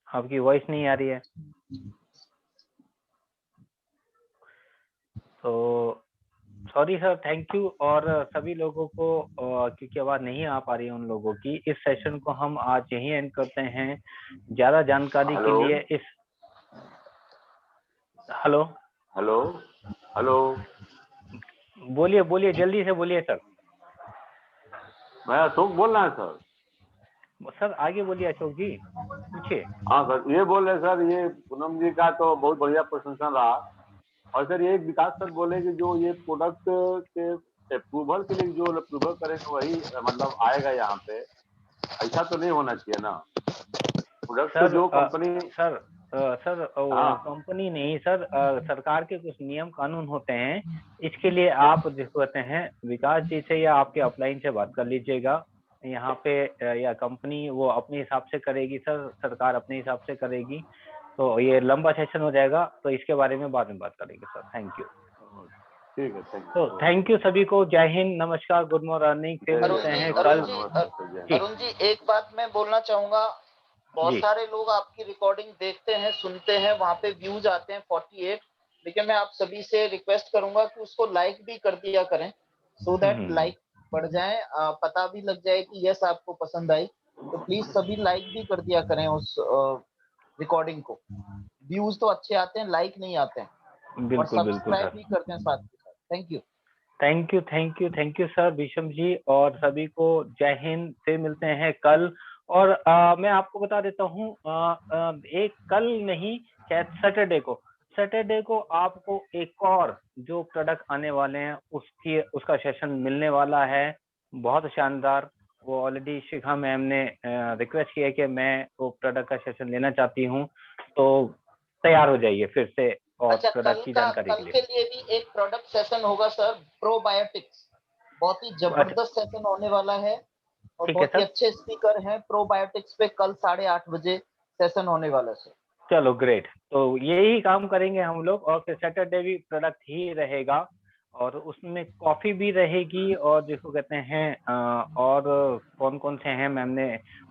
आपकी वॉइस नहीं आ रही है। तो सॉरी सर, थैंक यू। और सभी लोगों को क्योंकि आवाज नहीं आ पा रही है उन लोगों की, इस सेशन को हम आज यहीं एंड करते हैं। ज्यादा जानकारी के लिए इस हेलो हेलो हेलो बोलिए बोलिए, जल्दी से बोलिए सर। मैं अशोक बोल रहा है सर। सर आगे बोलिए अशोक जी, पूछिए। हाँ सर, ये बोल रहे सर, ये पूनम जी का तो बहुत बढ़िया प्रशंसा रहा। और सर ये विकास सर बोले कि जो ये प्रोडक्ट के अप्रूवल के लिए जो अप्रूवल करेंगे वही मतलब आएगा यहाँ पे, ऐसा तो नहीं होना चाहिए ना। प्रोडक्ट तो जो कंपनी सर कंपनी नहीं सर, सरकार के कुछ नियम कानून होते हैं, इसके लिए आप जिसको कहते हैं विकास जी से या आपके अपलाइन से बात कर लीजिएगा यहाँ पे, या कंपनी वो अपने हिसाब से करेगी सर, सरकार अपने हिसाब से करेगी, तो ये लंबा सेशन हो जाएगा, तो इसके बारे में बाद में बात करेंगे सर। Thank you. ठीक है, थैंक यू। तो थैंक यू सभी को, जय हिंद, नमस्कार, गुड मॉर्निंग, फिर मिलते हैं कल। अरुण जी एक बात मैं बोलना चाहूंगा, बहुत सारे लोग आपकी रिकॉर्डिंग देखते हैं, सुनते हैं, वहां पे व्यूज आते हैं 48, लेकिन मैं आप सभी से रिक्वेस्ट करूंगा कि उसको लाइक भी कर दिया करें, सो दैट लाइक बढ़ जाए, पता भी लग जाए कि यस आपको पसंद आई, तो प्लीज सभी लाइक भी कर दिया करें उस रिकॉर्डिंग को। व्यूज तो अच्छे आते हैं, लाइक नहीं आते हैं, और सब्सक्राइब भी करते हैं साथ के साथ। Thank you. Thank you, thank you, thank you sir, विषम जी, और सभी को जय हिंद, फिर मिलते हैं कल। और मैं आपको बता देता हूँ, एक कल नहीं, शायद सैटरडे को आपको एक और जो प्रोडक्ट आने वाले हैं उसका सेशन मिलने वाला है, बहुत शानदार। वो ऑलरेडी शिखा मैम ने रिक्वेस्ट किया कि मैं वो प्रोडक्ट का सेशन लेना चाहती हूँ, तो तैयार हो जाइए फिर से और प्रोडक्ट की जानकारी के लिए। कल के लिए भी एक प्रोडक्ट सेशन होगा सर, प्रोबायोटिक्स, बहुत ही जबरदस्त सेशन होने वाला है, और बहुत ही अच्छे स्पीकर हैं प्रोबायोटिक्स पे। कल 8:30 बजे सेशन होने वाला है सर। चलो ग्रेट, तो यही काम करेंगे हम लोग, और फिर सैटरडे भी प्रोडक्ट ही रहेगा, और उसमें कॉफी भी रहेगी, और जिसको कहते हैं और कौन कौन से हैं, मैम ने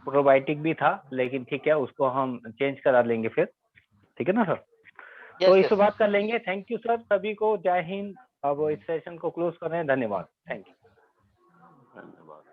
प्रोबायोटिक भी था, लेकिन ठीक है उसको हम चेंज करा लेंगे फिर, ठीक है ना सर। तो इस बात कर लेंगे। थैंक यू सर सभी को, जय हिंद। अब इस सेशन को क्लोज कर रहे हैं, धन्यवाद, थैंक यू। धन्यवाद।